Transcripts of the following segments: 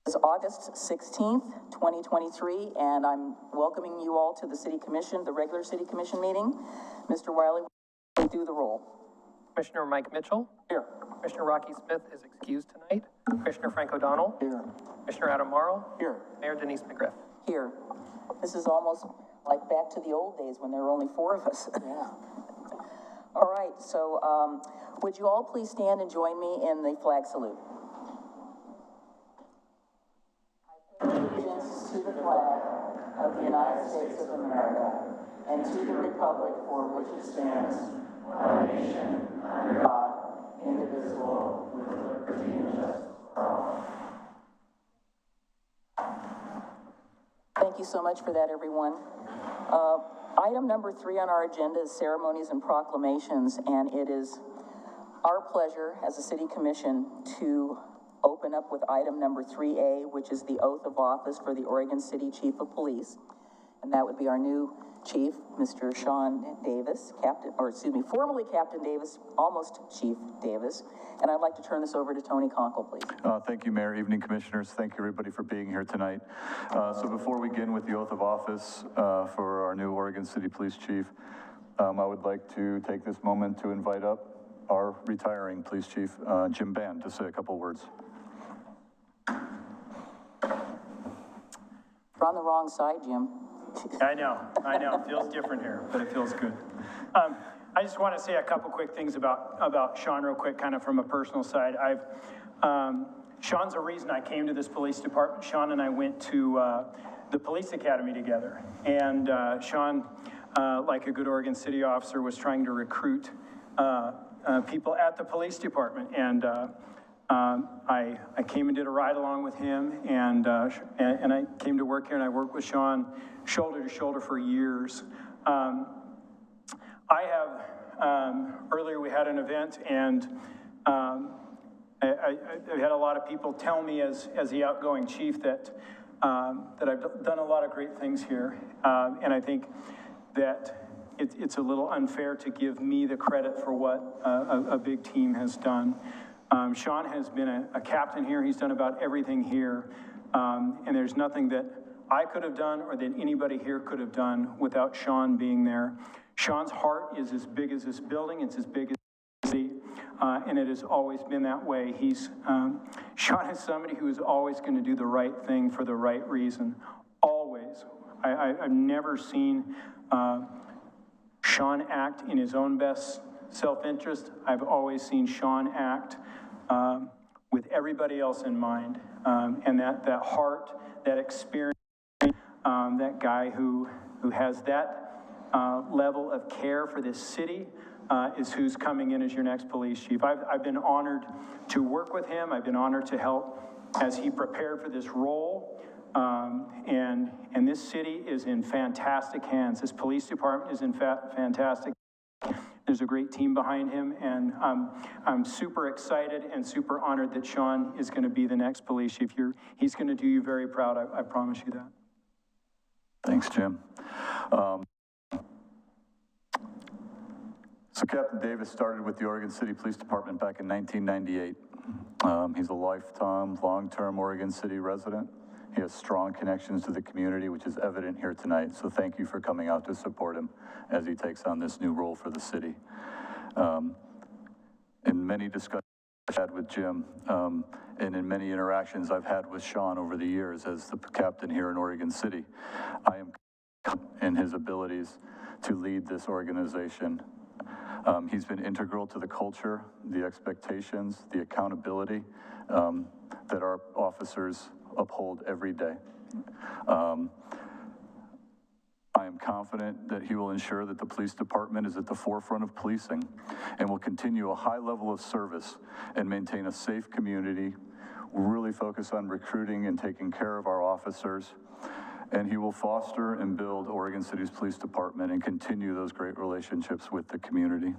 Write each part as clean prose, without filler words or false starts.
It's August 16th, 2023, and I'm welcoming you all to the City Commission, the regular City Commission meeting. Mr. Wiley, will you do the roll? Commissioner Mike Mitchell. Here. Commissioner Rocky Smith is excused tonight. Commissioner Frank O'Donnell. Here. Commissioner Adam Morrow. Here. Mayor Denise McGriff. Here. This is almost like back to the old days when there were only 4 of us. Yeah. All right, so would you all please stand and join me in the flag salute? Allegiance to the flag of the United States of America and to the republic for which it stands, one nation, under God, indivisible, with liberty and justice for all. Thank you so much for that, everyone. Item number 3 on our agenda is ceremonies and proclamations, and it is our pleasure as a City Commission to open up with item number 3A, which is the oath of office for the Oregon City Chief of Police. And that would be our new chief, Mr. Shaun Davis, formerly Captain Davis, almost Chief Davis. And I'd like to turn this over to Tony Conkle, please. Thank you, Mayor. Evening, Commissioners. Thank you, everybody, for being here tonight. So before we begin with the oath of office for our new Oregon City Police Chief, I would like to take this moment to invite up our retiring Police Chief, Jim Band, to say a couple words. You're on the wrong side, Jim. I know, it feels different here, but it feels good. I just want to say a couple quick things about Shaun real quick, kind of from a personal side. Shaun's the reason I came to this police department. Shaun and I went to the police academy together, and Shaun, like a good Oregon City officer, was trying to recruit people at the police department, and I came and did a ride along with him, and I came to work here, and I worked with Shaun shoulder to shoulder for years. Earlier we had an event, and I had a lot of people tell me as the outgoing chief that I've done a lot of great things here, and I think that it's a little unfair to give me the credit for what a big team has done. Shaun has been a captain here. He's done about everything here, and there's nothing that I could have done or that anybody here could have done without Shaun being there. Shaun's heart is as big as this building. It's as big as the city, and it has always been that way. Shaun is somebody who is always going to do the right thing for the right reason, always. I've never seen Shaun act in his own best self-interest. I've always seen Shaun act with everybody else in mind, and that heart, that experience, that guy who has that level of care for this city is who's coming in as your next police chief. I've been honored to work with him. I've been honored to help as he prepared for this role, and this city is in fantastic hands. This police department is in fantastic. There's a great team behind him, and I'm super excited and super honored that Shaun is going to be the next police chief. He's going to do you very proud, I promise you that. Thanks, Jim. So Captain Davis started with the Oregon City Police Department back in 1998. He's a lifetime, long-term Oregon City resident. He has strong connections to the community, which is evident here tonight. So thank you for coming out to support him as he takes on this new role for the city. In many discussions I've had with Jim, and in many interactions I've had with Shaun over the years as the captain here in Oregon City, I am confident in his abilities to lead this organization. He's been integral to the culture, the expectations, the accountability that our officers uphold every day. I am confident that he will ensure that the police department is at the forefront of policing and will continue a high level of service and maintain a safe community. We'll really focus on recruiting and taking care of our officers, and he will foster and build Oregon City's police department and continue those great relationships with the community.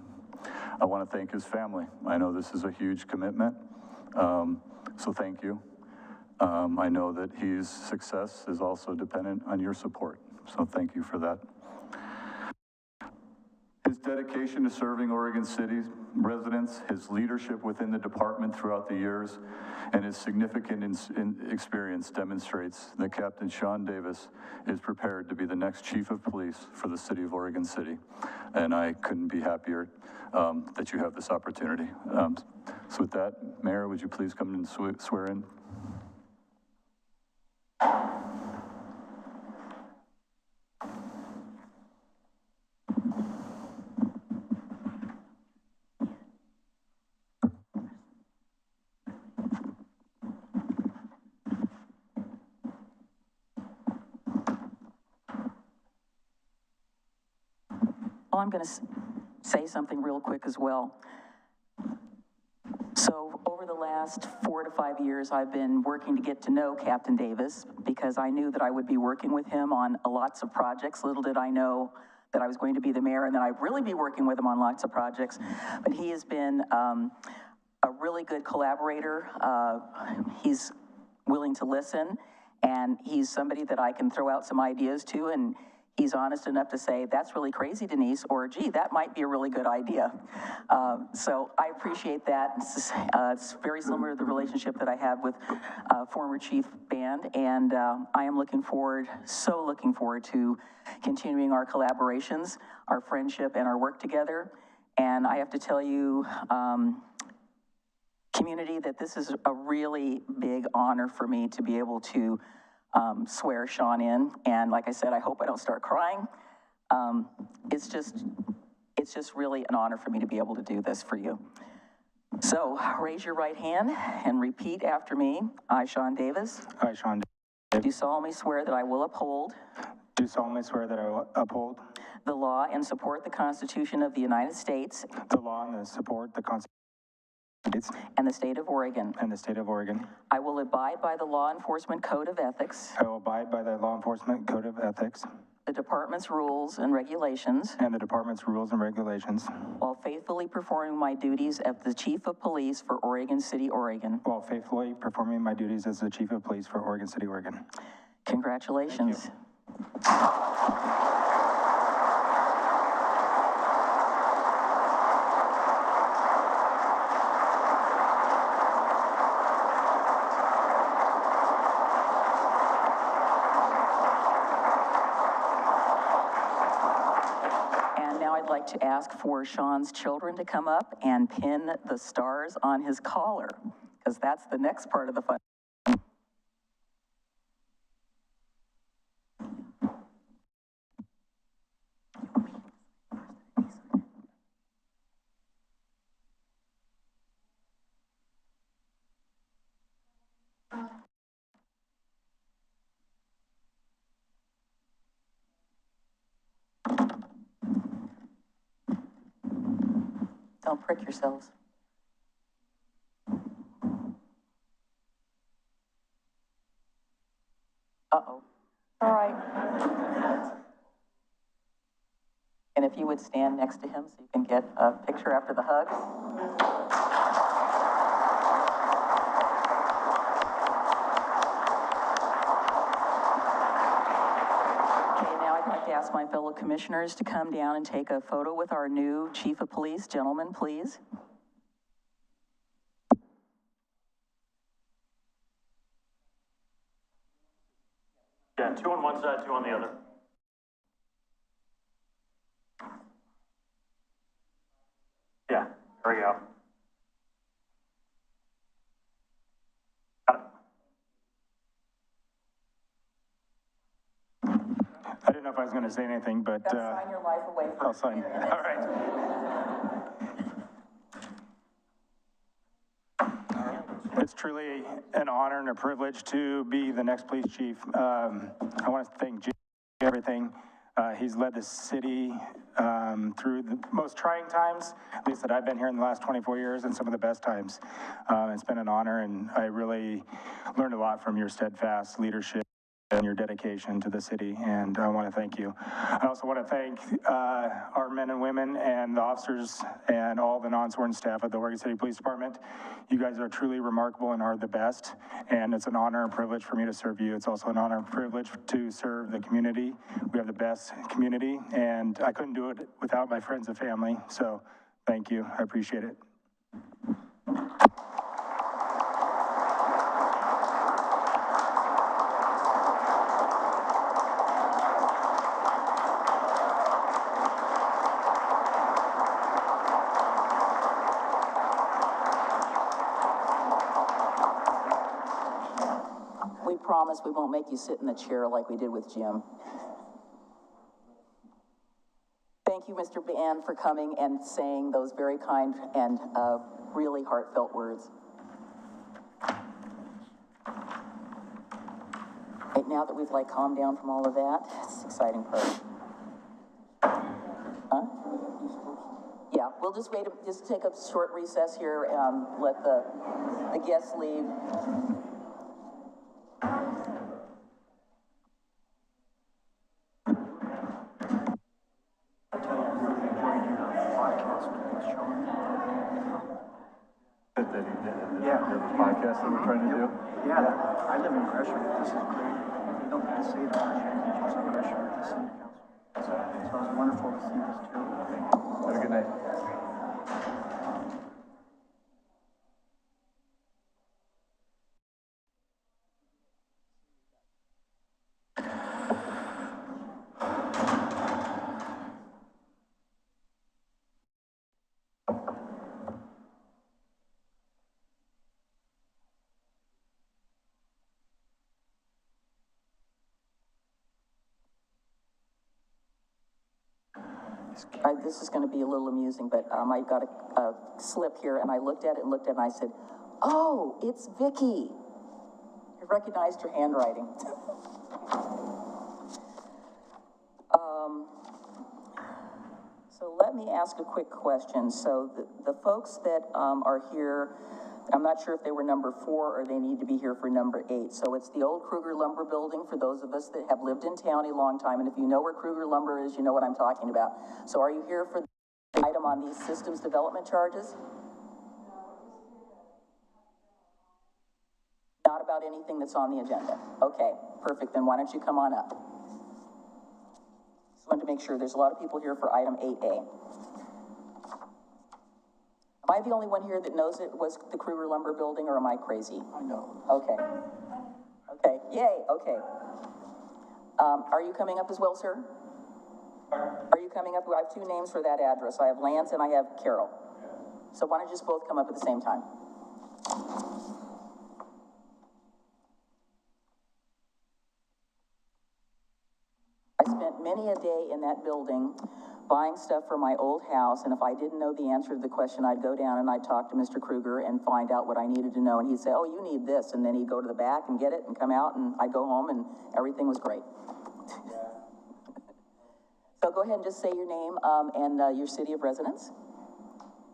I want to thank his family. I know this is a huge commitment, so thank you. I know that his success is also dependent on your support, so thank you for that. His dedication to serving Oregon City residents, his leadership within the department throughout the years, and his significant experience demonstrates that Captain Shaun Davis is prepared to be the next Chief of Police for the City of Oregon City. And I couldn't be happier that you have this opportunity. So with that, Mayor, would you please come and swear in? Well, I'm going to say something real quick as well. So over the last 4 to 5 years, I've been working to get to know Captain Davis because I knew that I would be working with him on lots of projects. Little did I know that I was going to be the mayor and that I'd really be working with him on lots of projects. But he has been a really good collaborator. He's willing to listen, and he's somebody that I can throw out some ideas to, and he's honest enough to say, that's really crazy, Denise, or gee, that might be a really good idea. So I appreciate that. It's very similar to the relationship that I have with former Chief Band, and I am looking forward to continuing our collaborations, our friendship, and our work together. And I have to tell you, community, that this is a really big honor for me to be able to swear Shaun in, and like I said, I hope I don't start crying. It's just really an honor for me to be able to do this for you. So raise your right hand and repeat after me. I, Shaun Davis. I, Shaun Davis. Do solemnly swear that I will uphold. Do solemnly swear that I will uphold. The law and support the Constitution of the United States. The law and support the Constitution. And the state of Oregon. And the state of Oregon. I will abide by the Law Enforcement Code of Ethics. I will abide by the Law Enforcement Code of Ethics. The department's rules and regulations. And the department's rules and regulations. While faithfully performing my duties as the Chief of Police for Oregon City, Oregon. While faithfully performing my duties as the Chief of Police for Oregon City, Oregon. Congratulations. I'd like to ask for Shaun's children to come up and pin the stars on his collar, because that's the next part of the fun. Don't prick yourselves. Uh-oh. All right. And if you would stand next to him so you can get a picture after the hug. I'd like to ask my fellow commissioners to come down and take a photo with our new Chief of Police. Gentlemen, please. Yeah, 2 on one side, 2 on the other. Yeah, there we go. I didn't know if I was going to say anything, but Sign your life away first. I'll sign. All right. It's truly an honor and a privilege to be the next police chief. I want to thank Jim for everything. He's led the city through the most trying times, at least that I've been here in the last 24 years, and some of the best times. It's been an honor, and I really learned a lot from your steadfast leadership. and your dedication to the city, and I want to thank you. I also want to thank our men and women and the officers and all the non-sworn staff at the Oregon City Police Department. You guys are truly remarkable and are the best, and it's an honor and privilege for me to serve you. It's also an honor and privilege to serve the community. We have the best community, and I couldn't do it without my friends and family, so thank you. I appreciate it. We promise we won't make you sit in the chair like we did with Jim. Thank you, Mr. Bann, for coming and saying those very kind and really heartfelt words. Right now that we've calmed down from all of that, it's an exciting part. Huh? Yeah, we'll just just take a short recess here, let the guests leave. Yeah. The podcast that we're trying to do? Yeah, I live in Gresham. This is great. You don't get to say that much changes in Gresham at the city council. So it's wonderful to see this too. Have a good night. This is going to be a little amusing, but I got a slip here, and I looked at it, and I said, "Oh, it's Vicky." I recognized your handwriting. So let me ask a quick question. So the folks that are here, I'm not sure if they were number 4 or they need to be here for number 8. So it's the old Kruger Lumber Building for those of us that have lived in town a long time. And if you know where Kruger Lumber is, you know what I'm talking about. So are you here for the item on these systems development charges? Not about anything that's on the agenda. Okay, perfect. Then why don't you come on up? Just wanted to make sure. There's a lot of people here for item 8A. Am I the only one here that knows it was the Kruger Lumber Building, or am I crazy? I know. Okay. Okay, yay, okay. Are you coming up as well, sir? Are you coming up? I have 2 names for that address. I have Lance and I have Carol. So why don't you just both come up at the same time? I spent many a day in that building buying stuff for my old house, and if I didn't know the answer to the question, I'd go down and I'd talk to Mr. Kruger and find out what I needed to know, and he'd say, "Oh, you need this," and then he'd go to the back and get it and come out, and I'd go home and everything was great. So go ahead and just say your name and your city of residence.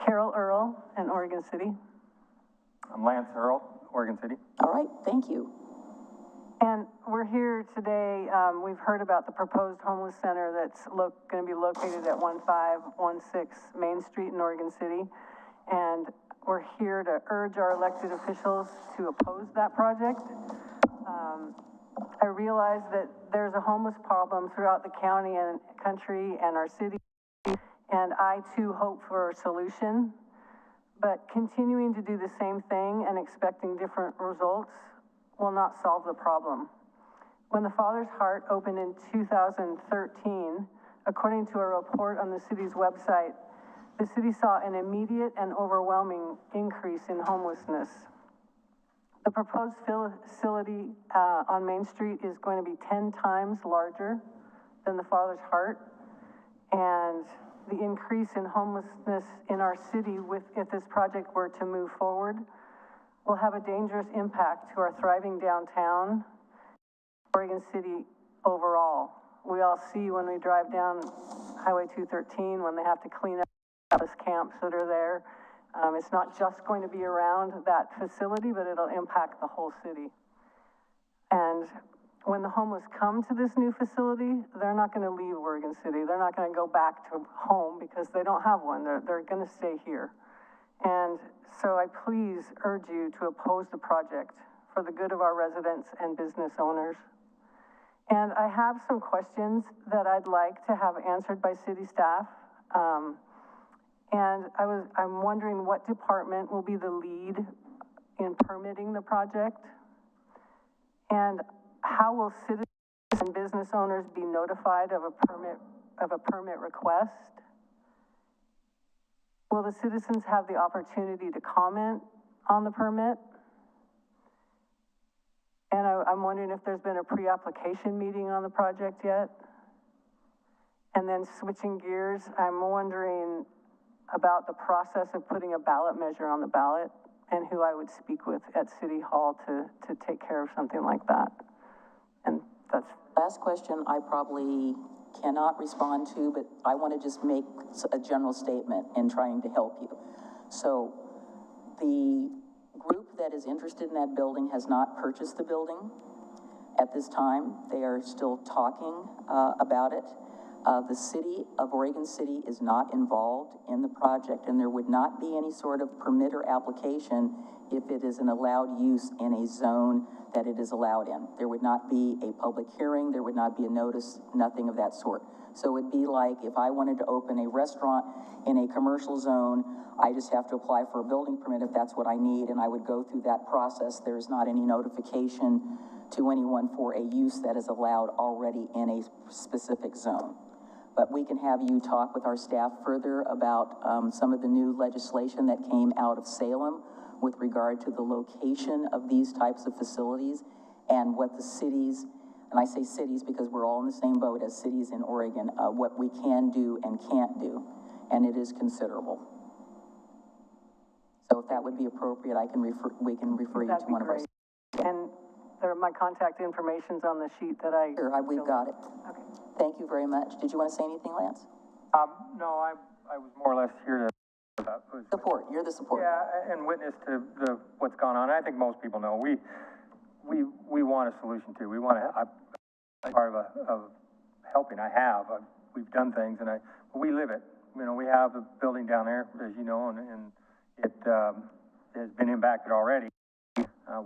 Carol Earl in Oregon City. I'm Lance Earl, Oregon City. All right, thank you. And we're here today, we've heard about the proposed homeless center that's going to be located at 1516 Main Street in Oregon City. And we're here to urge our elected officials to oppose that project. I realize that there's a homeless problem throughout the county and country and our city, and I too hope for a solution. But continuing to do the same thing and expecting different results will not solve the problem. When the Father's Heart opened in 2013, according to a report on the city's website, the city saw an immediate and overwhelming increase in homelessness. The proposed facility on Main Street is going to be 10 times larger than the Father's Heart, and the increase in homelessness in our city, if this project were to move forward, will have a dangerous impact to our thriving downtown, Oregon City overall. We all see when we drive down Highway 213 when they have to clean up those camps that are there. It's not just going to be around that facility, but it'll impact the whole city. And when the homeless come to this new facility, they're not gonna leave Oregon City. They're not gonna go back to home because they don't have one. They're gonna stay here. And so I please urge you to oppose the project for the good of our residents and business owners. And I have some questions that I'd like to have answered by city staff. And I'm wondering what department will be the lead in permitting the project? And how will citizens and business owners be notified of a permit request? Will the citizens have the opportunity to comment on the permit? And I'm wondering if there's been a pre-application meeting on the project yet? And then switching gears, I'm wondering about the process of putting a ballot measure on the ballot and who I would speak with at City Hall to take care of something like that. And that's... Last question I probably cannot respond to, but I want to just make a general statement in trying to help you. So the group that is interested in that building has not purchased the building at this time. They are still talking about it. The city of Oregon City is not involved in the project, and there would not be any sort of permit or application if it is an allowed use in a zone that it is allowed in. There would not be a public hearing, there would not be a notice, nothing of that sort. So it'd be like if I wanted to open a restaurant in a commercial zone, I just have to apply for a building permit if that's what I need, and I would go through that process. There's not any notification to anyone for a use that is allowed already in a specific zone. But we can have you talk with our staff further about some of the new legislation that came out of Salem with regard to the location of these types of facilities and what the cities, and I say cities because we're all in the same boat as cities in Oregon, what we can do and can't do, and it is considerable. So if that would be appropriate, we can refer you to one of our. And my contact information's on the sheet that I... Sure, we've got it. Okay. Thank you very much. Did you want to say anything, Lance? No, I was more or less here to Support, you're the support. yeah, and witness to what's gone on. I think most people know we want a solution too. We want to. I'm part of helping. We've done things, and we live it. You know, we have the building down there, as you know, and it has been impacted already.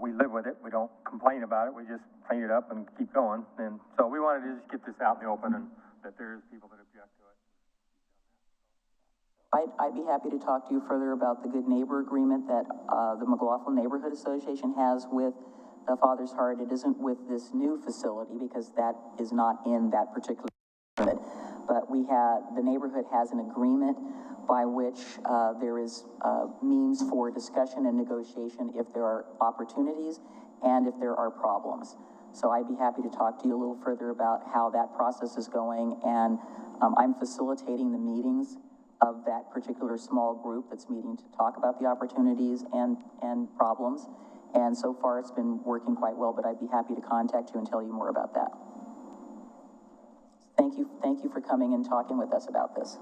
We live with it. We don't complain about it. We just clean it up and keep going. And so we wanted to just get this out in the open, and that there's people that object to it. I'd be happy to talk to you further about the Good Neighbor Agreement that the McLaughlin Neighborhood Association has with the Father's Heart. It isn't with this new facility because that is not in that particular agreement. But the neighborhood has an agreement by which there is means for discussion and negotiation if there are opportunities and if there are problems. So I'd be happy to talk to you a little further about how that process is going, and I'm facilitating the meetings of that particular small group that's meeting to talk about the opportunities and problems, and so far it's been working quite well, but I'd be happy to contact you and tell you more about that. Thank you for coming and talking with us about this.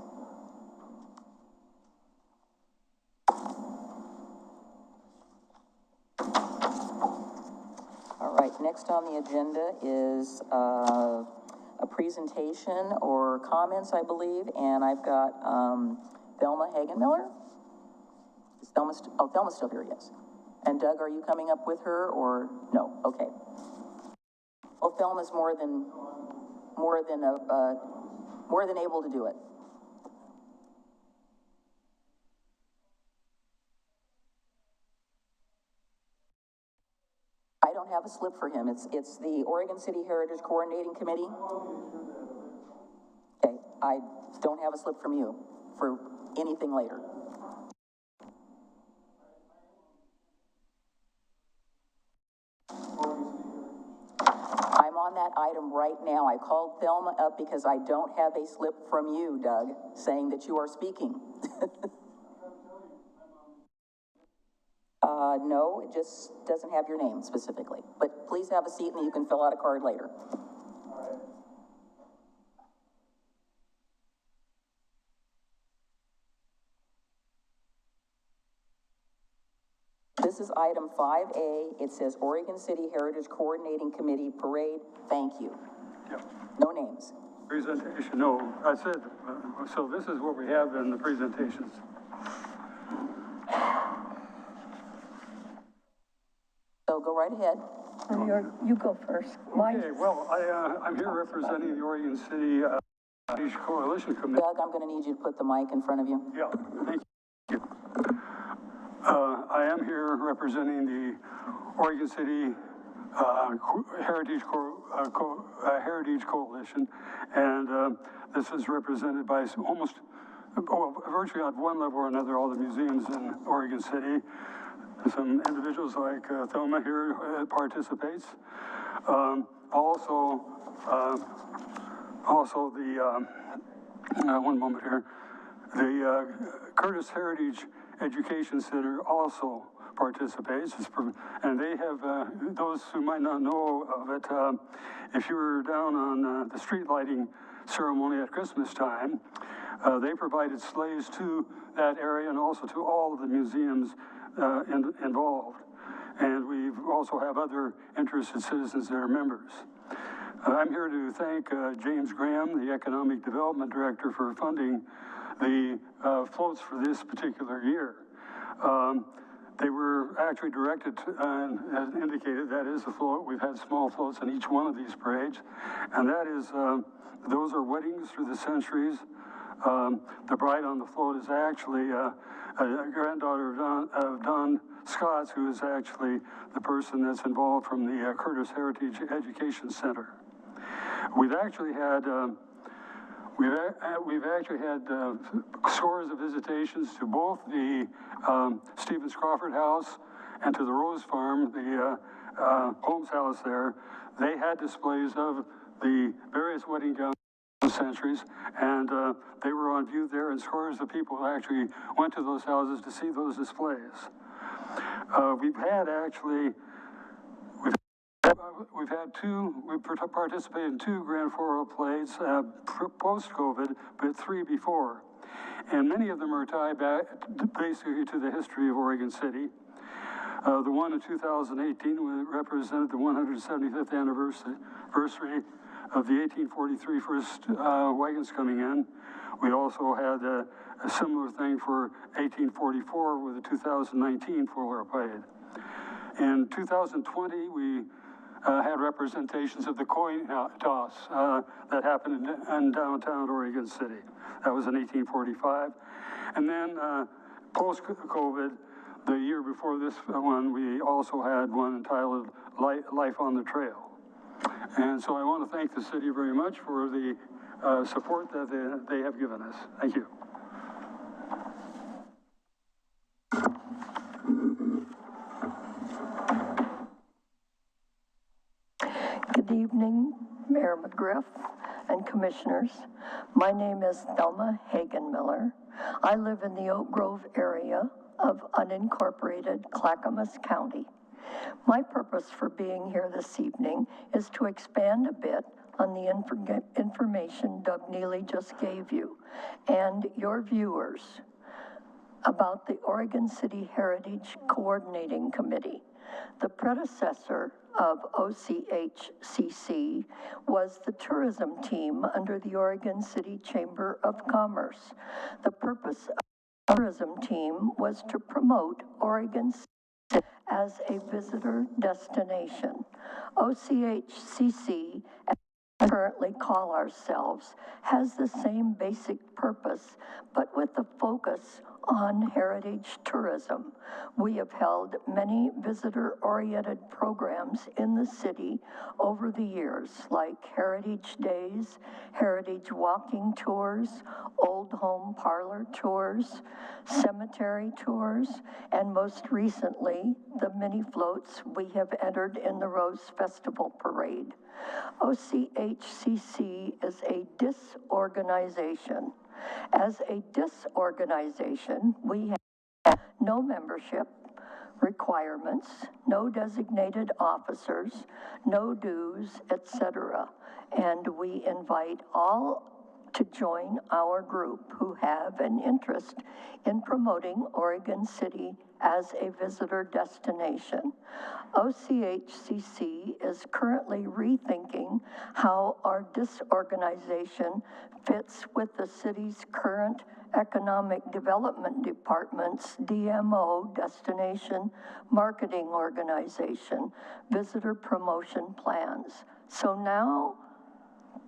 All right, next on the agenda is a presentation or comments, I believe, and I've got Thelma Hagenmiller. Is Thelma's still here, yes. And Doug, are you coming up with her or no? Okay. Well, Thelma's more than able to do it. I don't have a slip for him. It's the Oregon City Heritage Coordinating Committee. Okay, I don't have a slip from you for anything later. I'm on that item right now. I called Thelma up because I don't have a slip from you, Doug, saying that you are speaking. No, it just doesn't have your name specifically. But please have a seat and you can fill out a card later. this is item 5A. It says Oregon City Heritage Coordinating Committee Parade. Thank you. Yeah. No names. Presentation, no, I said, so this is what we have in the presentations. So go right ahead. You go first. Okay, well, I'm here representing the Oregon City Heritage Coalition Committee. Doug, I'm gonna need you to put the mic in front of you. Yeah, thank you. I am here representing the Oregon City Heritage Coalition, and this is represented by virtually on one level or another, all the museums in Oregon City. Some individuals like Thelma here participates. Also the, one moment here, the Curtis Heritage Education Center also participates, and they have, those who might not know of it, if you were down on the street lighting ceremony at Christmas time, they provided sleighs to that area and also to all of the museums involved. And we also have other interested citizens that are members. I'm here to thank James Graham, the Economic Development Director, for funding the floats for this particular year. They were actually directed to, as indicated, that is the float. We've had small floats in each one of these parades, and that is, those are weddings through the centuries. The bride on the float is actually a granddaughter of Don Scotts, who is actually the person that's involved from the Curtis Heritage Education Center. We've actually had scores of visitations to both the Stevens Crawford House and to the Rose Farm, the Holmes House there. They had displays of the various wedding gowns of the centuries, and they were on view there, and scores of people actually went to those houses to see those displays. We've participated in 2 Grand Foral plays post-COVID, but 3 before. And many of them are tied back basically to the history of Oregon City. The one in 2018 represented the 175th anniversary of the 1843 first wagons coming in. We also had a similar thing for 1844 with the 2019 Fuller Parade. In 2020, we had representations of the coin toss that happened in downtown Oregon City. That was in 1845. And then post-COVID, the year before this one, we also had one entitled Life on the Trail. And so I want to thank the city very much for the support that they have given us. Thank you. Good evening, Mayor McGriff and Commissioners. My name is Thelma Hagen-Miller. I live in the Oak Grove area of unincorporated Clackamas County. My purpose for being here this evening is to expand a bit on the information Doug Neely just gave you and your viewers about the Oregon City Heritage Coordinating Committee. The predecessor of OCHCC was the tourism team under the Oregon City Chamber of Commerce. The purpose of the tourism team was to promote Oregon City as a visitor destination. OCHCC, as we currently call ourselves, has the same basic purpose, but with a focus on heritage tourism. We have held many visitor-oriented programs in the city over the years, like Heritage Days, Heritage Walking Tours, Old Home Parlor Tours, Cemetery Tours, and most recently, the mini floats we have entered in the Rose Festival Parade. OCHCC is a disorganization. As a disorganization, we have no membership requirements, no designated officers, no dues, etc. And we invite all to join our group who have an interest in promoting Oregon City as a visitor destination. OCHCC is currently rethinking how our disorganization fits with the city's current Economic Development Department's DMO, Destination Marketing Organization, visitor promotion plans. So now,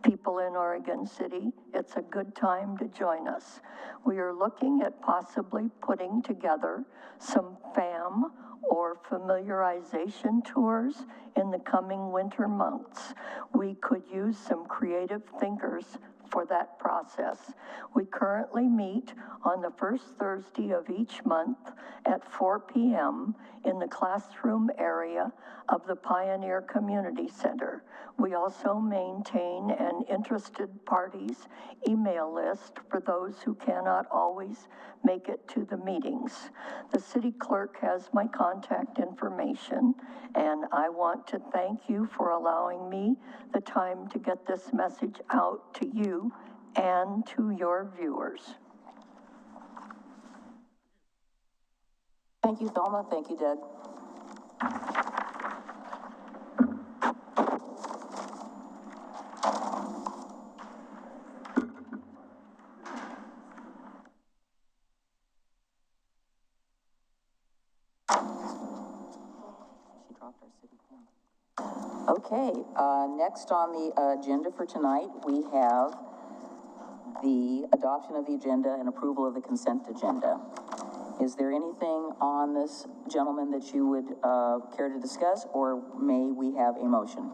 people in Oregon City, it's a good time to join us. We are looking at possibly putting together some FAM or familiarization tours in the coming winter months. We could use some creative thinkers for that process. We currently meet on the first Thursday of each month at 4 p.m. in the classroom area of the Pioneer Community Center. We also maintain an interested parties email list for those who cannot always make it to the meetings. The city clerk has my contact information, and I want to thank you for allowing me the time to get this message out to you and to your viewers. Thank you, Thelma. Thank you, Doug. Okay, next on the agenda for tonight, we have the adoption of the agenda and approval of the consent agenda. Is there anything on this, gentleman, that you would care to discuss, or may we have a motion?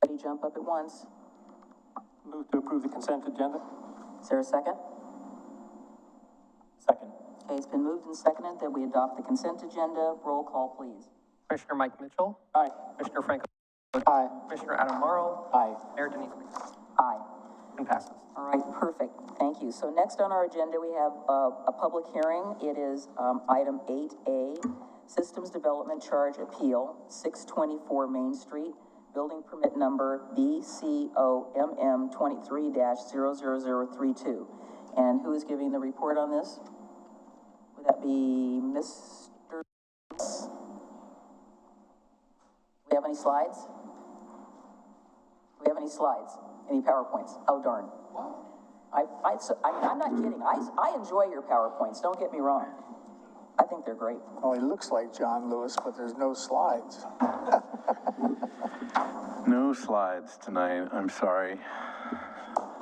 Everybody jump up at once. Move to approve the consent agenda. Is there a second? Second. Okay, it's been moved and seconded that we adopt the consent agenda. Roll call, please. Commissioner Mike Mitchell. Aye. Commissioner Franco. Aye. Commissioner Adam Morrow. Aye. Mayor Denise McDonald. Aye. And passes. All right, perfect. Thank you. So next on our agenda, we have a public hearing. It is item 8A, Systems Development Charge Appeal, 624 Main Street, building permit number BCOMM 23-00032. And who is giving the report on this? Would that be Mr. Do we have any slides? Do we have any slides? Any PowerPoints? Oh, darn. I'm not kidding. I enjoy your PowerPoints. Don't get me wrong. I think they're great. Oh, he looks like John Lewis, but there's no slides. No slides tonight, I'm sorry.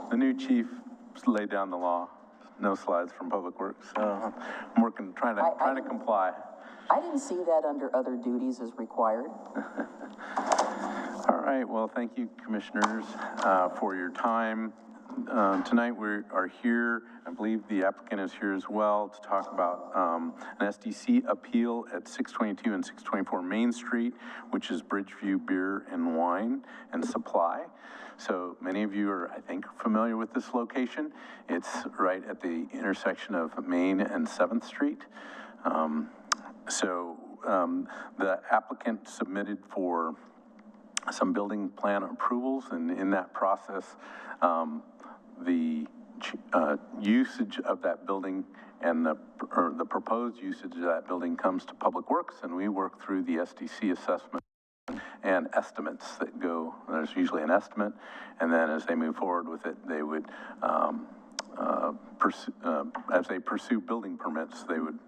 The new chief laid down the law. No slides from Public Works. So I'm working, trying to comply. I didn't see that under other duties as required. All right, well, thank you, commissioners, for your time. Tonight we are here, I believe the applicant is here as well, to talk about an SDC appeal at 622 and 624 Main Street, which is Bridgeview Beer and Wine and Supply. So many of you are, I think, familiar with this location. It's right at the intersection of Main and 7th Street. The applicant submitted for some building plan approvals, and in that process, the usage of that building and the proposed usage of that building comes to Public Works, and we work through the SDC assessment and estimates that go. There's usually an estimate, and then as they move forward with it, they would as they pursue building permits, they would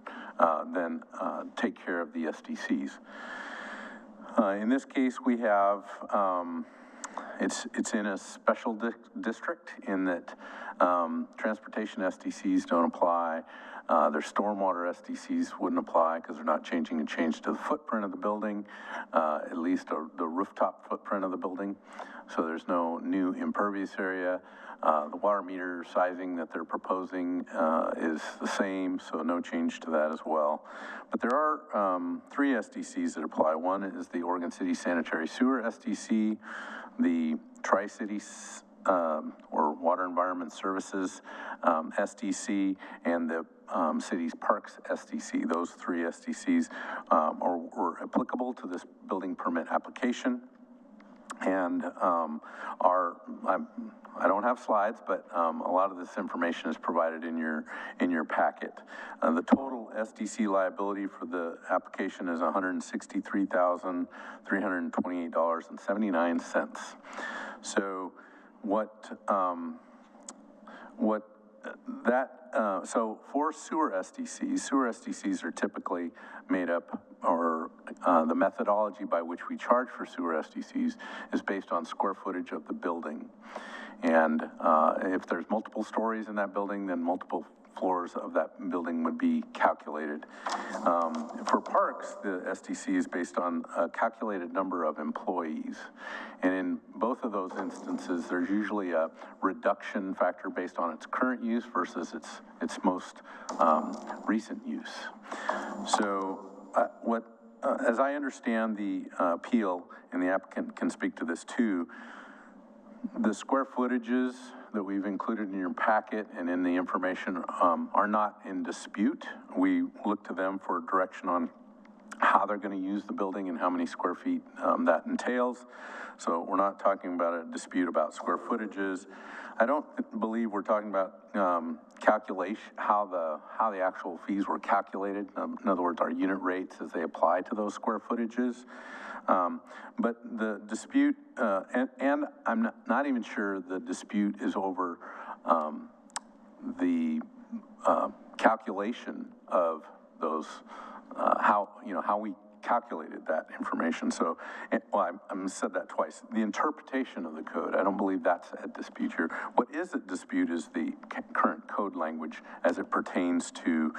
then take care of the SDCs. In this case, we have, it's in a special district in that transportation SDCs don't apply. Their stormwater SDCs wouldn't apply because they're not changing a change to the footprint of the building, at least the rooftop footprint of the building. So there's no new impervious area. The water meter sizing that they're proposing is the same, so no change to that as well. But there are 3 SDCs that apply. One is the Oregon City Sanitary Sewer SDC, the Tri-City or Water Environment Services, SDC, and the city's Parks SDC. Those three SDCs were applicable to this building permit application. And I don't have slides, but a lot of this information is provided in your packet. The total SDC liability for the application is $163,328.79. So so for sewer SDCs are typically made up, or the methodology by which we charge for sewer SDCs is based on square footage of the building. And if there's multiple stories in that building, then multiple floors of that building would be calculated. For parks, the SDC is based on a calculated number of employees. And in both of those instances, there's usually a reduction factor based on its current use versus its most recent use. So as I understand the appeal, and the applicant can speak to this too, the square footages that we've included in your packet and in the information are not in dispute. We look to them for direction on how they're going to use the building and how many square feet that entails. So we're not talking about a dispute about square footages. I don't believe we're talking about calculation, how the actual fees were calculated. In other words, our unit rates as they apply to those square footages. But the dispute, and I'm not even sure the dispute is over the calculation of those, how we calculated that information. So, well, I said that twice. The interpretation of the code, I don't believe that's at dispute here. What is at dispute is the current code language as it pertains to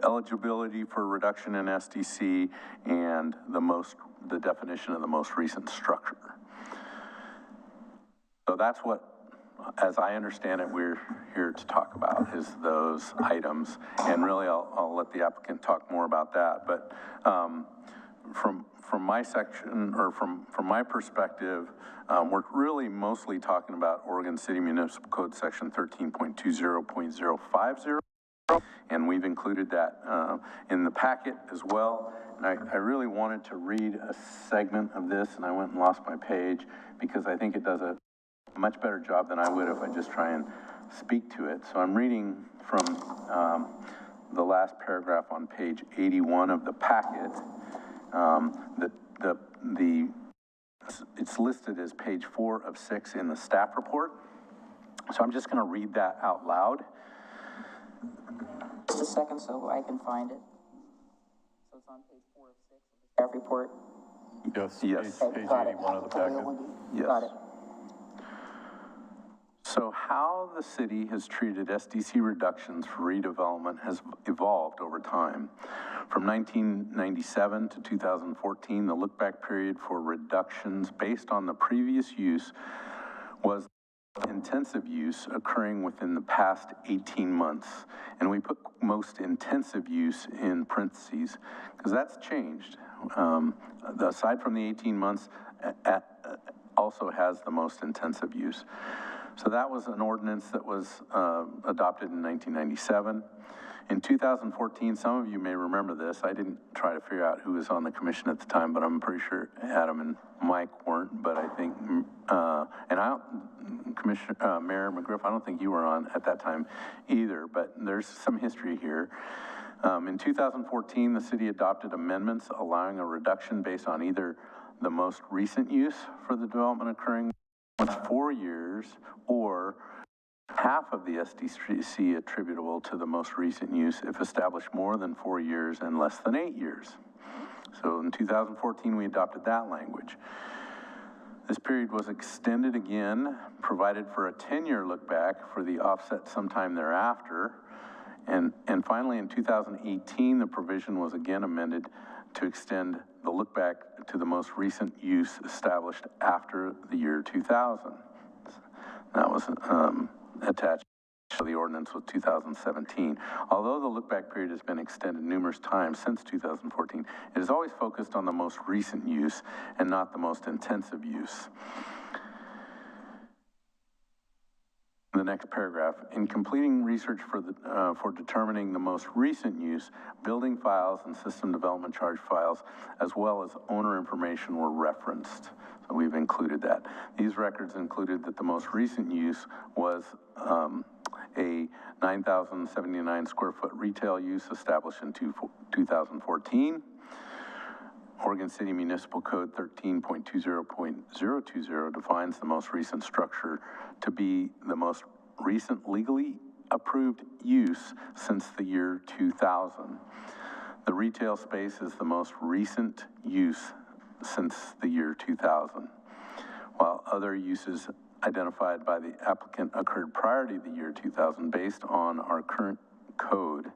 eligibility for reduction in SDC and the definition of the most recent structure. So that's what, as I understand it, we're here to talk about, is those items. And really, I'll let the applicant talk more about that. But from my section, or from my perspective, we're really mostly talking about Oregon City Municipal Code Section 13.20.050. And we've included that in the packet as well. And I really wanted to read a segment of this, and I went and lost my page, because I think it does a much better job than I would if I just try and speak to it. So I'm reading from the last paragraph on page 81 of the packet. It's listed as page 4 of 6 in the staff report. So I'm just going to read that out loud. Just a second so I can find it. So it's on page 4 of 6 of the staff report. Yes. Okay, Page got 81 of the packet. Yes. Got it. So how the city has treated SDC reductions for redevelopment has evolved over time. From 1997 to 2014, the look-back period for reductions based on the previous use was intensive use occurring within the past 18 months. And we put most intensive use in parentheses, because that's changed. Aside from the 18 months, also has the most intensive use. So that was an ordinance that was adopted in 1997. In 2014, some of you may remember this. I didn't try to figure out who was on the commission at the time, but I'm pretty sure Adam and Mike weren't. But I think, Mayor McGriff, I don't think you were on at that time either, but there's some history here. In 2014, the city adopted amendments allowing a reduction based on either the most recent use for the development occurring 4 years, or half of the SDC attributable to the most recent use if established more than 4 years and less than 8 years. So in 2014, we adopted that language. This period was extended again, provided for a 10-year look back for the offset sometime thereafter. And finally, in 2018, the provision was again amended to extend the look back to the most recent use established after the year 2000. That was attached to the ordinance with 2017. Although the look back period has been extended numerous times since 2014, it is always focused on the most recent use and not the most intensive use. the next paragraph. In completing research for determining the most recent use, building files and system development charge files, as well as owner information were referenced. So we've included that. These records included that the most recent use was a 9,079 square foot retail use established in 2014. Oregon City Municipal Code 13.20.020 defines the most recent structure to be the most recent legally approved use since the year 2000. The retail space is the most recent use since the year 2000, while other uses identified by the applicant occurred prior to the year 2000 based on our current code.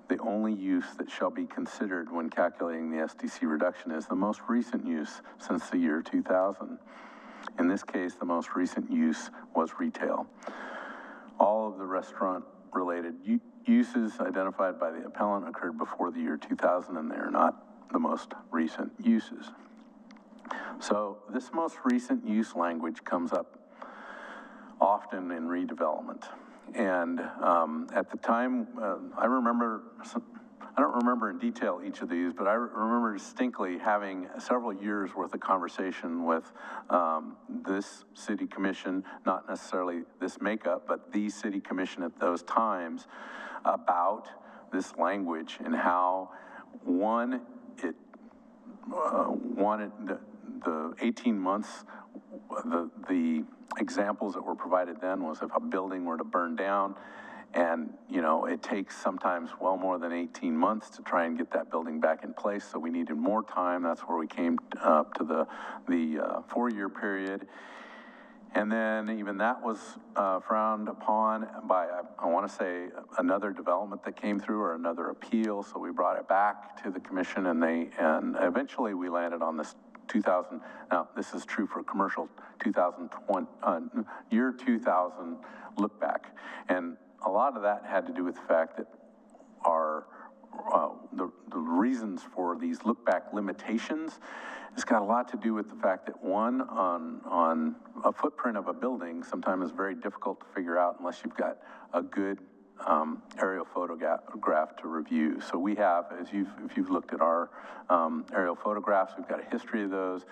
The only use that shall be considered when calculating the SDC reduction is the most recent use since the year 2000. In this case, the most recent use was retail. All of the restaurant-related uses identified by the appellant occurred before the year 2000, and they are not the most recent uses. So this most recent use language comes up often in redevelopment. And at the time, I don't remember in detail each of these, but I remember distinctly having several years worth of conversation with this city commission, not necessarily this makeup, but the city commission at those times, about this language and how, one, it wanted the 18 months, the examples that were provided then was if a building were to burn down, and, you know, it takes sometimes well more than 18 months to try and get that building back in place, so we needed more time. That's where we came up to the 4-year period. And then even that was frowned upon by, I want to say, another development that came through or another appeal, so we brought it back to the commission, and eventually we landed on this 2000, now this is true for commercial, 2020, year 2000 look back. And a lot of that had to do with the fact that our, the reasons for these look back limitations, it's got a lot to do with the fact that one, on a footprint of a building sometimes is very difficult to figure out unless you've got a good aerial photograph to review. So we have, if you've looked at our aerial photographs, we've got a history of those.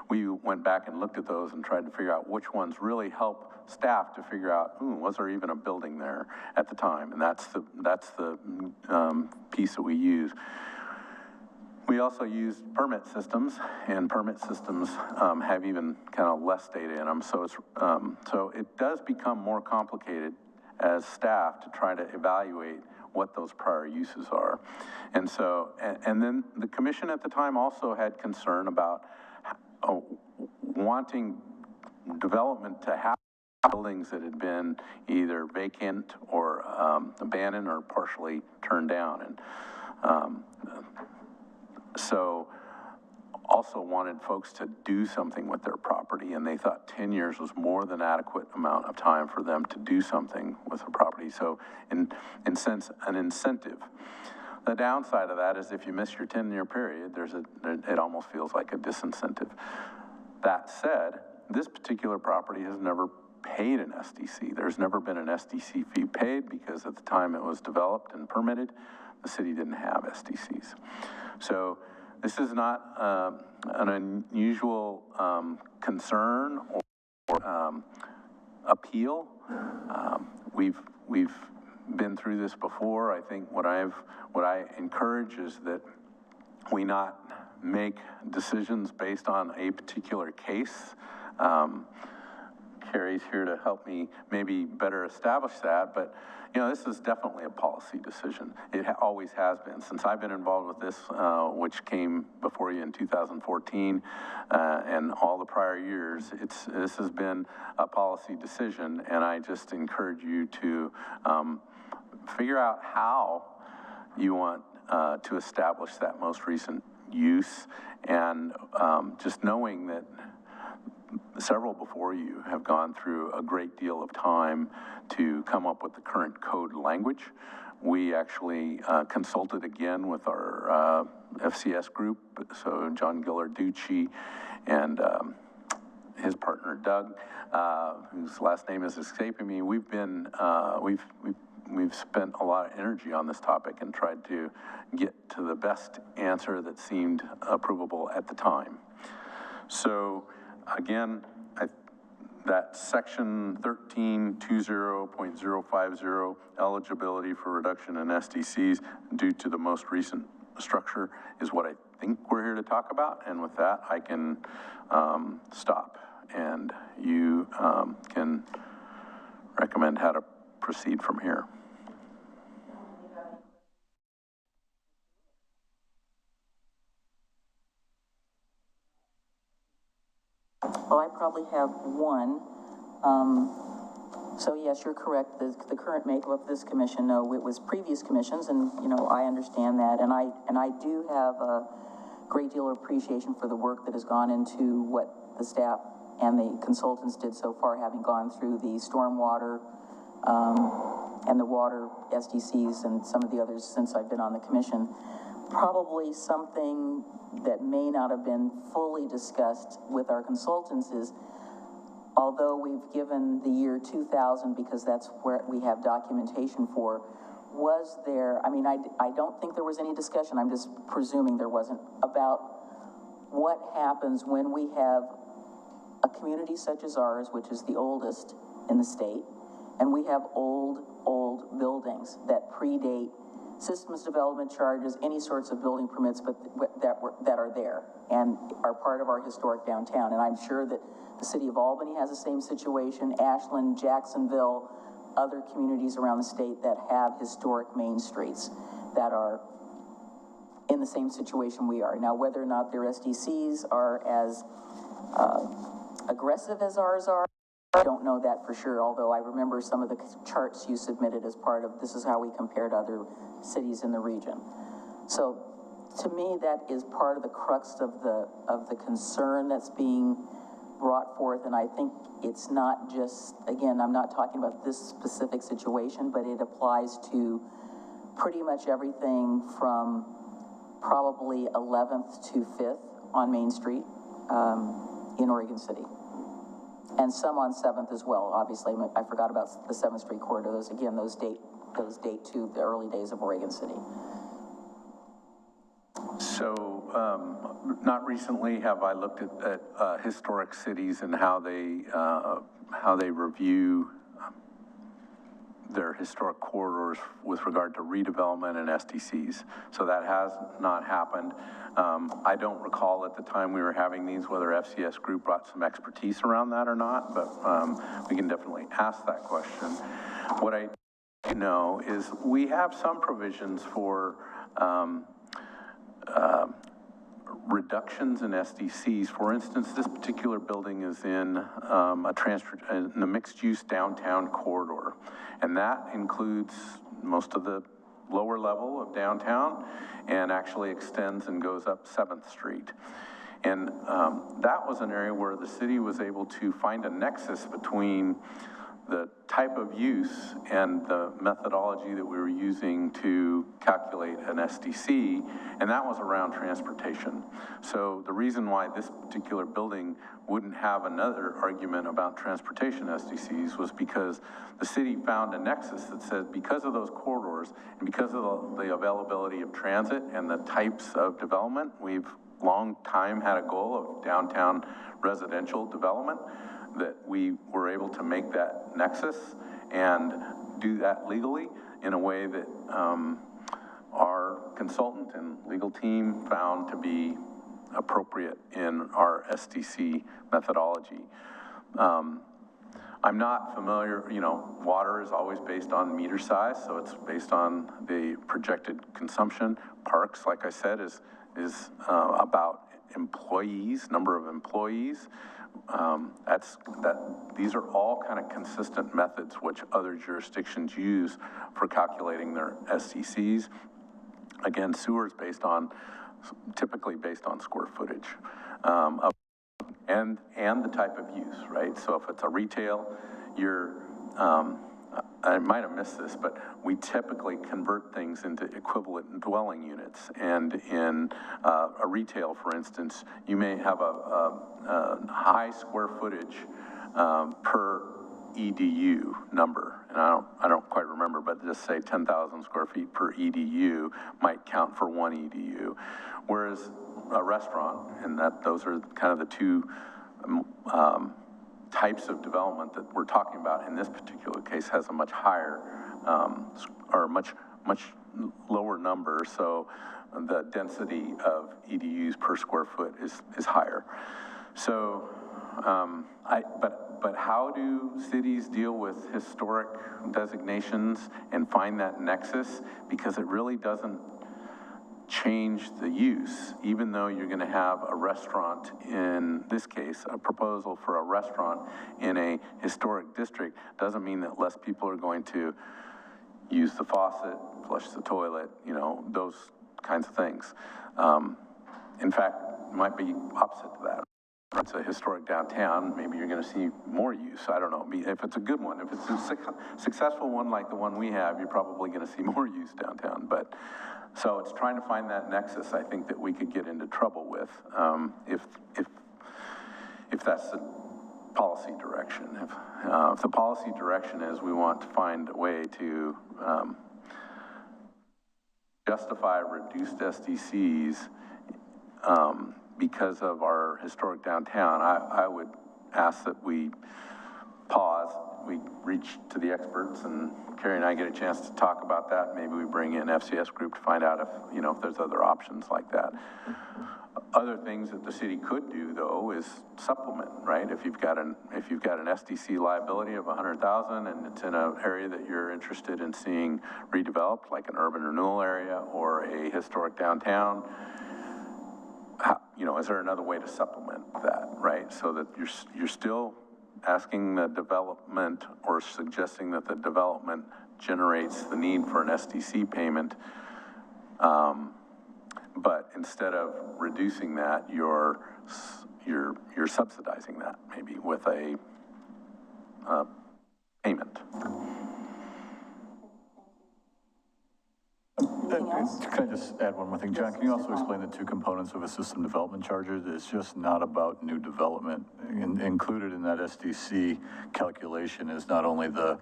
We went back and looked at those and tried to figure out which ones really help staff to figure out, was there even a building there at the time? And that's the piece that we use. We also use permit systems, and permit systems have even kind of less data in them. So so it does become more complicated as staff to try to evaluate what those prior uses are. And so, and then the commission at the time also had concern about wanting development to happen buildings that had been either vacant or abandoned or partially turned down. And so also wanted folks to do something with their property, and they thought 10 years was more than adequate amount of time for them to do something with the property. So in sense, an incentive. The downside of that is if you miss your 10-year period, it almost feels like a disincentive. That said, this particular property has never paid an SDC. There's never been an SDC fee paid because at the time it was developed and permitted, the city didn't have SDCs. So this is not an unusual concern or appeal. We've been through this before. I think what I encourage is that we not make decisions based on a particular case. Carrie's here to help me maybe better establish that, but you know, this is definitely a policy decision. It always has been. Since I've been involved with this, which came before you in 2014, and all the prior years, this has been a policy decision, and I just encourage you to figure out how you want to establish that most recent use, and just knowing that several before you have gone through a great deal of time to come up with the current code language. We actually consulted again with our FCS group, so John Gillarducci and his partner Doug, whose last name is escaping me, we've spent a lot of energy on this topic and tried to get to the best answer that seemed approvable at the time. So again, that section 1320.050, eligibility for reduction in SDCs due to the most recent structure, is what I think we're here to talk about. And with that, I can stop, and you can recommend how to proceed from here. Well, I probably have one. So yes, you're correct. The current makeup of this commission, no, it was previous commissions, and you know, I understand that, and I do have a great deal of appreciation for the work that has gone into what the staff and the consultants did so far, having gone through the stormwater and the water SDCs and some of the others since I've been on the commission. Probably something that may not have been fully discussed with our consultants is, although we've given the year 2000 because that's where we have documentation for, was there, I mean, I don't think there was any discussion, I'm just presuming there wasn't, about what happens when we have a community such as ours, which is the oldest in the state, and we have old buildings that predate systems development charges, any sorts of building permits, but that are there and are part of our historic downtown. And I'm sure that the city of Albany has the same situation, Ashland, Jacksonville, other communities around the state that have historic main streets that are in the same situation we are. Now, whether or not their SDCs are as aggressive as ours are, I don't know that for sure, although I remember some of the charts you submitted as part of, this is how we compared other cities in the region. So, to me, that is part of the crux of the concern that's being brought forth, and I think it's not just, again, I'm not talking about this specific situation, but it applies to pretty much everything from probably 11th to 5th on Main Street in Oregon City. And some on 7th as well, obviously. I forgot about the 7th Street corridor. Those date to the early days of Oregon City. So, not recently have I looked at historic cities and how they review their historic corridors with regard to redevelopment and SDCs. So that has not happened. I don't recall at the time we were having these whether FCS Group brought some expertise around that or not, but we can definitely ask that question. What I know is we have some provisions for reductions in SDCs. For instance, this particular building is in the mixed-use downtown corridor, and that includes most of the lower level of downtown and actually extends and goes up 7th Street. And that was an area where the city was able to find a nexus between the type of use and the methodology that we were using to calculate an SDC, and that was around transportation. So the reason why this particular building wouldn't have another argument about transportation SDCs was because the city found a nexus that said because of those corridors and because of the availability of transit and the types of development, we've long time had a goal of downtown residential development, that we were able to make that nexus and do that legally in a way that our consultant and legal team found to be appropriate in our SDC methodology. I'm not familiar, you know, water is always based on meter size, so it's based on the projected consumption. Parks, like I said, is about employees, number of employees. These are all kind of consistent methods which other jurisdictions use for calculating their SDCs. Again, sewer is typically based on square footage, and the type of use, right? So if it's a retail, you're I might have missed this, but we typically convert things into equivalent dwelling units. And in a retail, for instance, you may have a high square footage per EDU number. And I don't quite remember, but just say 10,000 square feet per EDU might count for one EDU. Whereas a restaurant, and those are kind of the two types of development that we're talking about in this particular case, has a much higher or much lower number, so the density of EDUs per square foot is higher. So but how do cities deal with historic designations and find that nexus? Because it really doesn't change the use, even though you're going to have a restaurant, in this case, a proposal for a restaurant in a historic district, doesn't mean that less people are going to use the faucet, flush the toilet, you know, those kinds of things. In fact, it might be opposite to that. If it's a historic downtown, maybe you're going to see more use. I don't know. If it's a good one, if it's a successful one like the one we have, you're probably going to see more use downtown. But so it's trying to find that nexus, I think, that we could get into trouble with if that's the policy direction. If the policy direction is we want to find a way to justify reduced SDCs because of our historic downtown, I would ask that we pause, we reach to the experts, and Carrie and I get a chance to talk about that. Maybe we bring in FCS group to find out if, you know, if there's other options like that. Other things that the city could do, though, is supplement, right? If you've got an SDC liability of 100,000 and it's in an area that you're interested in seeing redeveloped, like an urban renewal area or a historic downtown, you know, is there another way to supplement that, right? So that you're still asking the development or suggesting that the development generates the need for an SDC payment, but instead of reducing that, you're subsidizing that maybe with a payment. Can I just add one more thing? John, can you also explain the two components of a system development charger? It's just not about new development. Included in that SDC calculation is not only the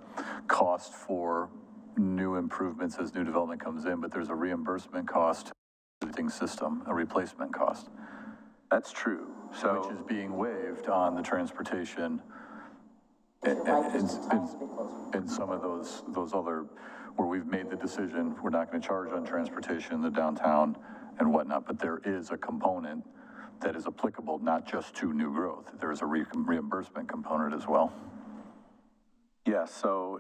cost for new improvements as new development comes in, but there's a reimbursement cost to the existing system, a replacement cost. That's true. So, which is being waived on the transportation and some of those other, where we've made the decision, we're not going to charge on transportation in the downtown and whatnot, but there is a component that is applicable not just to new growth. There is a reimbursement component as well. yeah, so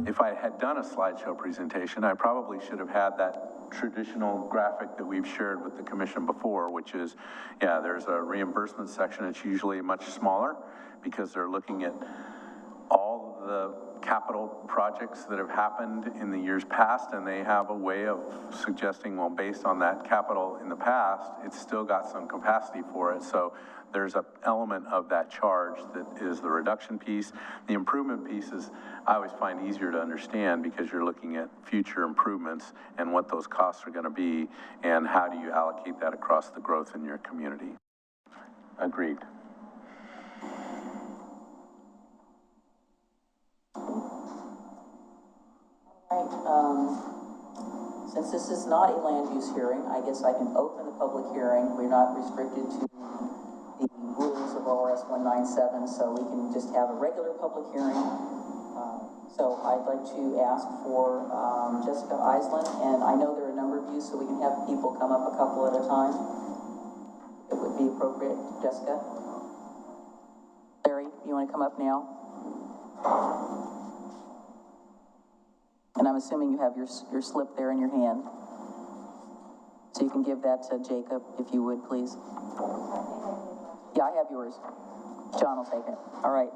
if I had done a slideshow presentation, I probably should have had that traditional graphic that we've shared with the commission before, which is, yeah, there's a reimbursement section. It's usually much smaller because they're looking at all the capital projects that have happened in the years past, and they have a way of suggesting, well, based on that capital in the past, it's still got some capacity for it. So there's an element of that charge that is the reduction piece. The improvement piece is, I always find easier to understand because you're looking at future improvements and what those costs are going to be and how do you allocate that across the growth in your community. Agreed. Since this is not a land use hearing, I guess I can open the public hearing. We're not restricted to the rules of ORS 197, so we can just have a regular public hearing. So I'd like to ask for Jessica Island, and I know there are a number of you, so we can have people come up a couple at a time. It would be appropriate. Jessica? Larry, you want to come up now? And I'm assuming you have your slip there in your hand. So you can give that to Jacob, if you would, please. Yeah, I have yours. John will take it. All right.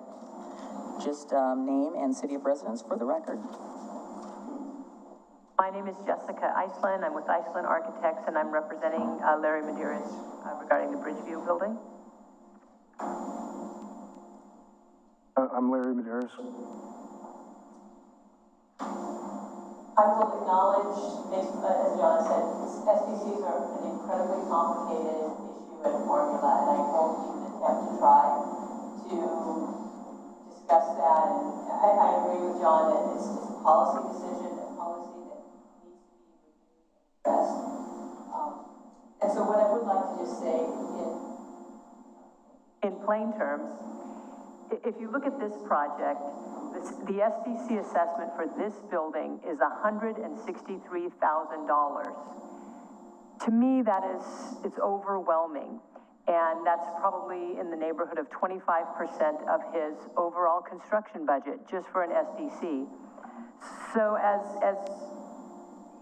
Just name and city of residence for the record. My name is Jessica Iceland. I'm with Iceland Architects, and I'm representing Larry Medeiros regarding the Bridgeview building. I'm Larry Medeiros. I will acknowledge, as John said, SDCs are an incredibly complicated issue and formula, and I won't even attempt to try to discuss that. And I agree with John that it's a policy decision, a policy that needs to be addressed. And so what I would like to just say in plain terms, if you look at this project, the SDC assessment for this building is $163,000. To me, it's overwhelming. And that's probably in the neighborhood of 25% of his overall construction budget, just for an SDC. So as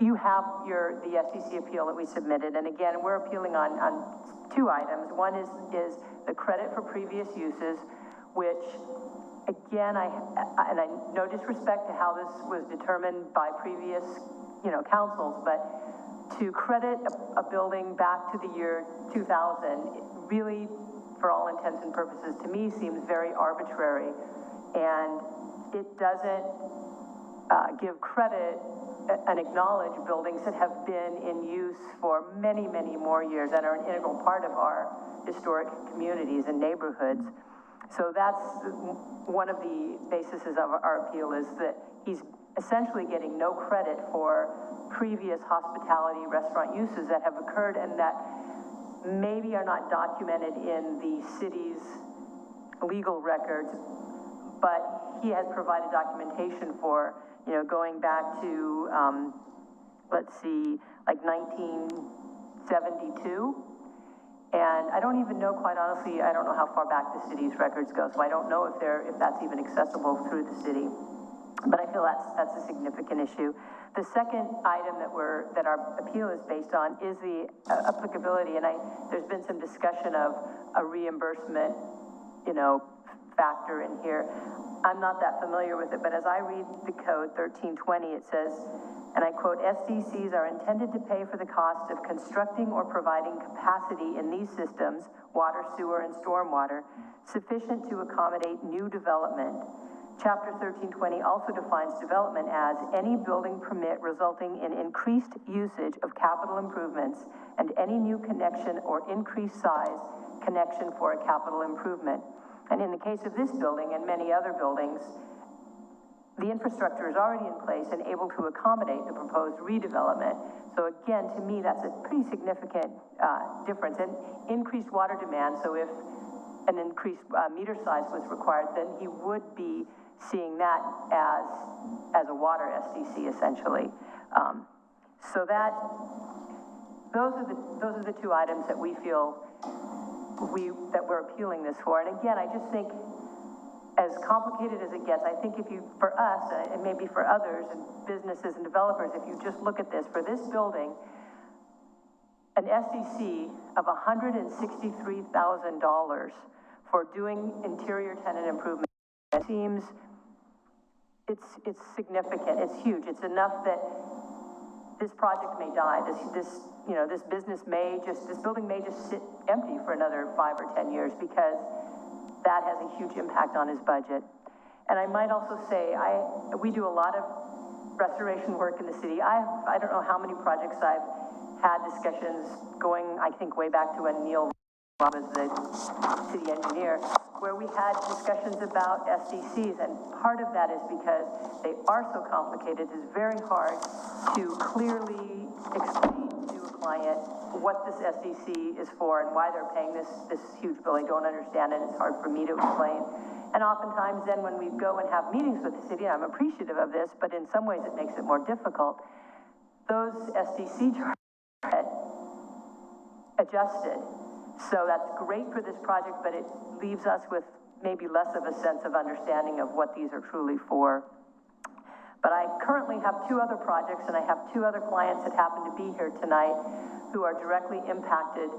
you have the SDC appeal that we submitted, and again, we're appealing on two items. One is the credit for previous uses, which, again, I no disrespect to how this was determined by previous, councils, but to credit a building back to the year 2000, really, for all intents and purposes, to me, seems very arbitrary, and it doesn't give credit and acknowledge buildings that have been in use for many, many more years and are an integral part of our historic communities and neighborhoods. So that's one of the bases of our appeal, is that he's essentially getting no credit for previous hospitality restaurant uses that have occurred and that maybe are not documented in the city's legal records, but he has provided documentation for, going back to, let's see, like 1972. And I don't even know, quite honestly, I don't know how far back the city's records go, so I don't know if that's even accessible through the city. But I feel that's a significant issue. The second item that our appeal is based on is the applicability, and there's been some discussion of a reimbursement, factor in here. I'm not that familiar with it, but as I read the code 1320, it says, and I quote, SDCs are intended to pay for the cost of constructing or providing capacity in these systems, water, sewer, and stormwater, sufficient to accommodate new development. Chapter 1320 also defines development as any building permit resulting in increased usage of capital improvements and any new connection or increased size connection for a capital improvement. And in the case of this building and many other buildings, the infrastructure is already in place and able to accommodate the proposed redevelopment. So again, to me, that's a pretty significant difference. And increased water demand, so if an increased meter size was required, then he would be seeing that as a water SDC, essentially. So those are the two items that we feel that we're appealing this for. And again, I just think, as complicated as it gets, I think for us, and maybe for others, and businesses and developers, if you just look at this, for this building, an SDC of $163,000 for doing interior tenant improvement seems, it's significant, it's huge. It's enough that this project may die, this building may just sit empty for another 5 or 10 years, because that has a huge impact on his budget. And I might also say, we do a lot of restoration work in the city. I don't know how many projects I've had discussions going, I think, way back to when Neil was the city engineer, where we had discussions about SDCs, and part of that is because they are so complicated. It's very hard to clearly explain to a client what this SDC is for and why they're paying this huge bill. They don't understand it. It's hard for me to explain. And oftentimes then when we go and have meetings with the city, I'm appreciative of this, but in some ways it makes it more difficult. Those SDC charges get adjusted. So that's great for this project, but it leaves us with maybe less of a sense of understanding of what these are truly for. But I currently have 2 other projects, and I have 2 other clients that happen to be here tonight who are directly impacted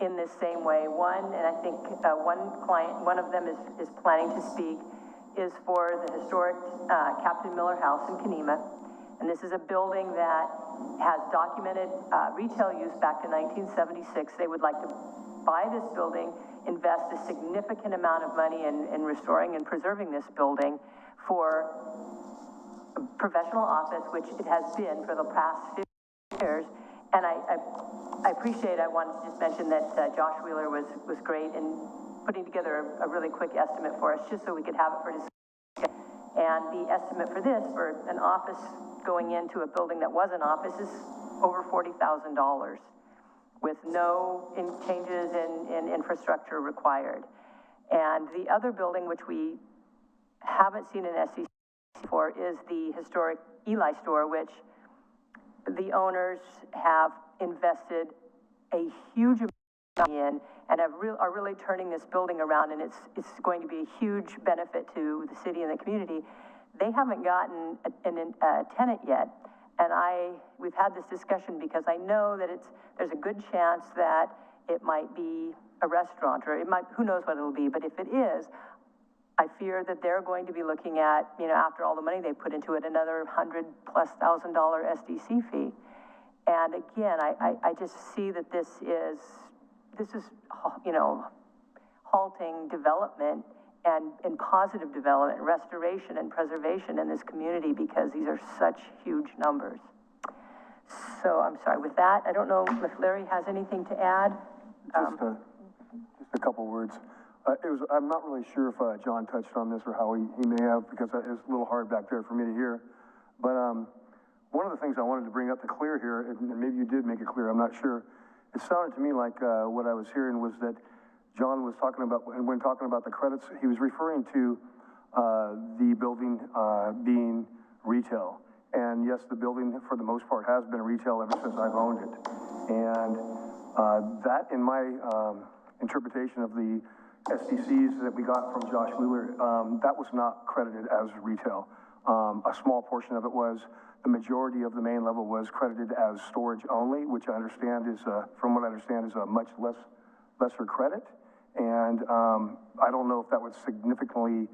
in this same way. One, and I think one of them is planning to speak, is for the historic Captain Miller House in Kenema. And this is a building that has documented retail use back to 1976. They would like to buy this building, invest a significant amount of money in restoring and preserving this building for professional office, which it has been for the past 50 years. And I appreciate, I wanted to just mention that Josh Wheeler was great in putting together a really quick estimate for us, just so we could have it for discussion. And the estimate for this, for an office going into a building that was an office, is over $40,000 with no changes in infrastructure required. And the other building, which we haven't seen an SEC for, is the historic Eli store, which the owners have invested a huge amount in and are really turning this building around, and it's going to be a huge benefit to the city and the community. They haven't gotten a tenant yet, and we've had this discussion because I know that there's a good chance that it might be a restaurant, or it might, who knows what it'll be, but if it is, I fear that they're going to be looking at, after all the money they put into it, another $100,000+ SDC fee. And again, I just see that this is, halting development and positive development, restoration and preservation in this community, because these are such huge numbers. So I'm sorry, with that, I don't know if Larry has anything to add. Just a couple words. I'm not really sure if John touched on this or how he may have, because it was a little hard back there for me to hear. But one of the things I wanted to bring up to clear here, and maybe you did make it clear, I'm not sure. It sounded to me like what I was hearing was that John was talking about, and when talking about the credits, he was referring to the building being retail. And yes, the building, for the most part, has been retail ever since I've owned it. And that, in my interpretation of the SDCs that we got from Josh Wheeler, that was not credited as retail. A small portion of it was. The majority of the main level was credited as storage only, which I understand is, from what I understand, is a much lesser credit. And I don't know if that would significantly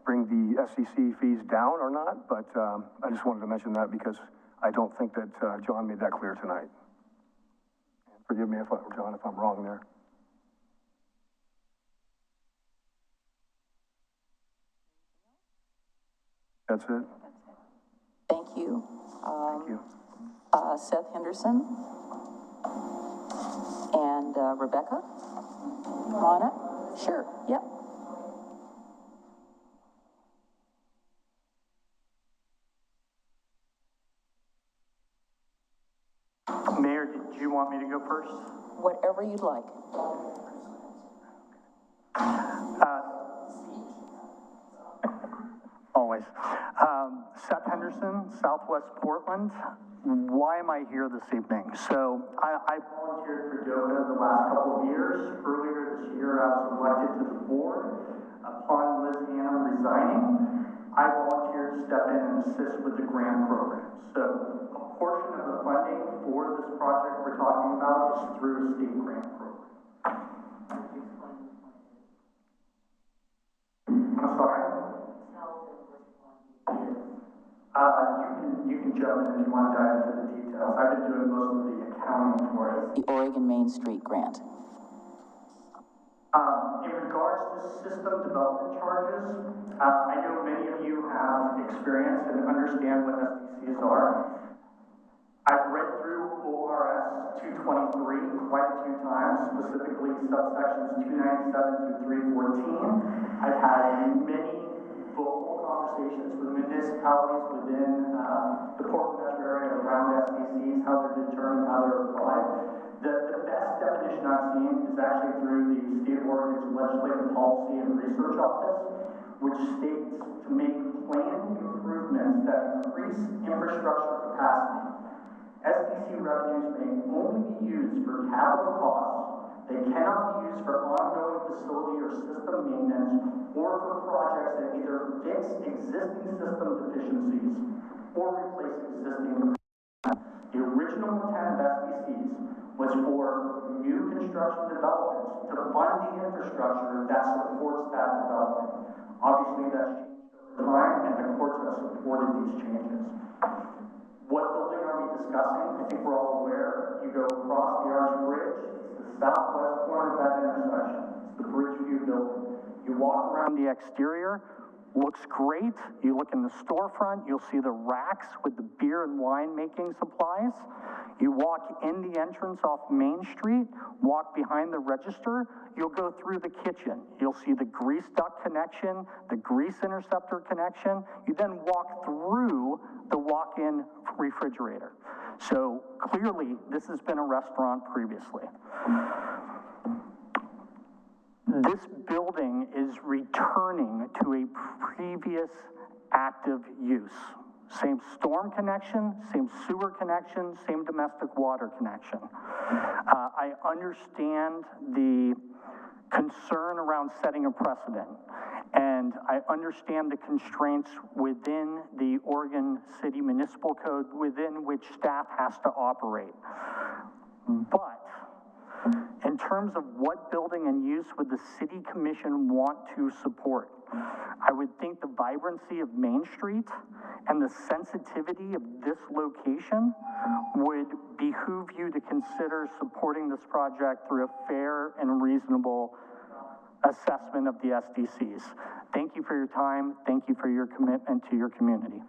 bring the SEC fees down or not, but I just wanted to mention that because I don't think that John made that clear tonight. Forgive me, John, if I'm wrong there. That's it. Thank you. Thank you. Seth Henderson and Rebecca. Come on up. Sure. Yep. Mayor, did you want me to go first? Whatever you'd like. Always. Seth Henderson, Southwest Portland. Why am I here this evening? So I volunteered for DOTA the last couple of years. Earlier this year, I was elected to the board. Upon Liz Anna resigning, I volunteered to step in and assist with the grant program. So a portion of the funding for this project we're talking about is through a state grant program. I'm sorry? You can jump in if you want to dive into the details. I've been doing most of the accounting for it. The Oregon Main Street grant. In regards to system development charges, I know many of you have experience and understand what SDCs are. I've read through ORS 223 quite a few times, specifically subsections 297 through 314. I've had many vocal conversations with municipalities within the Portland metro area around SDCs, how they're determined, how they're applied. The best definition I've seen is actually through the State of Oregon's Legislative Policy and Research Office, which states to make planned improvements that increase infrastructure capacity. SDC revenues may only be used for capital costs. They cannot be used for ongoing facility or system maintenance or for projects that either fix existing system deficiencies or replace existing capacity. The original intent of SDCs was for new construction developments to fund the infrastructure that supports that development. Obviously, that's changed over time, and the courts have supported these changes. What building are we discussing? I think we're all aware. You go across the Arch Bridge, it's the southwest corner of that intersection. It's the Bridgeview building. You walk around the exterior, looks great. You look in the storefront, you'll see the racks with the beer and wine making supplies. You walk in the entrance off Main Street, walk behind the register, you'll go through the kitchen. You'll see the grease duct connection, the grease interceptor connection. You then walk through the walk-in refrigerator. So clearly, this has been a restaurant previously. This building is returning to a previous active use. Same storm connection, same sewer connection, same domestic water connection. I understand the concern around setting a precedent, and I understand the constraints within the Oregon City Municipal Code within which staff has to operate. But in terms of what building and use would the City Commission want to support, I would think the vibrancy of Main Street and the sensitivity of this location would behoove you to consider supporting this project through a fair and reasonable assessment of the SDCs. Thank you for your time. Thank you for your commitment to your community.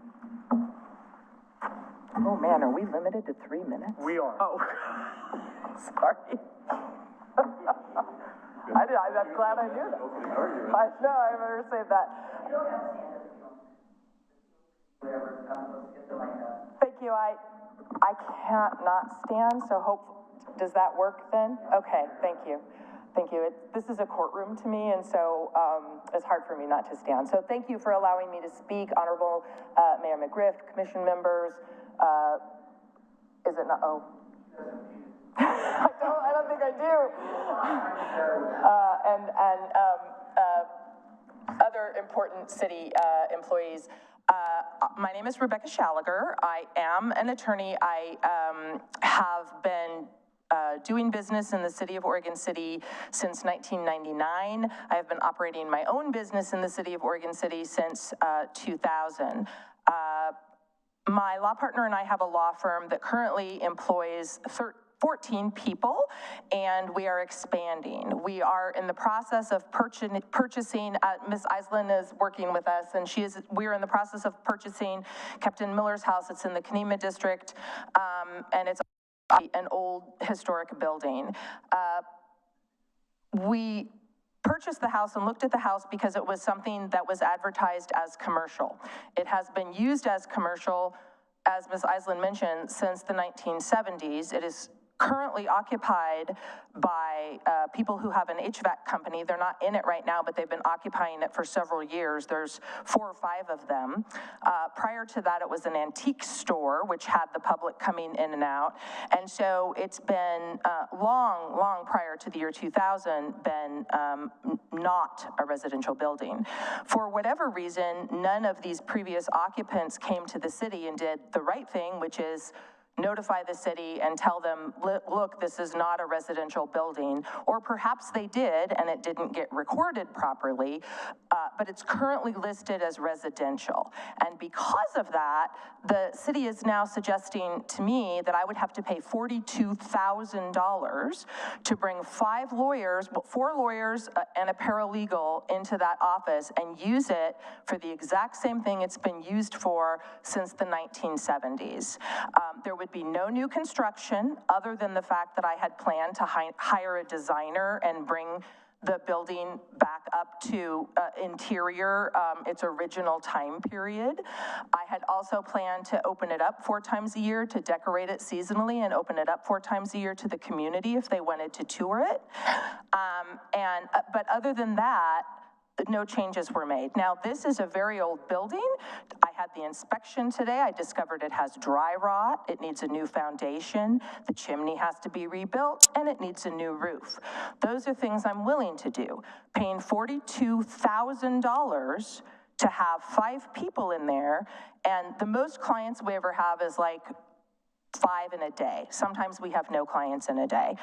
Oh man, are we limited to 3 minutes? We are. Oh, sorry. I'm glad I knew that. I better say that. Thank you. I can't not stand, so does that work then? Okay, thank you. Thank you. This is a courtroom to me, and so it's hard for me not to stand. So thank you for allowing me to speak, Honorable Mayor McGriff, commission members. Is it not? Oh. I don't think I do. Other important city employees. My name is Rebecca Schalliger. I am an attorney. I have been doing business in the city of Oregon City since 1999. I have been operating my own business in the city of Oregon City since 2000. My law partner and I have a law firm that currently employs 14 people, and we are expanding. We are in the process of purchasing, Ms. Iselin is working with us, and we are in the process of purchasing Captain Miller's house. It's in the Kanema district, and it's an old historic building. We purchased the house and looked at the house because it was something that was advertised as commercial. It has been used as commercial, as Ms. Iselin mentioned, since the 1970s. It is currently occupied by people who have an HVAC company. They're not in it right now, but they've been occupying it for several years. There's 4 or 5 of them. Prior to that, it was an antique store, which had the public coming in and out. And so it's been long prior to the year 2000, been not a residential building. For whatever reason, none of these previous occupants came to the city and did the right thing, which is notify the city and tell them, look, this is not a residential building. Or perhaps they did and it didn't get recorded properly, but it's currently listed as residential. And because of that, the city is now suggesting to me that I would have to pay $42,000 to bring 4 lawyers and a paralegal into that office and use it for the exact same thing it's been used for since the 1970s. There would be no new construction other than the fact that I had planned to hire a designer and bring the building back up to interior, its original time period. I had also planned to open it up 4 times a year, to decorate it seasonally and open it up 4 times a year to the community if they wanted to tour it. But other than that, no changes were made. Now, this is a very old building. I had the inspection today. I discovered it has dry rot. It needs a new foundation. The chimney has to be rebuilt, and it needs a new roof. Those are things I'm willing to do. Paying $42,000 to have 5 people in there, and the most clients we ever have is like 5 in a day. Sometimes we have no clients in a day.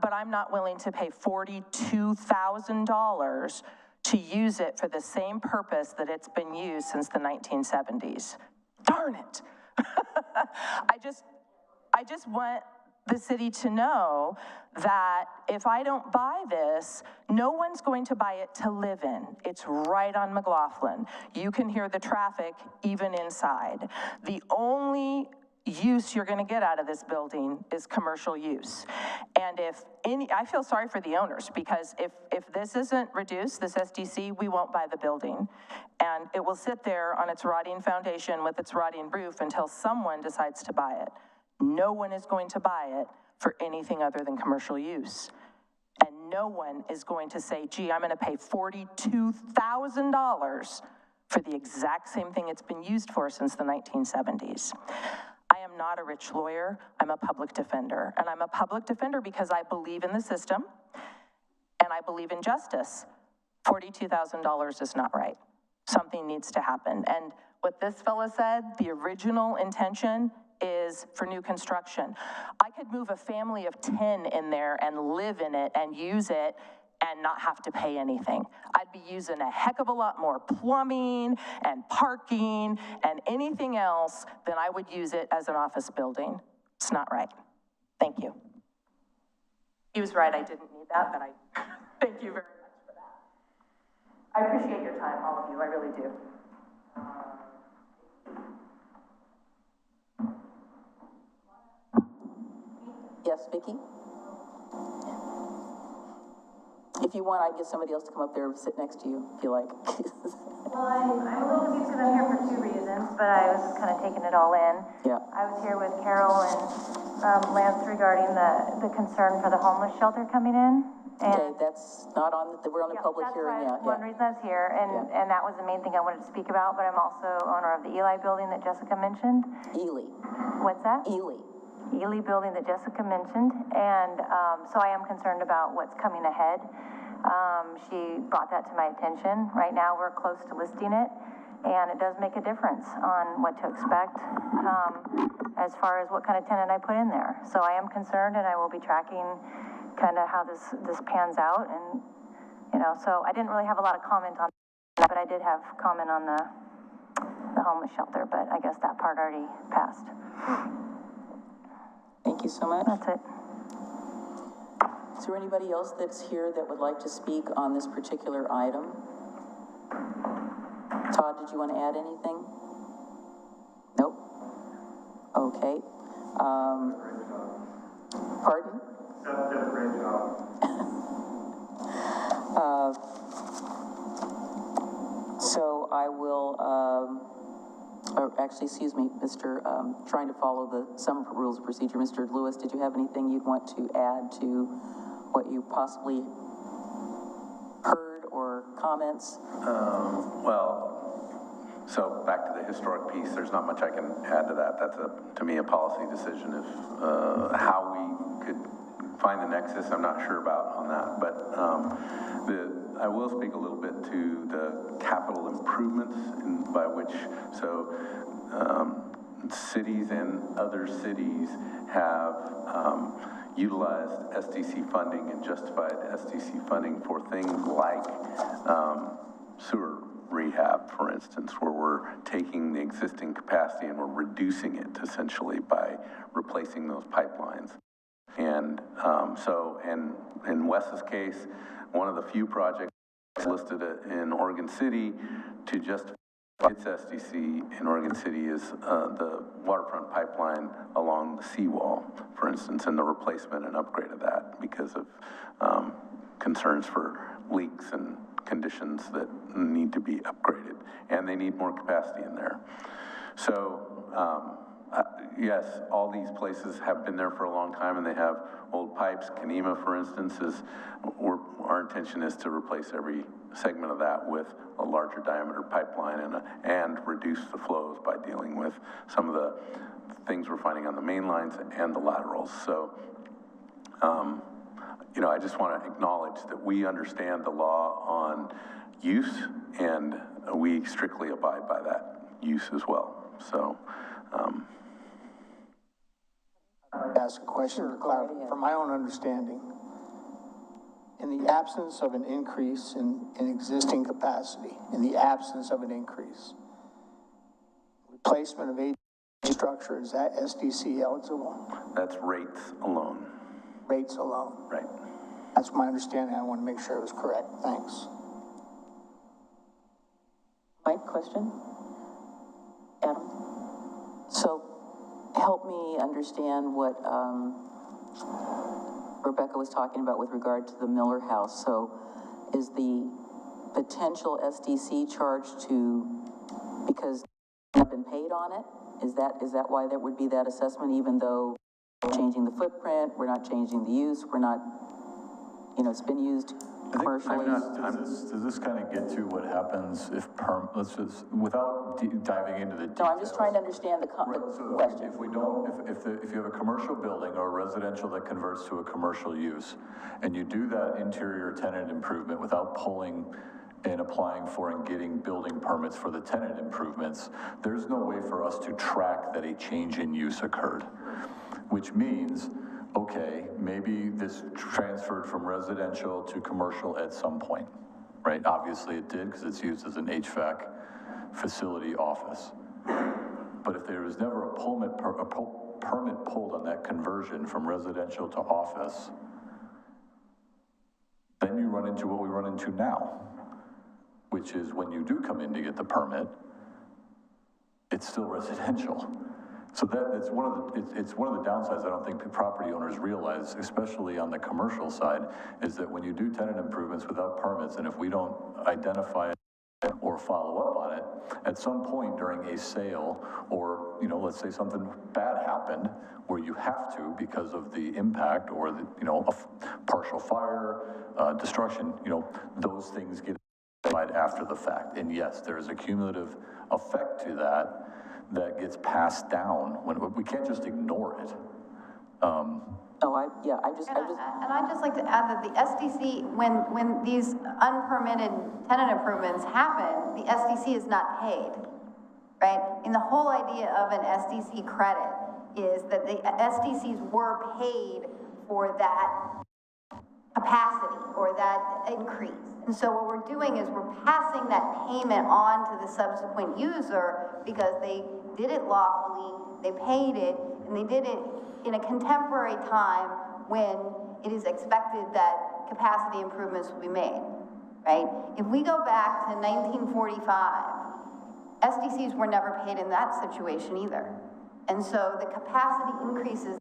But I'm not willing to pay $42,000 to use it for the same purpose that it's been used since the 1970s. Darn it. I just want the city to know that if I don't buy this, no one's going to buy it to live in. It's right on McLaughlin. You can hear the traffic even inside. The only use you're going to get out of this building is commercial use. And I feel sorry for the owners, because if this isn't reduced, this SDC, we won't buy the building. And it will sit there on its rotting foundation with its rotting roof until someone decides to buy it. No one is going to buy it for anything other than commercial use. And no one is going to say, gee, I'm going to pay $42,000 for the exact same thing it's been used for since the 1970s. I am not a rich lawyer, I'm a public defender. And I'm a public defender because I believe in the system and I believe in justice. $42,000 is not right. Something needs to happen. And what this fella said, the original intention is for new construction. I could move a family of 10 in there and live in it and use it and not have to pay anything. I'd be using a heck of a lot more plumbing and parking and anything else than I would use it as an office building. It's not right. Thank you. He was right, I didn't need that, but thank you very much for that. I appreciate your time, all of you, I really do. Yes, Vicki? If you want, I'd get somebody else to come up there and sit next to you, if you like. Well, I'm a little confused because I'm here for two reasons, but I was just kind of taking it all in. Yeah. I was here with Carol and Lance regarding the concern for the homeless shelter coming in. Okay, that's not on, we're on a public hearing now. One reason I was here, and that was the main thing I wanted to speak about, but I'm also owner of the Eli building that Jessica mentioned. Ely. What's that? Ely. Ely building that Jessica mentioned, and so I am concerned about what's coming ahead. She brought that to my attention. Right now, we're close to listing it, and it does make a difference on what to expect as far as what kind of tenant I put in there. So I am concerned, and I will be tracking kind of how this pans out, and so I didn't really have a lot of comment on that, but I did have comment on the homeless shelter, but I guess that part already passed. Thank you so much. That's it. Is there anybody else that's here that would like to speak on this particular item? Todd, did you want to add anything? Nope. Okay. Pardon? Seth did a great job. So I will, actually, excuse me, trying to follow some rules of procedure. Mr. Lewis, did you have anything you'd want to add to what you possibly heard or comments? So back to the historic piece, there's not much I can add to that. That's to me, a policy decision. If how we could find the nexus, I'm not sure about on that. But I will speak a little bit to the capital improvements by which, cities and other cities have utilized SDC funding and justified SDC funding for things like sewer rehab, for instance, where we're taking the existing capacity and we're reducing it essentially by replacing those pipelines. And and in Wes's case, one of the few projects listed in Oregon City to justify its SDC in Oregon City is the waterfront pipeline along the seawall, for instance, and the replacement and upgrade of that because of concerns for leaks and conditions that need to be upgraded, and they need more capacity in there. So, yes, all these places have been there for a long time, and they have old pipes. Kenema, for instance, our intention is to replace every segment of that with a larger diameter pipeline and reduce the flows by dealing with some of the things we're finding on the main lines and the laterals. So, I just want to acknowledge that we understand the law on use, and we strictly abide by that use as well. So, ask a question to clarify from my own understanding. In the absence of an increase in existing capacity, replacement of structure, is that SDC eligible? That's rates alone. Rates alone? Right. That's my understanding. I want to make sure it was correct. Thanks. Mike, question? Adam? So help me understand what Rebecca was talking about with regard to the Miller House. So is the potential SDC charge because have been paid on it? Is that why there would be that assessment, even though changing the footprint, we're not changing the use, we're not, it's been used commercially? Does this kind of get to what happens if let's just, without diving into the details. No, I'm just trying to understand the question. If you have a commercial building or a residential that converts to a commercial use, and you do that interior tenant improvement without pulling and applying for and getting building permits for the tenant improvements, there's no way for us to track that a change in use occurred, which means, okay, maybe this transferred from residential to commercial at some point, right? Obviously it did, because it's used as an HVAC facility office. But if there was never a permit pulled on that conversion from residential to office, then you run into what we run into now, which is when you do come in to get the permit, it's still residential. So it's one of the downsides I don't think property owners realize, especially on the commercial side, is that when you do tenant improvements without permits, and if we don't identify it or follow up on it, at some point during a sale, or, let's say something bad happened where you have to because of the impact or the, a partial fire, destruction, those things get after the fact. And yes, there is a cumulative effect to that gets passed down when we can't just ignore it. And I'd just like to add that the SDC, when these unpermitted tenant improvements happen, the SDC is not paid, right? And the whole idea of an SDC credit is that the SDCs were paid for that capacity or that increase. And so what we're doing is we're passing that payment on to the subsequent user because they did it lawfully, they paid it, and they did it in a contemporary time when it is expected that capacity improvements will be made, right? If we go back to 1945, SDCs were never paid in that situation either. And so the capacity increases,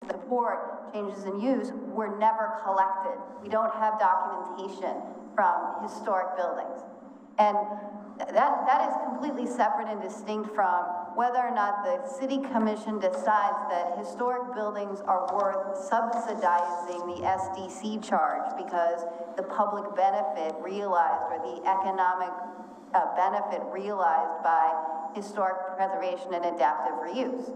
support changes in use were never collected. We don't have documentation from historic buildings. And that is completely separate and distinct from whether or not the city commission decides that historic buildings are worth subsidizing the SDC charge because the public benefit realized or the economic benefit realized by historic preservation and adaptive reuse.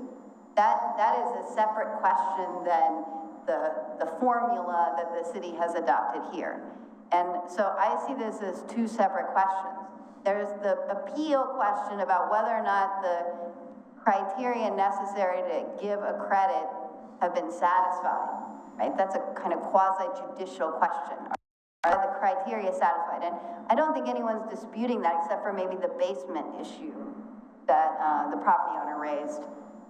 That is a separate question than the formula that the city has adopted here. And so I see this as two separate questions. There's the appeal question about whether or not the criteria necessary to give a credit have been satisfied, right? That's a kind of quasi-judicial question. Are the criteria satisfied? And I don't think anyone's disputing that except for maybe the basement issue that the property owner raised.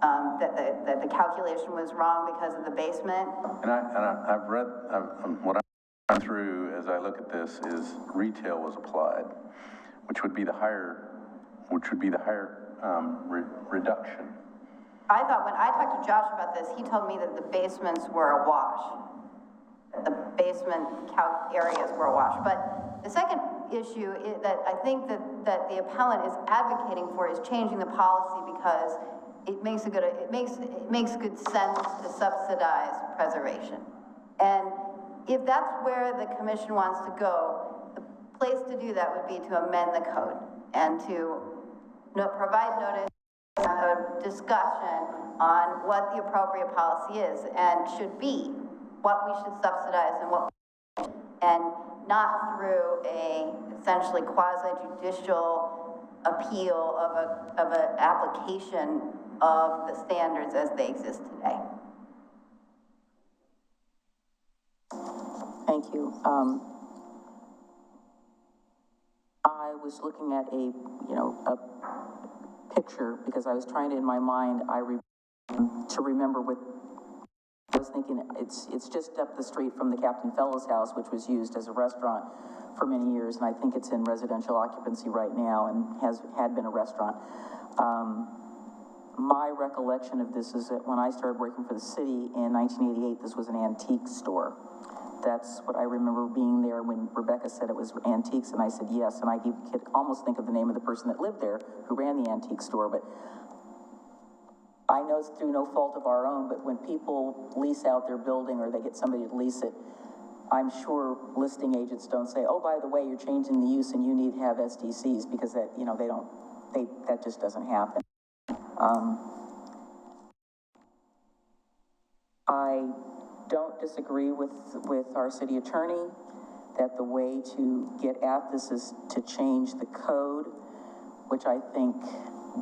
That the calculation was wrong because of the basement. And I've read, what I'm through as I look at this is retail was applied, which would be the higher reduction. I thought when I talked to Josh about this, he told me that the basements were a wash. The basement areas were a wash. But the second issue is that I think that the appellant is advocating for is changing the policy because it makes good sense to subsidize preservation. And if that's where the commission wants to go, the place to do that would be to amend the code and to provide notice, a discussion on what the appropriate policy is and should be, what we should subsidize and what, and not through a essentially quasi-judicial appeal of an application of the standards as they exist today. Thank you. I was looking at picture, because I was trying to, in my mind, to remember what, I was thinking, it's just up the street from the Captain Fellows house, which was used as a restaurant for many years, and I think it's in residential occupancy right now and had been a restaurant. My recollection of this is that when I started working for the city in 1988, this was an antique store. That's what I remember being there when Rebecca said it was antiques, and I said yes, and I could almost think of the name of the person that lived there who ran the antique store, but I know it's through no fault of our own, but when people lease out their building or they get somebody to lease it, I'm sure listing agents don't say, oh, by the way, you're changing the use and you need to have SDCs, because that, you know, that just doesn't happen. I don't disagree with our city attorney that the way to get at this is to change the code, which I think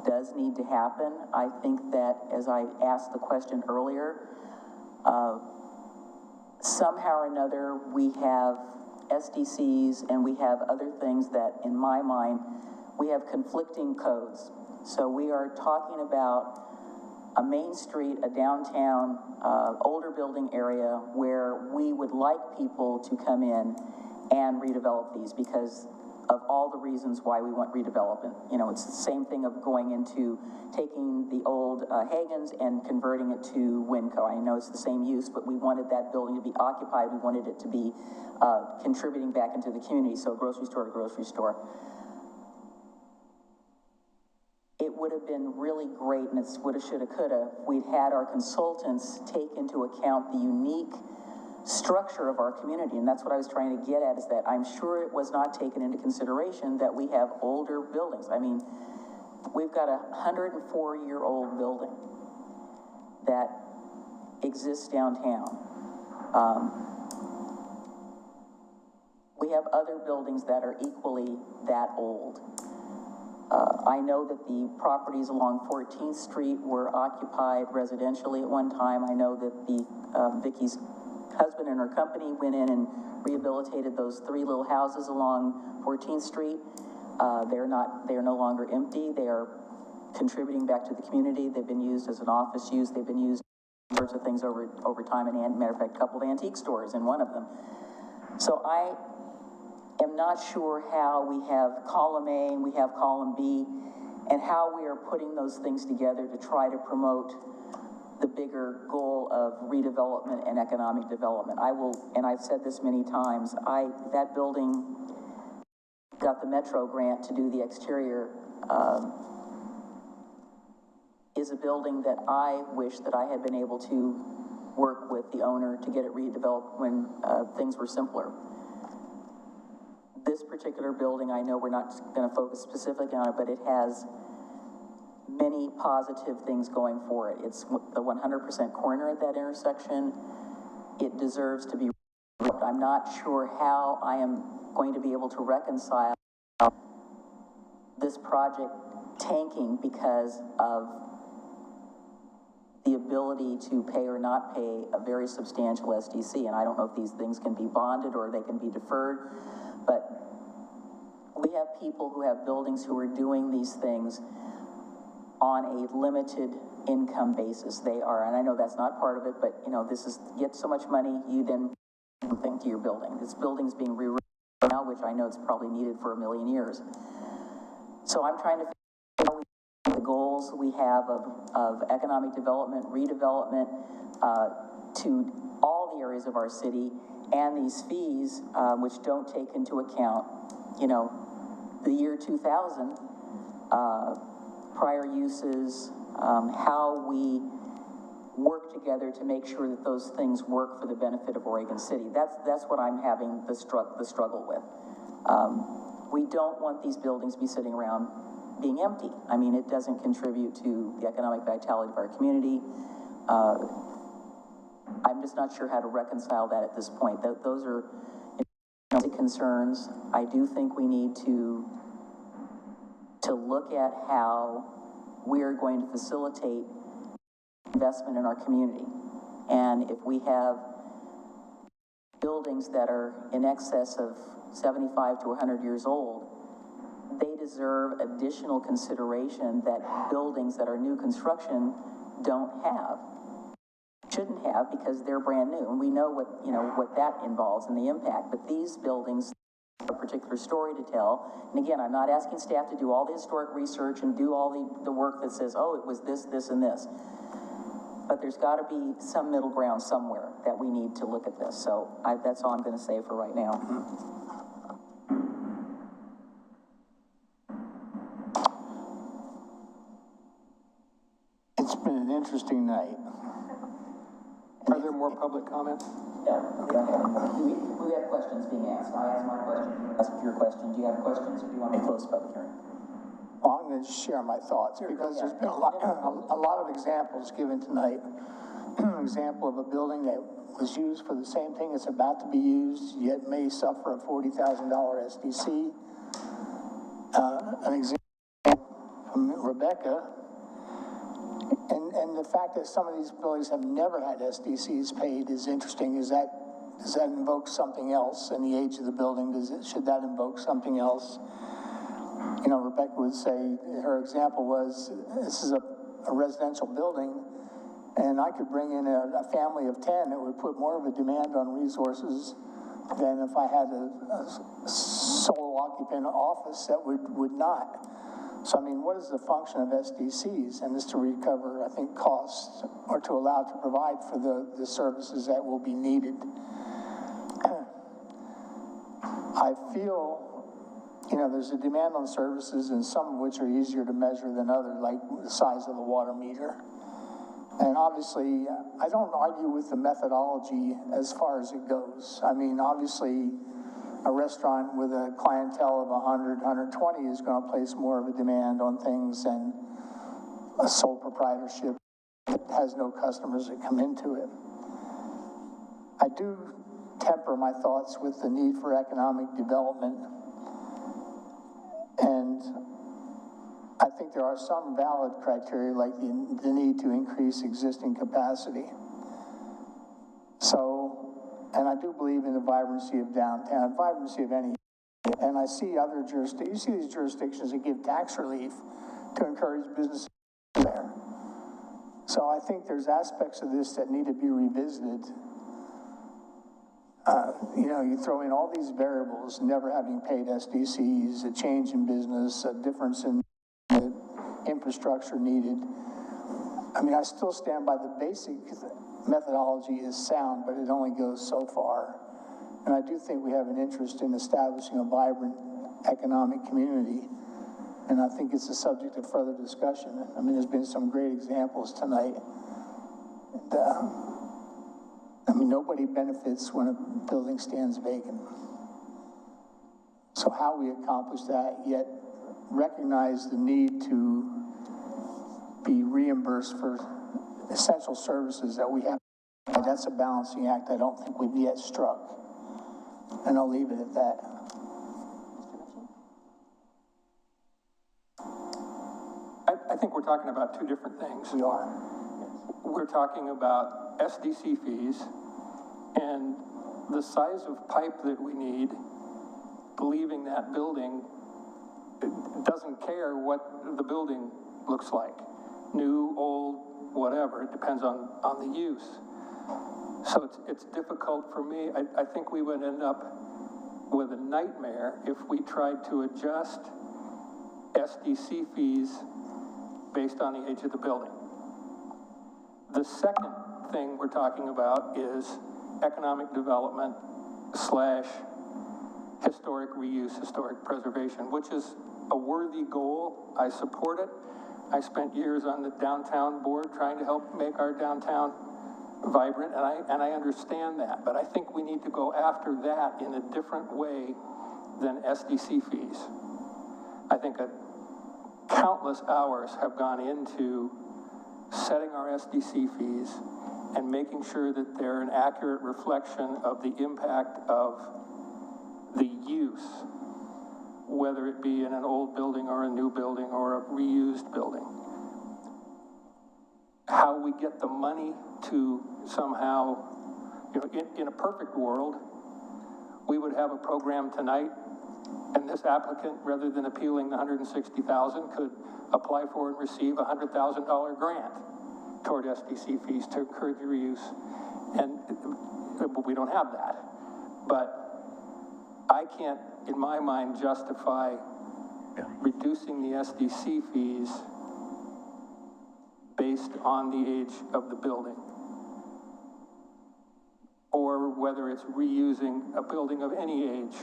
does need to happen. I think that, as I asked the question earlier, somehow or another we have SDCs and we have other things that, in my mind, we have conflicting codes. So we are talking about a main street, a downtown, older building area where we would like people to come in and redevelop these because of all the reasons why we want redevelopment. You know, it's the same thing of going into, taking the old Hagen's and converting it to Winco. I know it's the same use, but we wanted that building to be occupied. We wanted it to be contributing back into the community, so grocery store to grocery store. It would have been really great, and it's woulda, shoulda, coulda, if we'd had our consultants take into account the unique structure of our community, and that's what I was trying to get at, is that I'm sure it was not taken into consideration that we have older buildings. I mean, we've got a 104-year-old building that exists downtown. We have other buildings that are equally that old. I know that the properties along 14th Street were occupied residentially at one time. I know that the Vicky's husband and her company went in and rehabilitated those 3 little houses along 14th Street. They are no longer empty. They are contributing back to the community. They've been used as an office use. They've been used for sorts of things over time, and matter of fact, a couple of antique stores in one of them. So I am not sure how we have column A and we have column B, and how we are putting those things together to try to promote the bigger goal of redevelopment and economic development. I will, and I've said this many times, that building got the Metro grant to do the exterior, is a building that I wish that I had been able to work with the owner to get it redeveloped when things were simpler. This particular building, I know we're not going to focus specifically on it, but it has many positive things going for it. It's the 100% corner at that intersection. It deserves to be redeveloped. I'm not sure how I am going to be able to reconcile this project tanking because of the ability to pay or not pay a very substantial SDC. And I don't know if these things can be bonded or they can be deferred, but we have people who have buildings who are doing these things on a limited income basis. They are, and I know that's not part of it, but you know, this is, get so much money, you then something to your building. This building's being rewritten now, which I know it's probably needed for 1 million years. So I'm trying to figure out how the goals we have of economic development, redevelopment, to all the areas of our city, and these fees, which don't take into account, you know, the year 2000, prior uses, how we work together to make sure that those things work for the benefit of Oregon City. That's what I'm having the struggle with. We don't want these buildings to be sitting around being empty. I mean, it doesn't contribute to the economic vitality of our community. I'm just not sure how to reconcile that at this point. Those are concerns. I do think we need to look at how we are going to facilitate investment in our community. And if we have buildings that are in excess of 75 to 100 years old, they deserve additional consideration that buildings that are new construction don't have. Shouldn't have, because they're brand new, and we know what, you know, what that involves and the impact, but these buildings have a particular story to tell. And again, I'm not asking staff to do all the historic research and do all the work that says, oh, it was this, this, and this. But there's gotta be some middle ground somewhere that we need to look at this. So that's all I'm gonna say for right now. It's been an interesting night. Are there more public comments? Yeah. We have questions being asked. I asked my question, you asked your question. Do you have questions, or do you want me to close the public hearing? Well, I'm going to share my thoughts because there's been a lot of examples given tonight. An example of a building that was used for the same thing it's about to be used, yet may suffer a $40,000 SDC. An example from Rebecca, and the fact that some of these buildings have never had SDCs paid is interesting. Does that invoke something else in the age of the building? Should that invoke something else? You know, Rebecca would say, her example was, this is a residential building, and I could bring in a family of 10 that would put more of a demand on resources than if I had a sole occupant office that would not. So, I mean, what is the function of SDCs? And is to recover, I think, costs, or to allow to provide for the services that will be needed. I feel, you know, there's a demand on services, and some of which are easier to measure than others, like the size of the water meter. And obviously, I don't argue with the methodology as far as it goes. I mean, obviously, a restaurant with a clientele of 100, 120 is going to place more of a demand on things than a sole proprietorship that has no customers that come into it. I do temper my thoughts with the need for economic development. And I think there are some valid criteria, like the need to increase existing capacity. So, and I do believe in the vibrancy of downtown, vibrancy of any, and I see other jurisdictions, you see these jurisdictions that give tax relief to encourage businesses there. So I think there's aspects of this that need to be revisited. You know, you throw in all these variables, never having paid SDCs, a change in business, a difference in the infrastructure needed. I mean, I still stand by the basic methodology is sound, but it only goes so far. And I do think we have an interest in establishing a vibrant economic community. And I think it's a subject of further discussion. I mean, there's been some great examples tonight. And, I mean, nobody benefits when a building stands vacant. So how we accomplish that, yet recognize the need to be reimbursed for essential services that we have, that's a balancing act I don't think we've yet struck. And I'll leave it at that. I think we're talking about two different things. We are. We're talking about SDC fees and the size of pipe that we need, believing that building doesn't care what the building looks like. New, old, whatever, it depends on the use. So it's difficult for me. I think we would end up with a nightmare if we tried to adjust SDC fees based on the age of the building. The second thing we're talking about is economic development / historic reuse, historic preservation, which is a worthy goal. I support it. I spent years on the downtown board trying to help make our downtown vibrant, and I understand that, but I think we need to go after that in a different way than SDC fees. I think countless hours have gone into setting our SDC fees and making sure that they're an accurate reflection of the impact of the use, whether it be in an old building or a new building or a reused building. How we get the money to somehow, you know, in a perfect world, we would have a program tonight And this applicant, rather than appealing the $160,000, could apply for and receive a $100,000 grant toward SDC fees to encourage reuse. And we don't have that. But I can't, in my mind, justify reducing the SDC fees based on the age of the building, or whether it's reusing a building of any age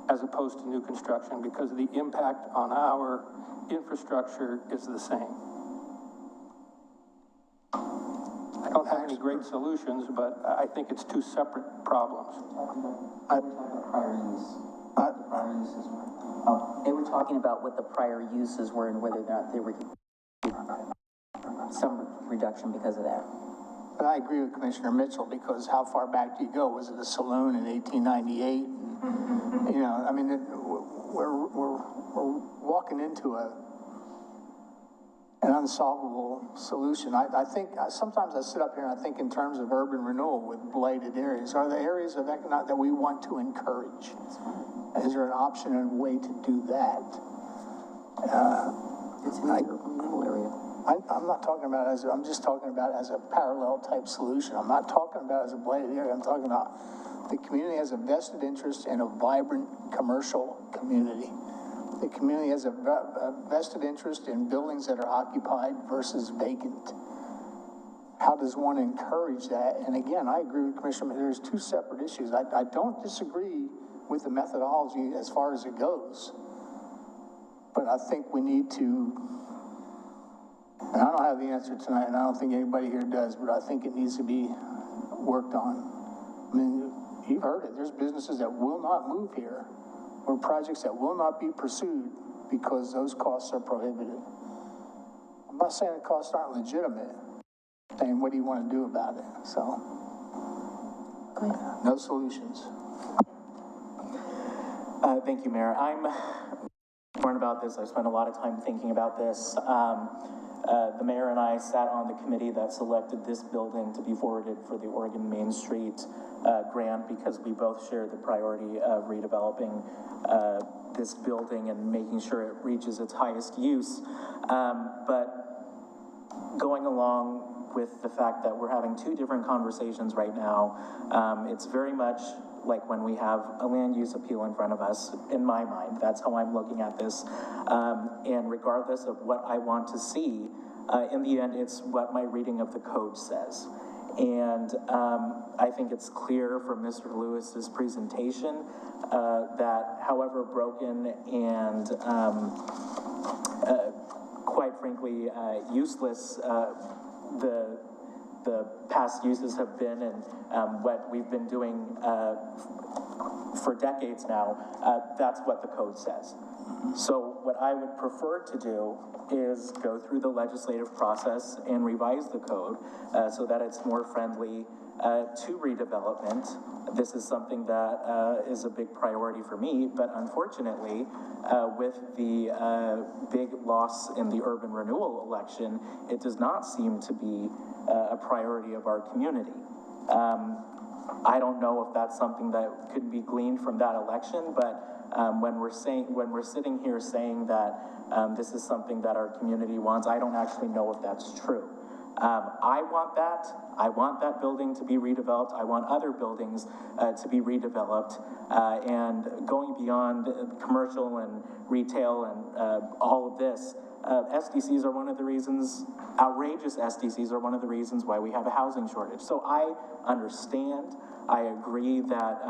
as opposed to new construction, because the impact on our infrastructure is the same. I don't have any great solutions, but I think it's two separate problems. They were talking about what the prior uses were and whether or not they were some reduction because of that. But I agree with Commissioner Mitchell, because how far back do you go? Was it a saloon in 1898? And, you know, I mean, we're walking into an unsolvable solution. I think, sometimes I sit up here and I think in terms of urban renewal with blighted areas. Are there areas of economic that we want to encourage? Is there an option and a way to do that? It's in the urban renewal area. I'm not talking about it I'm just talking about it as a parallel type solution. I'm not talking about it as a blighted area. I'm talking about the community has a vested interest in a vibrant commercial community. The community has a vested interest in buildings that are occupied versus vacant. How does one encourage that? And again, I agree with Commissioner, there's two separate issues. I don't disagree with the methodology as far as it goes, but I think we need to, and I don't have the answer tonight, and I don't think anybody here does, but I think it needs to be worked on. I mean, you've heard it. There's businesses that will not move here, or projects that will not be pursued because those costs are prohibitive. I'm not saying the costs aren't legitimate. I'm saying, what do you want to do about it? So, no solutions. Thank you, Mayor. I'm torn about this. I've spent a lot of time thinking about this. The mayor and I sat on the committee that selected this building to be forwarded for the Oregon Main Street grant, because we both share the priority of redeveloping this building and making sure it reaches its highest use. But going along with the fact that we're having two different conversations right now, it's very much like when we have a land use appeal in front of us, in my mind. That's how I'm looking at this. And regardless of what I want to see, in the end, it's what my reading of the code says. And I think it's clear from Mr. Lewis's presentation that however broken and quite frankly useless the past uses have been, and what we've been doing for decades now, that's what the code says. So what I would prefer to do is go through the legislative process and revise the code so that it's more friendly to redevelopment. This is something that is a big priority for me, but unfortunately, with the big loss in the urban renewal election, it does not seem to be a priority of our community. I don't know if that's something that could be gleaned from that election, but when we're sitting here saying that this is something that our community wants, I don't actually know if that's true. I want that building to be redeveloped. I want other buildings to be redeveloped, and going beyond commercial and retail and all of this, SDCs are one of the reasons, outrageous SDCs are one of the reasons why we have a housing shortage. So I understand, I agree that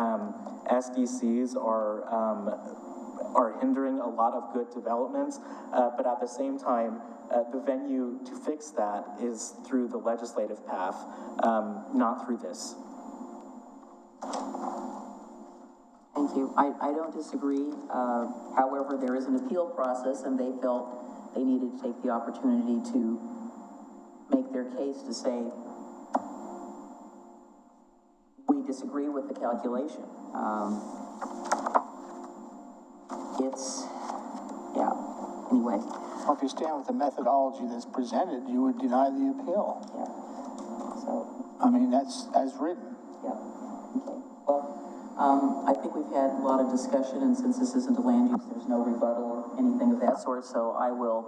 SDCs are hindering a lot of good developments, but at the same time, the venue to fix that is through the legislative path, not through this. Thank you. I don't disagree. However, there is an appeal process, and they felt they needed to take the opportunity to make their case to say, we disagree with the calculation. Anyway. Well, if you stand with the methodology that's presented, you would deny the appeal. Yeah. So. I mean, that's as written. Yeah. Okay. Well, I think we've had a lot of discussion, and since this isn't a land use, there's no rebuttal or anything of that sort, so I will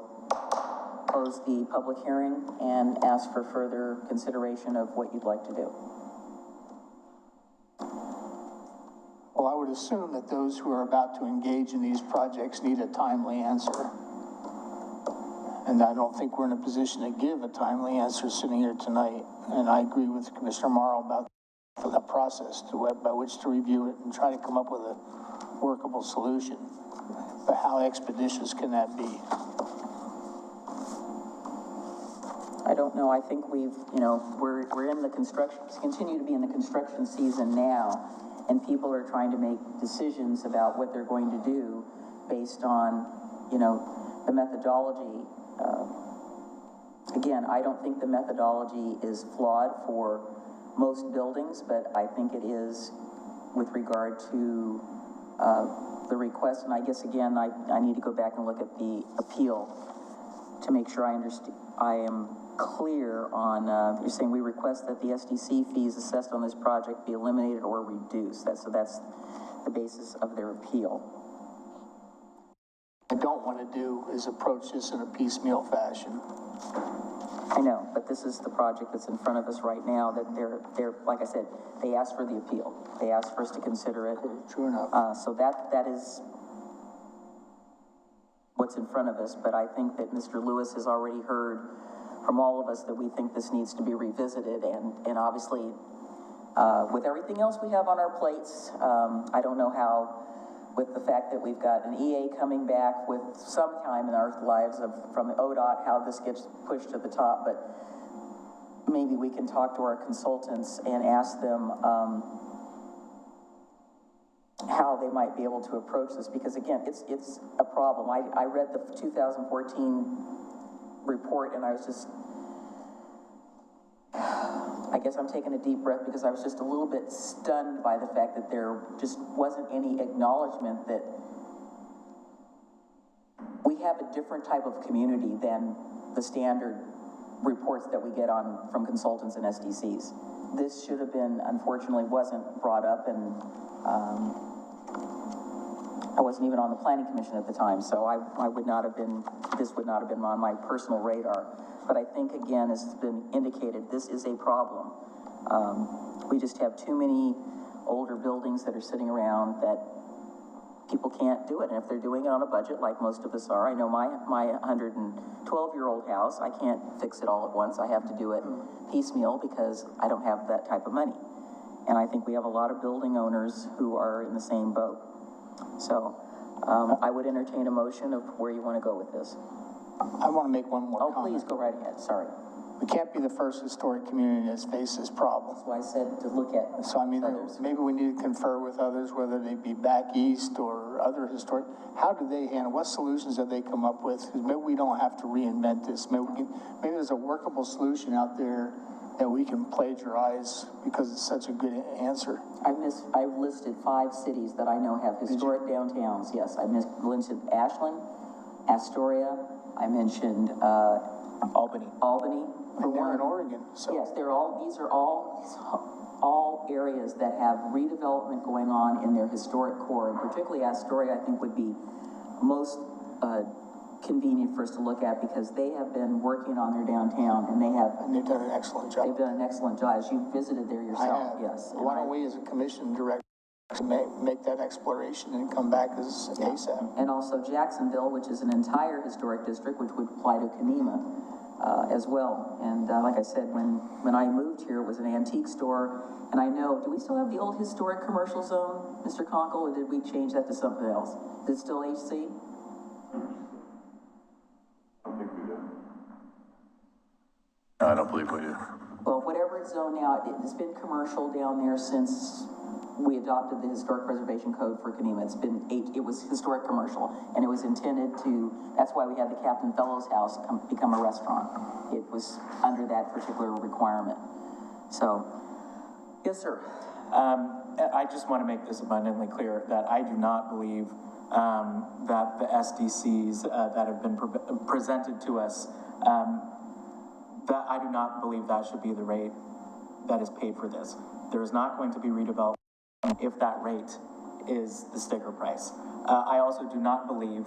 close the public hearing and ask for further consideration of what you'd like to do. Well, I would assume that those who are about to engage in these projects need a timely answer. And I don't think we're in a position to give a timely answer sitting here tonight. And I agree with Commissioner Morrow about the process by which to review it and try to come up with a workable solution. But how expeditious can that be? I don't know. I think we've, we're in the construction, continue to be in the construction season now, and people are trying to make decisions about what they're going to do based on, the methodology. Again, I don't think the methodology is flawed for most buildings, but I think it is with regard to the request. And I guess, again, I need to go back and look at the appeal to make sure I am clear on, you're saying we request that the SDC fees assessed on this project be eliminated or reduced. So that's the basis of their appeal. What I don't want to do is approach this in a piecemeal fashion. I know, but this is the project that's in front of us right now that they're like I said, they asked for the appeal. They asked for us to consider it. True enough. So that is what's in front of us, but I think that Mr. Lewis has already heard from all of us that we think this needs to be revisited, and obviously, with everything else we have on our plates, I don't know how, with the fact that we've got an EA coming back with some time in our lives from the ODOT, how this gets pushed to the top, but maybe we can talk to our consultants and ask them how they might be able to approach this, because again, it's a problem. I read the 2014 report and I was just, I guess I'm taking a deep breath because I was just a little bit stunned by the fact that there just wasn't any acknowledgement that we have a different type of community than the standard reports that we get from consultants and SDCs. This should have been, unfortunately, wasn't brought up, and I wasn't even on the planning commission at the time, so I would not have been, this would not have been on my personal radar. But I think, again, as has been indicated, this is a problem. We just have too many older buildings that are sitting around that people can't do it. And if they're doing it on a budget, like most of us are, I know my 112-year-old house, I can't fix it all at once. I have to do it piecemeal because I don't have that type of money. And I think we have a lot of building owners who are in the same boat. So I would entertain a motion of where you want to go with this. I want to make one more comment. Please go right ahead. Sorry. We can't be the first historic community that's faced this problem. That's why I said to look at So, I mean, others. maybe we need to confer with others, whether they be back east or other historic. How do they handle, what solutions have they come up with? Because maybe we don't have to reinvent this. Maybe there's a workable solution out there that we can plagiarize because it's such a good answer. I've listed 5 cities that I know have historic downtowns. Yes, I mentioned Ashland, Astoria. I mentioned Albany. And they're in Oregon. So. Yes, these are all areas that have redevelopment going on in their historic core, and particularly Astoria, I think, would be most convenient for us to look at because they have been working on their downtown, and they've done an excellent job. They've done an excellent job. As you visited there yourself, I have. Yes. Why don't we, as a commission director, make that exploration and come back as ASAP? And also Jacksonville, which is an entire historic district, which would apply to Kenema as well. And like I said, when I moved here, it was an antique store. And I know, do we still have the old historic commercial zone, Mr. Conkle, or did we change that to something else? Is it still HC? I don't believe we do. Well, whatever it's zoned now, it's been commercial down there since we adopted the Historic Preservation Code for Kenema. It was historic commercial, and it was intended to, that's why we had the Captain Fellows House become a restaurant. It was under that particular requirement. So, yes, sir. I just want to make this abundantly clear that I do not believe that the SDCs that have been presented to us, that I do not believe that should be the rate that is paid for this. There is not going to be redevelopment if that rate is the sticker price. I also do not believe,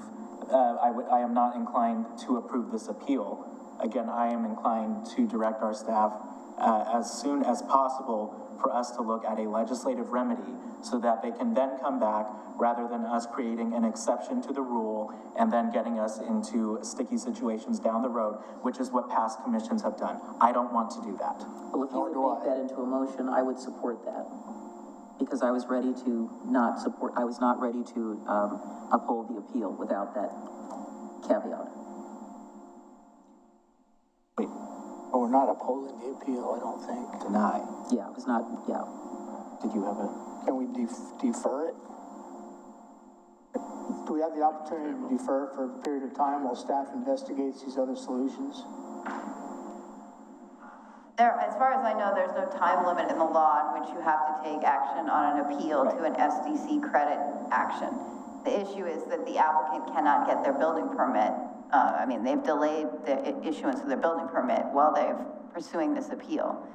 I am not inclined to approve this appeal. Again, I am inclined to direct our staff as soon as possible for us to look at a legislative remedy so that they can then come back rather than us creating an exception to the rule and then getting us into sticky situations down the road, which is what past commissions have done. I don't want to do that. Well, if you would make that into a motion, I would support that. Because I was ready to not support, I was not ready to uphold the appeal without that caveat. Wait. Well, we're not upholding the appeal, I don't think. Deny. Yeah, it was not, yeah. Did you have a? Can we defer it? Do we have the opportunity to defer for a period of time while staff investigates these other solutions? As far as I know, there's no time limit in the law in which you have to take action on an appeal to an SDC credit action. The issue is that the applicant cannot get their building permit. I mean, they've delayed the issuance of their building permit while they're pursuing this appeal.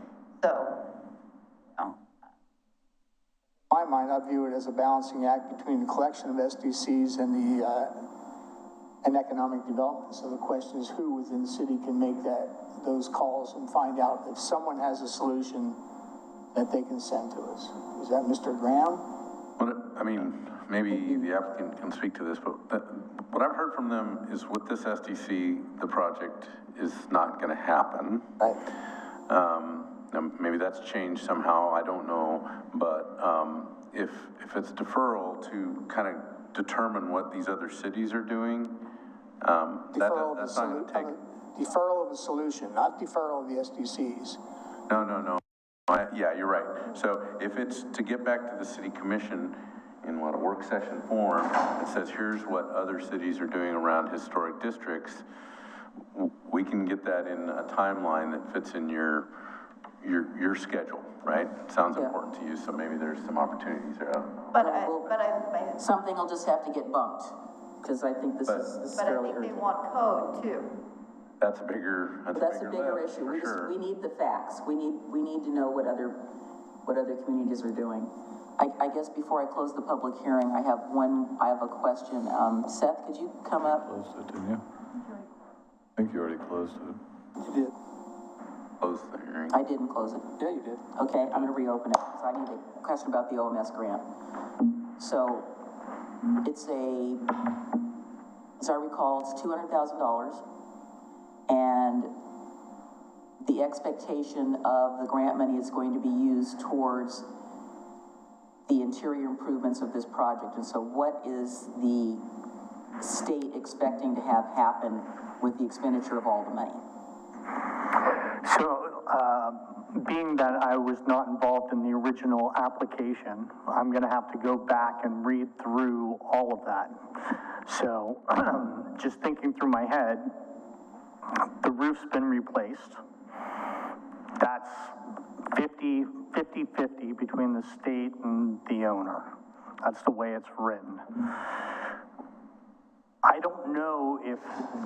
So, In my mind, I view it as a balancing act between the collection of SDCs and and economic development. So the question is, who within the city can make those calls and find out if someone has a solution that they can send to us? Is that Mr. Graham? Well, I mean, maybe the applicant can speak to this, but what I've heard from them is with this SDC, the project is not going to happen. Right. Maybe that's changed somehow, I don't know, but if it's deferral to kind of determine what these other cities are doing, that's not going to take... Deferral of a solution, not deferral of the SDCs. No. Yeah, you're right. So if it's to get back to the city commission in a work session form that says, here's what other cities are doing around historic districts, we can get that in a timeline that fits in your schedule, right? Sounds important to you, so maybe there's some opportunities there. Something will just have to get bumped, because I think this is fairly urgent. But I think they want code too. That's a bigger lift, issue. For We need the facts. We need to know what other communities are doing. I guess before I close the public hearing, I have a question. Seth, could you come up? Closed it, didn't you? I think you already closed it. You did. Close the hearing. I didn't close it. Yeah, you did. Okay, I'm gonna reopen it, because I need a question about the OMS grant. So, as I recall, it's $200,000, and the expectation of the grant money is going to be used towards the interior improvements of this project. And so what is the state expecting to have happen with the expenditure of all the money? So, being that I was not involved in the original application, I'm gonna have to go back and read through all of that. So, just thinking through my head, the roof's been replaced. That's 50-50 between the state and the owner. That's the way it's written. I don't know if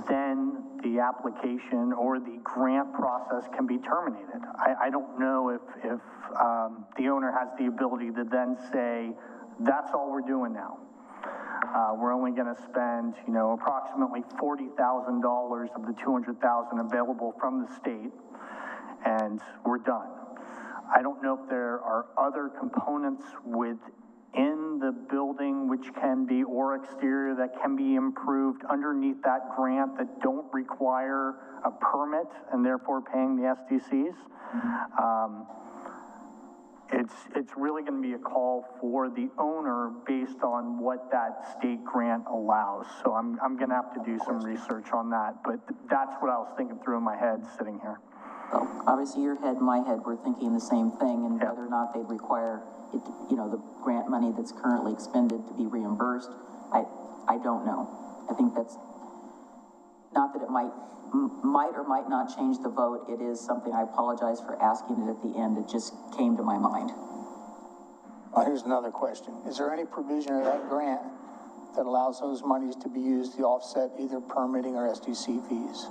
then the application or the grant process can be terminated. I don't know if the owner has the ability to then say, that's all we're doing now. We're only going to spend, approximately $40,000 of the $200,000 available from the state, and we're done. I don't know if there are other components within the building which can be, or exterior that can be improved underneath that grant that don't require a permit and therefore paying the SDCs. It's really going to be a call for the owner based on what that state grant allows. So I'm going to have to do some research on that, but that's what I was thinking through in my head sitting here. Well, obviously your head and my head were thinking the same thing, and whether or not they'd require it, the grant money that's currently expended to be reimbursed, I don't know. I think that's, not that it might or might not change the vote. It is something, I apologize for asking it at the end. It just came to my mind. Here's another question. Is there any provision of that grant that allows those monies to be used to offset either permitting or SDC fees?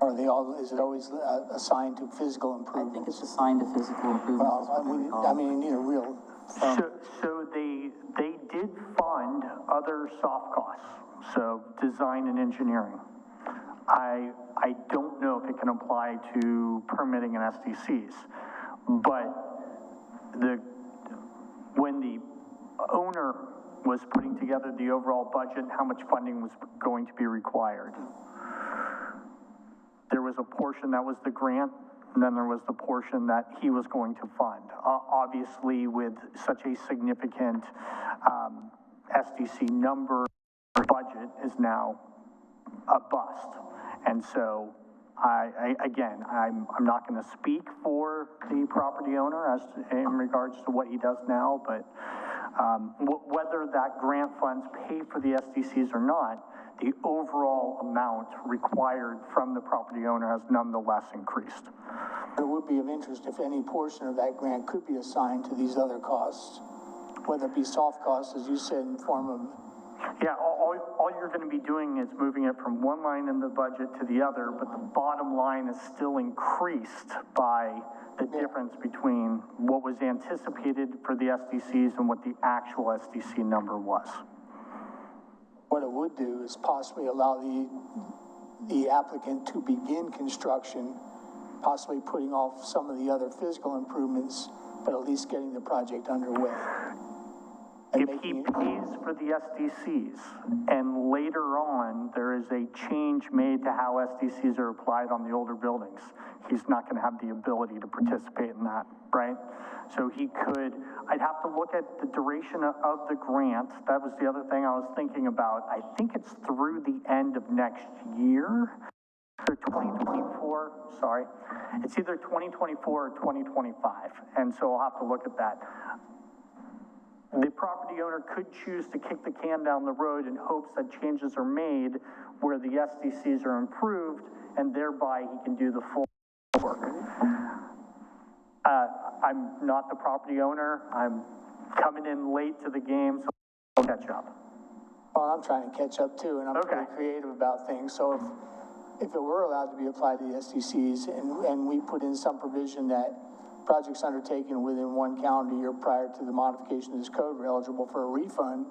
Or are they all, is it always assigned to physical I improvements? think it's assigned to physical improvements. is what I recall. I mean, you need a real firm. So they did fund other soft costs, so design and engineering. I don't know if it can apply to permitting and SDCs, but when the owner was putting together the overall budget, how much funding was going to be required, there was a portion that was the grant, and then there was the portion that he was going to fund. Obviously, with such a significant SDC number, budget is now a bust. And so, again, I'm not going to speak for the property owner in regards to what he does now, but whether that grant funds pay for the SDCs or not, the overall amount required from the property owner has nonetheless increased. It would be of interest if any portion of that grant could be assigned to these other costs, whether it be soft costs, as you said, in form of. Yeah, all you're going to be doing is moving it from one line in the budget to the other, but the bottom line is still increased by the difference between what was anticipated for the SDCs and what the actual SDC number was. What it would do is possibly allow the applicant to begin construction, possibly putting off some of the other physical improvements, but at least getting the project underway. If he pays for the SDCs and later on there is a change made to how SDCs are applied on the older buildings, he's not going to have the ability to participate in that, right? So he could, I'd have to look at the duration of the grant. That was the other thing I was thinking about. I think it's through the end of next year. So 2024, sorry. It's either 2024 or 2025. And so I'll have to look at that. The property owner could choose to kick the can down the road in hopes that changes are made where the SDCs are improved, and thereby he can do the full work. I'm not the property owner. I'm coming in late to the game, so I'll catch up. Well, I'm trying to catch up too, and I'm pretty creative about things. So if it were allowed to be applied to the SDCs and we put in some provision that projects undertaken within one calendar year prior to the modification of this code were eligible for a refund,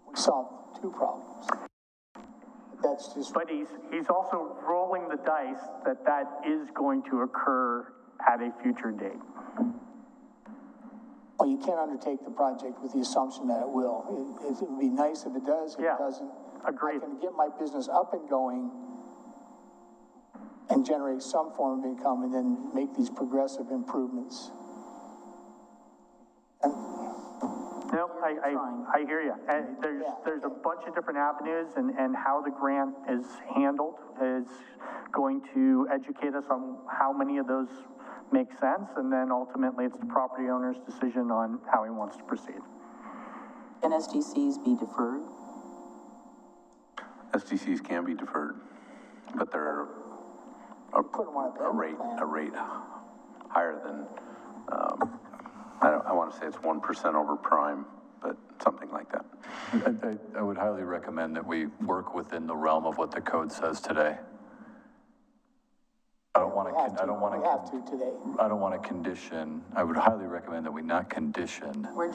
we solve two problems. That's just. But he's also rolling the dice that is going to occur at a future date. Well, you can't undertake the project with the assumption that it will. It would be nice if it does. If it doesn't, agreed. I can get my business up and going and generate some form of income and then make these progressive improvements. No, I hear you. And there's a bunch of different avenues, and how the grant is handled is going to educate us on how many of those make sense, and then ultimately it's the property owner's decision on how he wants to proceed. Can SDCs be deferred? SDCs can be deferred, but they're a rate higher than, I want to say it's 1% over prime, but something like that. I would highly recommend that we work within the realm of what the code says today. I don't want to condition. I would highly recommend that we not condition. We're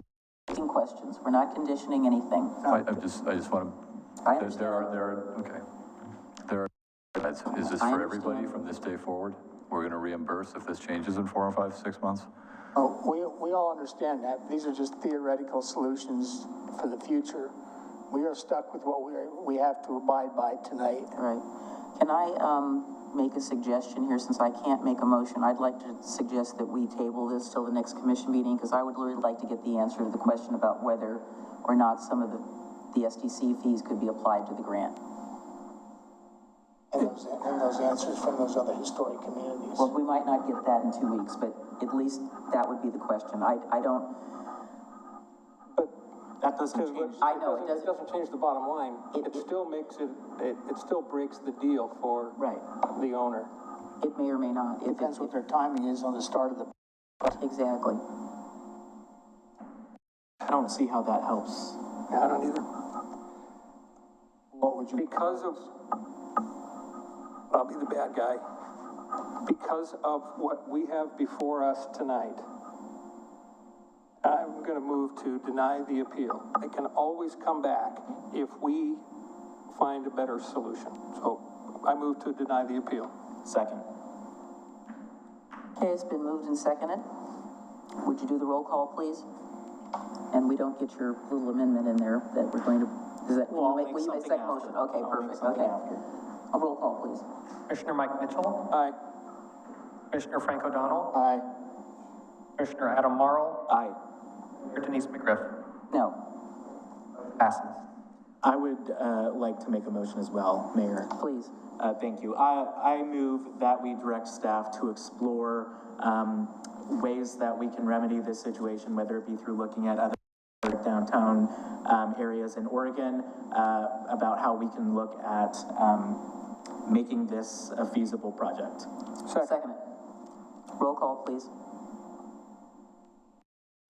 asking questions. We're not conditioning anything. I just want to, there are, is this for everybody from this day forward? We're going to reimburse if this changes in 4 or 5, 6 months? Oh, we all understand that. These are just theoretical solutions for the future. We are stuck with what we have to abide by tonight. Right. Can I make a suggestion here, since I can't make a motion? I'd like to suggest that we table this till the next commission meeting, because I would really like to get the answer to the question about whether or not some of the SDC fees could be applied to the grant. And those answers from those other historic communities. Well, we might not get that in 2 weeks, but at least that would be the question. I don't. But that doesn't change. I know, it doesn't change the bottom line. It still makes it still breaks the deal for the owner. It may or may not. It depends what their timing is on the start of the. Exactly. I don't see how that helps. Yeah, I don't either. What would you? Because of I'll be the bad guy. Because of what we have before us tonight, I'm going to move to deny the appeal. It can always come back if we find a better solution. So I move to deny the appeal. Second. Okay, it's been moved and seconded. Would you do the roll call, please? And we don't get your little amendment in there that we're going to, is that, will you make second motion? Okay, perfect, okay. A roll call, please. Commissioner Mike Mitchell. Aye. Commissioner Frank O'Donnell. Aye. Commissioner Adam Marl. Aye. Mayor Denise McGriff. No. Passes. I would like to make a motion as well, Mayor. Please. Thank you. I move that we direct staff to explore ways that we can remedy this situation, whether it be through looking at other downtown areas in Oregon, about how we can look at making this a feasible project. Second. Roll call, please.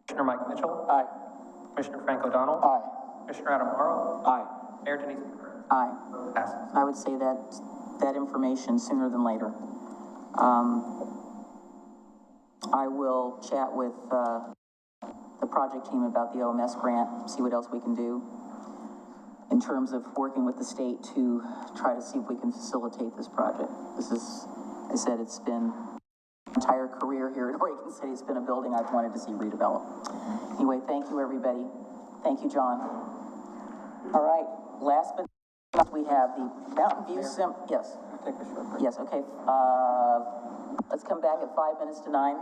Commissioner Mike Mitchell. Aye. Commissioner Frank O'Donnell. Aye. Commissioner Adam Marl. Aye. Mayor Denise McGriff. Aye. Passes. I would say that information sooner than later. I will chat with the project team about the OMS grant, see what else we can do in terms of working with the state to try to see if we can facilitate this project. This is, I said, it's been my entire career here in Oregon City. It's been a building I've wanted to see redeveloped. Anyway, thank you, everybody. Thank you, John. All right, last but not least, we have the Mountain View yes. Take a short break. Yes, okay. Let's come back at 5 minutes to 9.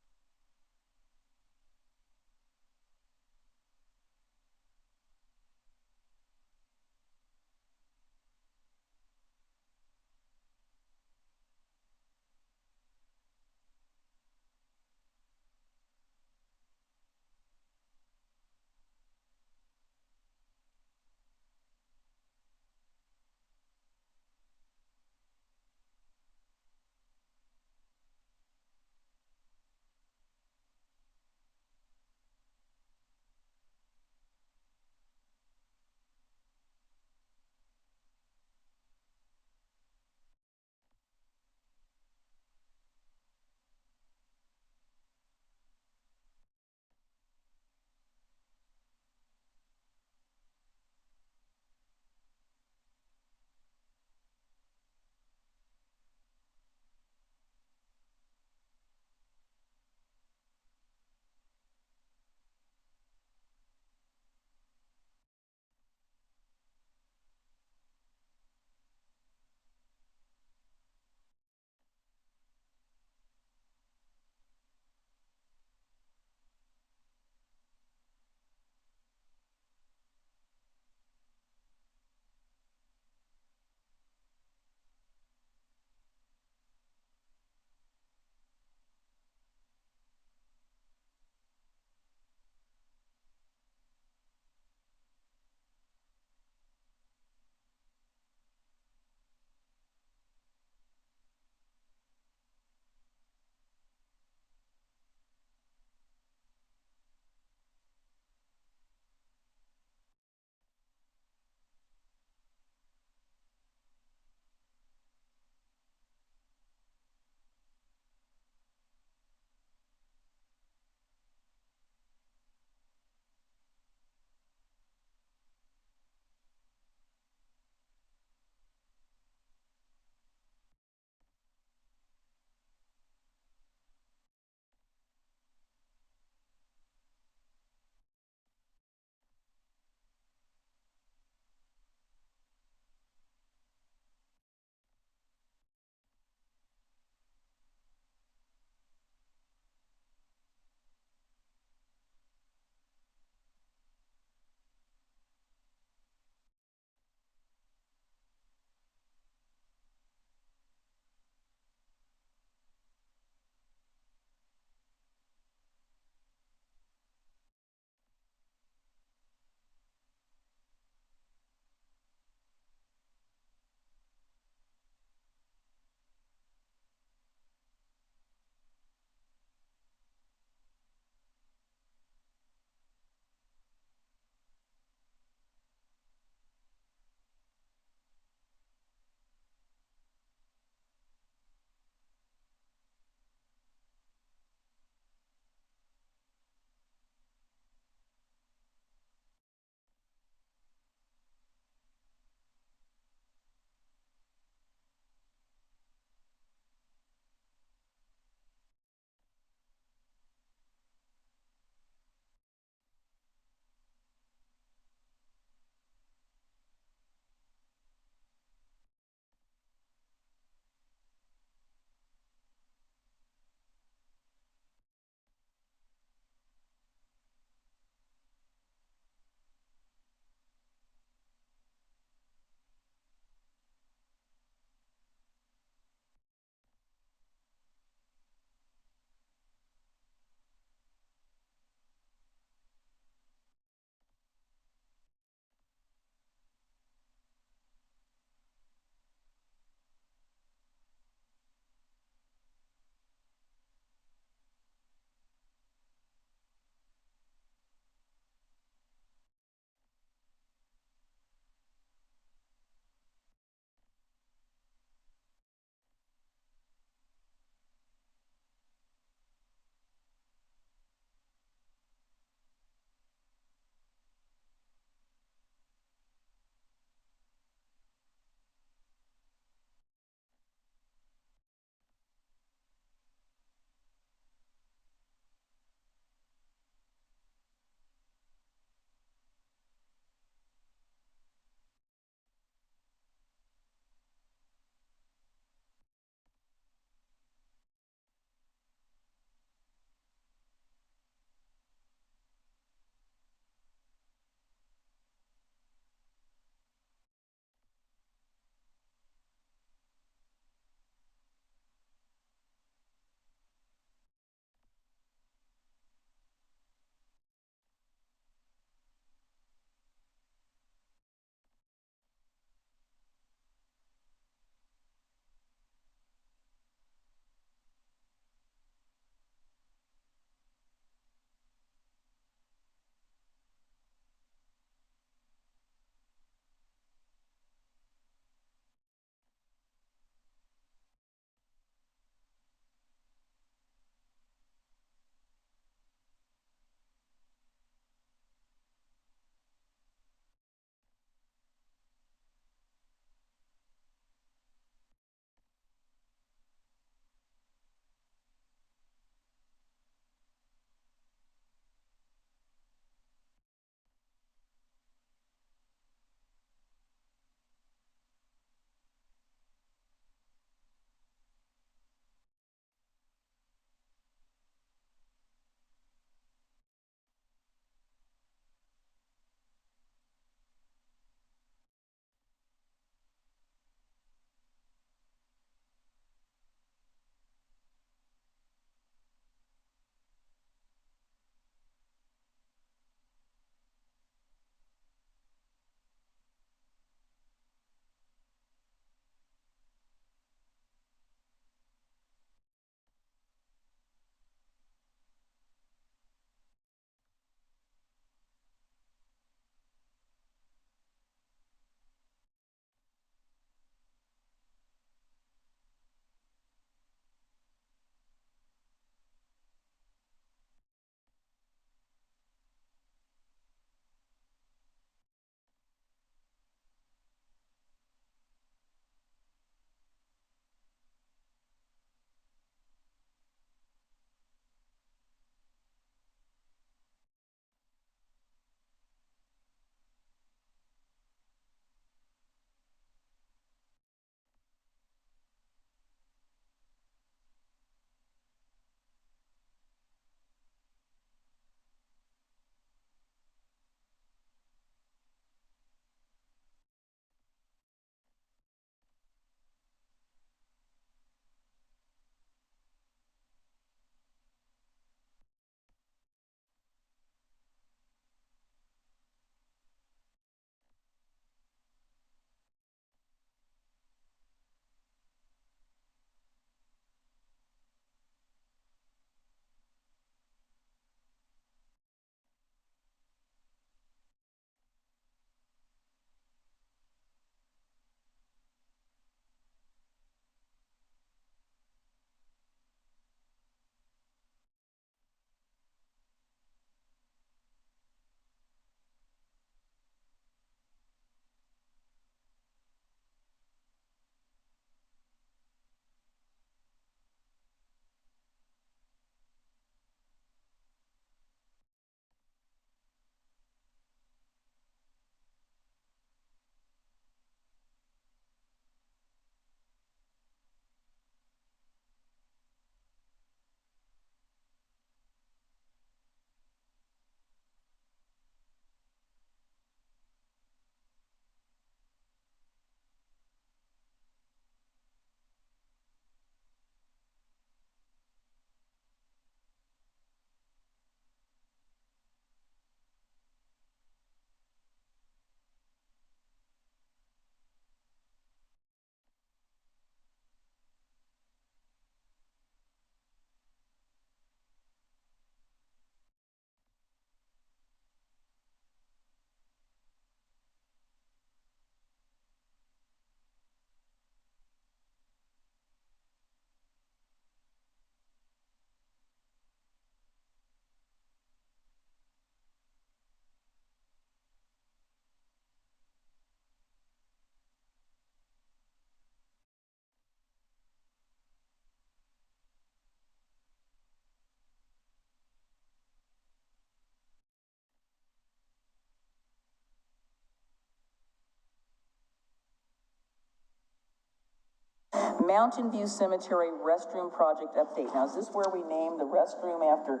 Mountain View Cemetery restroom project update. Now, is this where we name the restroom after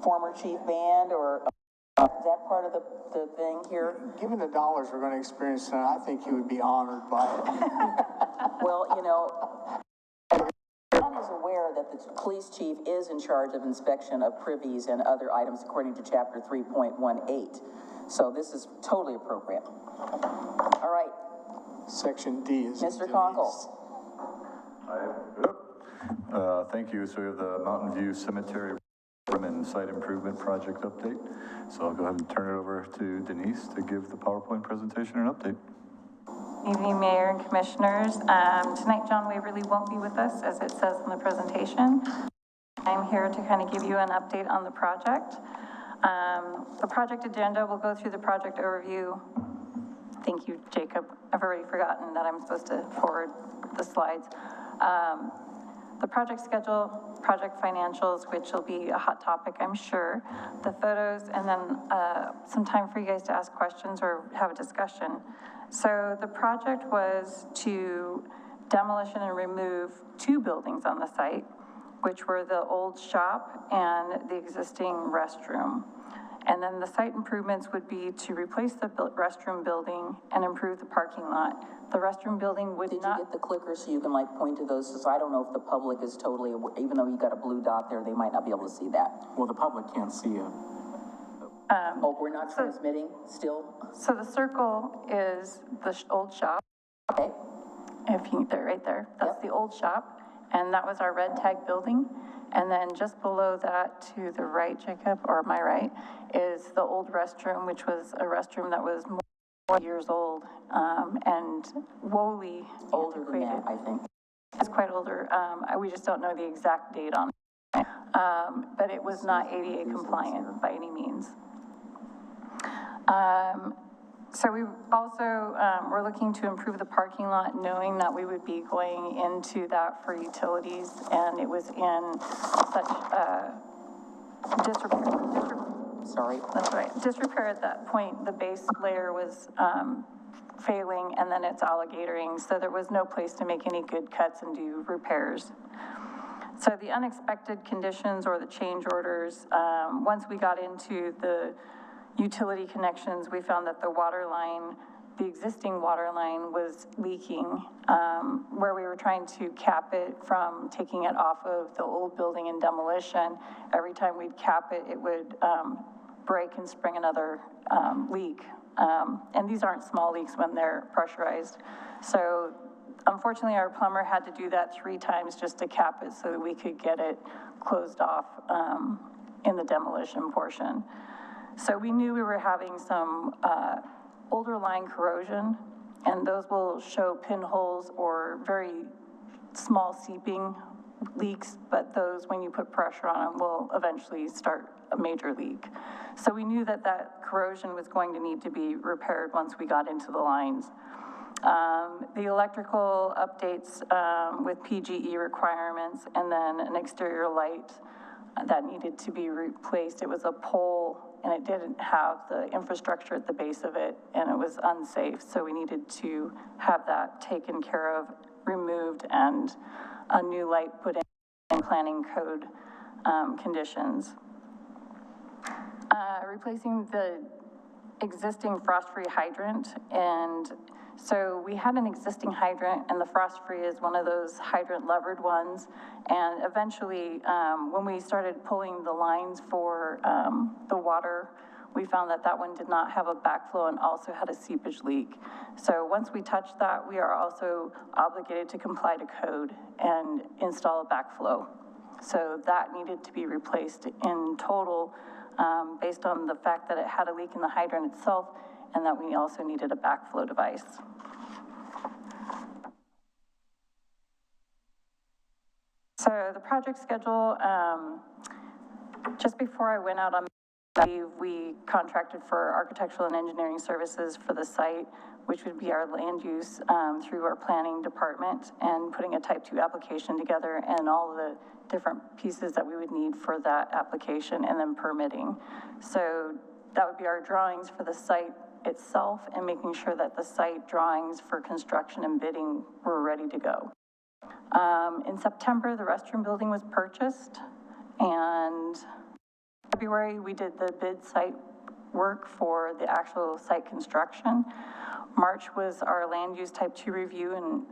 former chief band, or is that part of the thing here? Given the dollars we're going to experience tonight, I think he would be honored by it. Well, you know, Shaun is aware that the police chief is in charge of inspection of privies and other items according to chapter 3.18. So this is totally appropriate. All right. Section D is Mr. Conkle. Thank you. So we have the Mountain View Cemetery and Site Improvement Project update. So I'll go ahead and turn it over to Denise to give the PowerPoint presentation and update. Evening, Mayor and Commissioners. Tonight, John Waverly won't be with us, as it says in the presentation. I'm here to kind of give you an update on the project. The project agenda, we'll go through the project overview. Thank you, Jacob. I've already forgotten that I'm supposed to forward the slides. The project schedule, project financials, which will be a hot topic, I'm sure, the photos, and then some time for you guys to ask questions or have a discussion. So the project was to demolition and remove 2 buildings on the site, which were the old shop and the existing restroom. And then the site improvements would be to replace the restroom building and improve the parking lot. The restroom building would not... Did you get the clicker so you can like point to those? Because I don't know if the public is totally aware, even though you got a blue dot there, they might not be able to see that. Well, the public can't see it. Oh, we're not transmitting still? So the circle is the old shop. Okay. If you, they're right there, that's the old shop. And that was our red tag building. And then just below that to the right, Jacob, or my right, is the old restroom, which was a restroom that was more years old and woefully older than that, I think. It's quite older. We just don't know the exact date on it. But it was not ADA compliant by any means. So we also were looking to improve the parking lot, knowing that we would be going into that for utilities, and it was in such disrepair at that point. The base layer was failing, and then it's alligatoring, so there was no place to make any good cuts and do repairs. So the unexpected conditions or the change orders, once we got into the utility connections, we found that the water line, the existing water line was leaking, where we were trying to cap it from taking it off of the old building in demolition. Every time we'd cap it, it would break and spring another leak. And these aren't small leaks when they're pressurized. So unfortunately, our plumber had to do that 3 times just to cap it so that we could get it closed off in the demolition portion. So we knew we were having some older line corrosion, and those will show pinholes or very small seeping leaks, but those, when you put pressure on them, will eventually start a major leak. So we knew that that corrosion was going to need to be repaired once we got into the lines. The electrical updates with PGE requirements, and then an exterior light that needed to be replaced. It was a pole, and it didn't have the infrastructure at the base of it, and it was unsafe, so we needed to have that taken care of, removed, and a new light put in planning code conditions. Replacing the existing frost-free hydrant, and so we had an existing hydrant, and the frost-free is one of those hydrant levered ones, and eventually when we started pulling the lines for the water, we found that that one did not have a backflow and also had a seepage leak. So once we touched that, we are also obligated to comply to code and install a backflow. So that needed to be replaced in total based on the fact that it had a leak in the hydrant itself, and that we also needed a backflow device. So the project schedule, just before I went out on leave, we contracted for architectural and engineering services for the site, which would be our land use through our planning department, and putting a type 2 application together and all the different pieces that we would need for that application, and then permitting. So that would be our drawings for the site itself, and making sure that the site drawings for construction and bidding were ready to go. In September, the restroom building was purchased, and February, we did the bid site work for the actual site construction. March was our land use type 2 review, and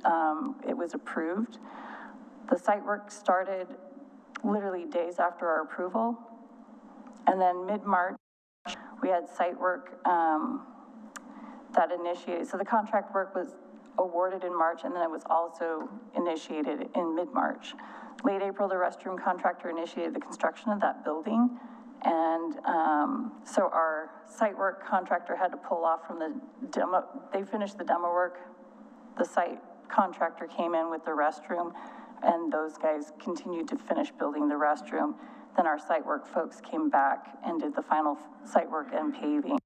it was approved. The site work started literally days after our approval. And then mid-March, we had site work that initiated. So the contract work was awarded in March, and then it was also initiated in mid-March. Late April, the restroom contractor initiated the construction of that building. And so our site work contractor had to pull off from the demo. They finished the demo work. The site contractor came in with the restroom, and those guys continued to finish building the restroom. Then our site work folks came back and did the final site work and paving.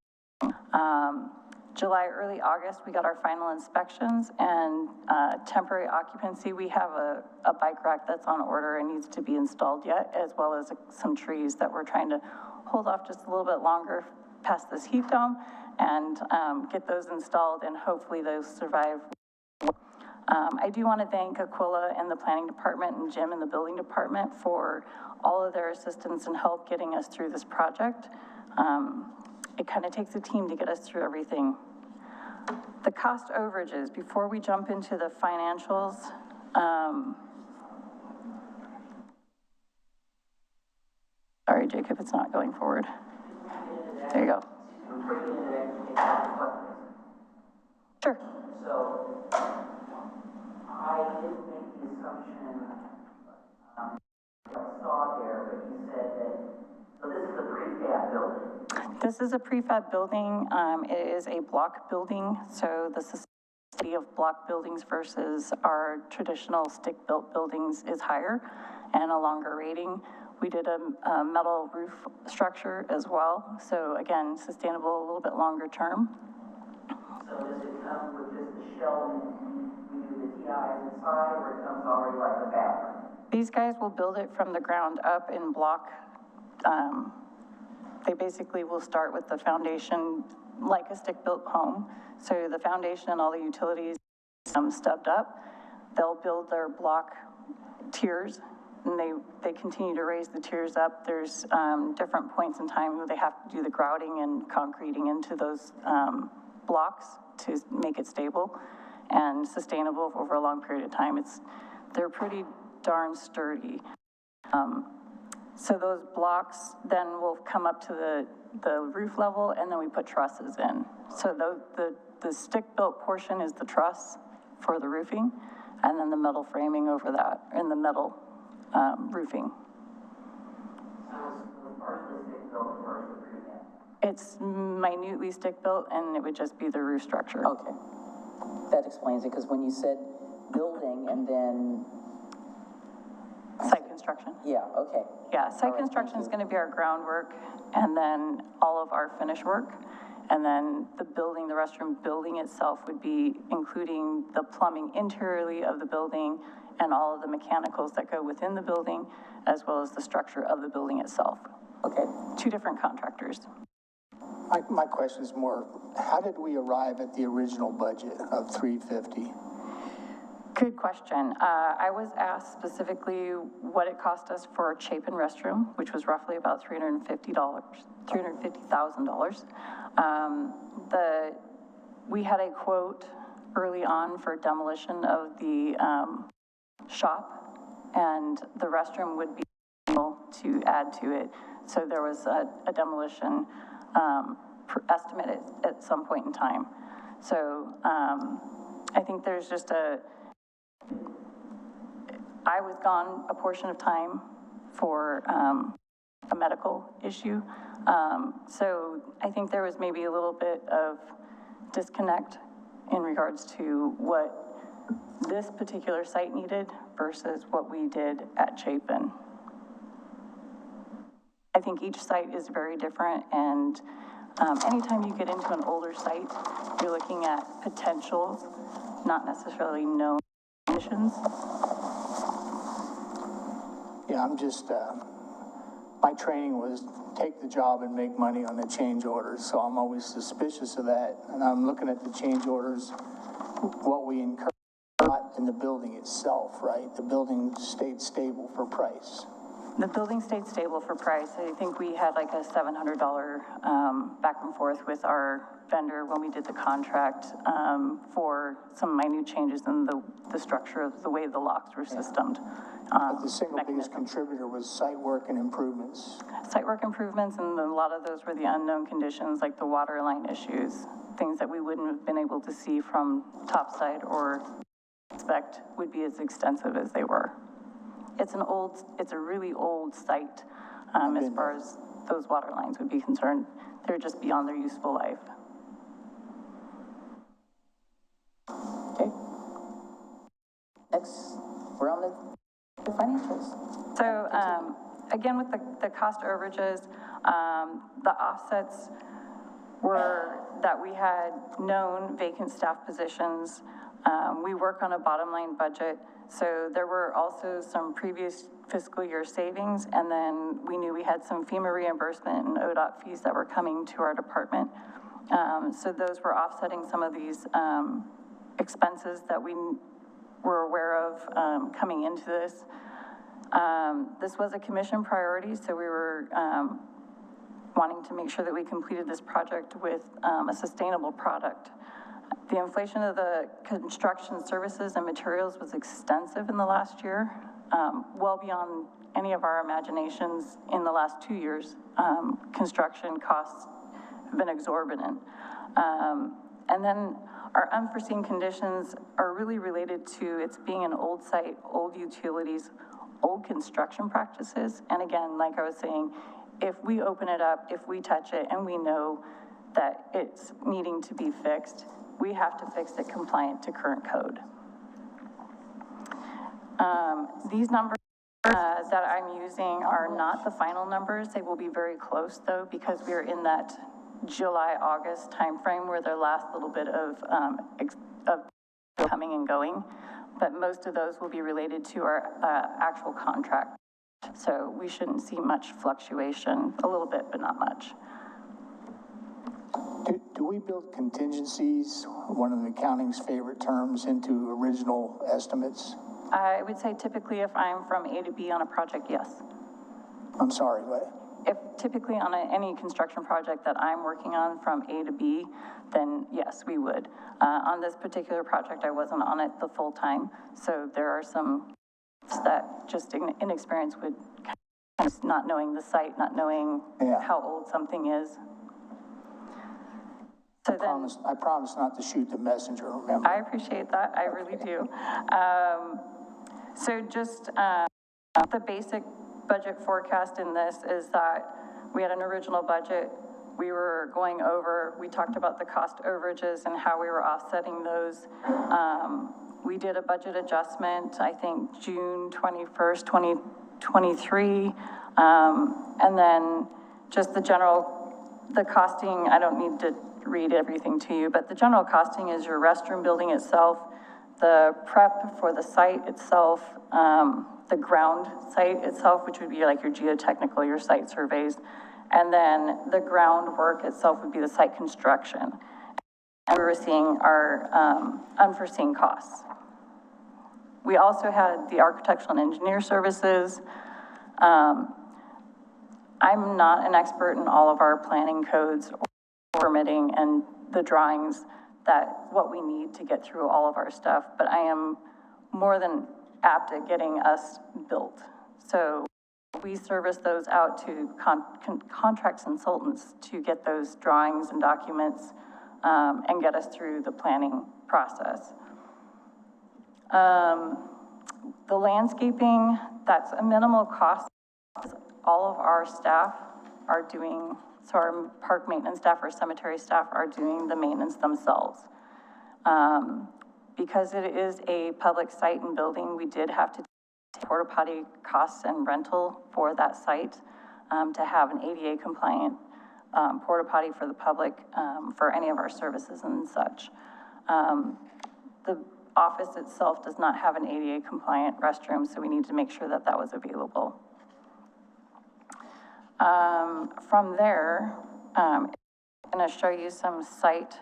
July, early August, we got our final inspections and temporary occupancy. We have a bike rack that's on order and needs to be installed yet, as well as some trees that we're trying to hold off just a little bit longer past this heat dome and get those installed, and hopefully those survive. I do want to thank Aquila and the planning department and Jim and the building department for all of their assistance and help getting us through this project. It kind of takes a team to get us through everything. The cost overages, before we jump into the financials, sorry, Jacob, it's not going forward. There you go. Sure. So, I didn't make the assumption, I saw there, but you said that, so this is a prefab building. This is a prefab building. It is a block building, so the society of block buildings versus our traditional stick-built buildings is higher and a longer rating. We did a metal roof structure as well, so again, sustainable, a little bit longer term. So does it come with just the shell and you do the TIs inside, or it comes already like the bathroom? These guys will build it from the ground up in block. They basically will start with the foundation like a stick-built home. So the foundation and all the utilities stubbed up. They'll build their block tiers, and they continue to raise the tiers up. There's different points in time where they have to do the grouting and concreting into those blocks to make it stable and sustainable over a long period of time. They're pretty darn sturdy. So those blocks then will come up to the roof level, and then we put trusses in. So the stick-built portion is the truss for the roofing, and then the metal framing over that, and the metal roofing. So it's partially stick-built and partially prefab? It's minutely stick-built, and it would just be the roof structure. Okay. That explains it, because when you said building and then... Site construction. Yeah, okay. Yeah, site construction is going to be our groundwork, and then all of our finish work. And then the building, the restroom building itself would be including the plumbing interiorly of the building and all of the mechanicals that go within the building, as well as the structure of the building itself. Okay. 2 different contractors. My question is more, how did we arrive at the original budget of $350? Good question. I was asked specifically what it cost us for a Chapin restroom, which was roughly about $350,000. We had a quote early on for demolition of the shop, and the restroom would be able to add to it. So there was a demolition estimate at some point in time. So I think there's just I was gone a portion of time for a medical issue. So I think there was maybe a little bit of disconnect in regards to what this particular site needed versus what we did at Chapin. I think each site is very different, and anytime you get into an older site, you're looking at potentials, not necessarily known conditions. Yeah, I'm just, my training was take the job and make money on the change orders, so I'm always suspicious of that. And I'm looking at the change orders, what we incur not in the building itself, right? The building stayed stable for price. The building stayed stable for price. I think we had like a $700 back and forth with our vendor when we did the contract for some minute changes in the structure of the way the locks were systemed. But the single biggest contributor was site work and improvements. Site work improvements, and a lot of those were the unknown conditions, like the water line issues, things that we wouldn't have been able to see from topside or expect would be as extensive as they were. It's a really old site as far as those water lines would be concerned. They're just beyond their useful life. Okay. Next, we're on the financials. So again, with the cost overages, the offsets were that we had known vacant staff positions. We work on a bottom line budget. So there were also some previous fiscal year savings, and then we knew we had some FEMA reimbursement and ODOT fees that were coming to our department. So those were offsetting some of these expenses that we were aware of coming into this. This was a commission priority, so we were wanting to make sure that we completed this project with a sustainable product. The inflation of the construction services and materials was extensive in the last year, well beyond any of our imaginations in the last 2 years. Construction costs have been exorbitant. And then our unforeseen conditions are really related to its being an old site, old utilities, old construction practices. And again, like I was saying, if we open it up, if we touch it, and we know that it's needing to be fixed, we have to fix it compliant to current code. These numbers that I'm using are not the final numbers. They will be very close though, because we're in that July, August timeframe where their last little bit of coming and going, but most of those will be related to our actual contract. So we shouldn't see much fluctuation, a little bit, but not much. Do we build contingencies, one of the accounting's favorite terms, into original estimates? I would say typically if I'm from A to B on a project, yes. I'm sorry, what? If typically on any construction project that I'm working on from A to B, then yes, we would. On this particular project, I wasn't on it the full time, so there are some that just inexperience would kind of not knowing the site, not knowing how old something is. So I promise not to shoot the messenger, remember? I appreciate that, I really do. So just the basic budget forecast in this is that we had an original budget. We were going over, we talked about the cost overages and how we were offsetting those. We did a budget adjustment, I think June 21st, 2023. And then just the costing, I don't need to read everything to you, but the general costing is your restroom building itself, the prep for the site itself, the ground site itself, which would be like your geotechnical, your site surveys, and then the groundwork itself would be the site construction. And we were seeing our unforeseen costs. We also had the architectural and engineer services. I'm not an expert in all of our planning codes or permitting and the drawings what we need to get through all of our stuff, but I am more than apt at getting us built. So we service those out to contract consultants to get those drawings and documents and get us through the planning process. The landscaping, that's a minimal cost. All of our staff are doing, so our park maintenance staff, our cemetery staff are doing the maintenance themselves. Because it is a public site and building, we did have to take porta potty costs and rental for that site to have an ADA compliant porta potty for the public for any of our services and such. The office itself does not have an ADA compliant restroom, so we need to make sure that that was available. From there, I'm going to show you some site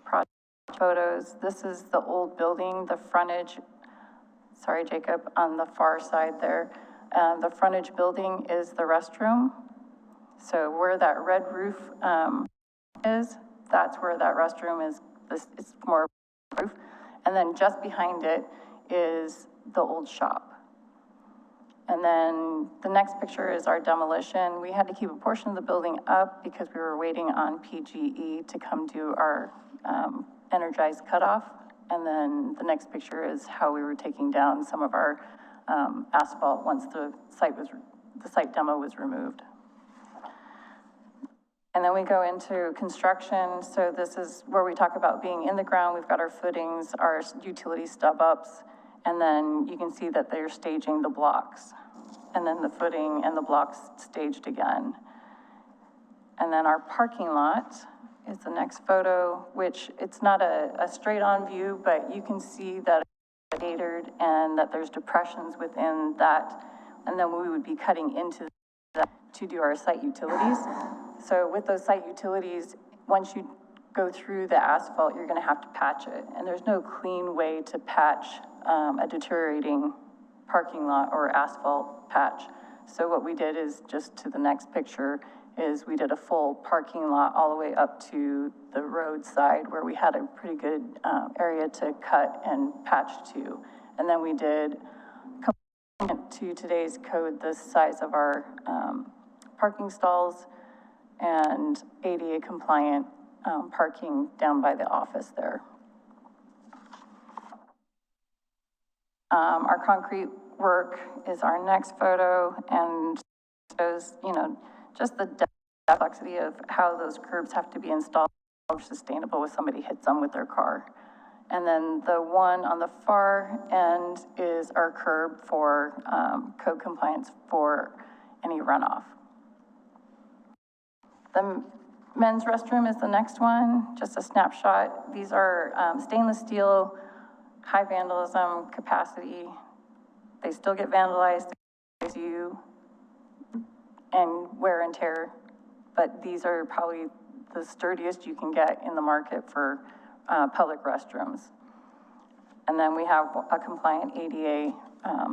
projects. photos. This is the old building, the frontage, sorry, Jacob, on the far side there. The frontage building is the restroom. So where that red roof is, that's where that restroom is. It's more roof. And then just behind it is the old shop. And then the next picture is our demolition. We had to keep a portion of the building up because we were waiting on PGE to come do our energized cutoff. And then the next picture is how we were taking down some of our asphalt once the site demo was removed. And then we go into construction. So this is where we talk about being in the ground. We've got our footings, our utility stub ups, and then you can see that they're staging the blocks. And then the footing and the blocks staged again. And then our parking lot is the next photo, which it's not a straight on view, but you can see that it's gated and that there's depressions within that. And then we would be cutting into that to do our site utilities. So with those site utilities, once you go through the asphalt, you're gonna have to patch it. And there's no clean way to patch a deteriorating parking lot or asphalt patch. So what we did is, just to the next picture, is we did a full parking lot all the way up to the roadside where we had a pretty good area to cut and patch to. And then we did, to today's code, the size of our parking stalls and ADA compliant parking down by the office there. Our concrete work is our next photo, and shows, you know, just the complexity of how those curbs have to be installed sustainable if somebody hits them with their car. And then the one on the far end is our curb for code compliance for any runoff. The men's restroom is the next one, just a snapshot. These are stainless steel, high vandalism capacity. They still get vandalized, and wear and tear, but these are probably the sturdiest you can get in the market for public restrooms. And then we have a compliant ADA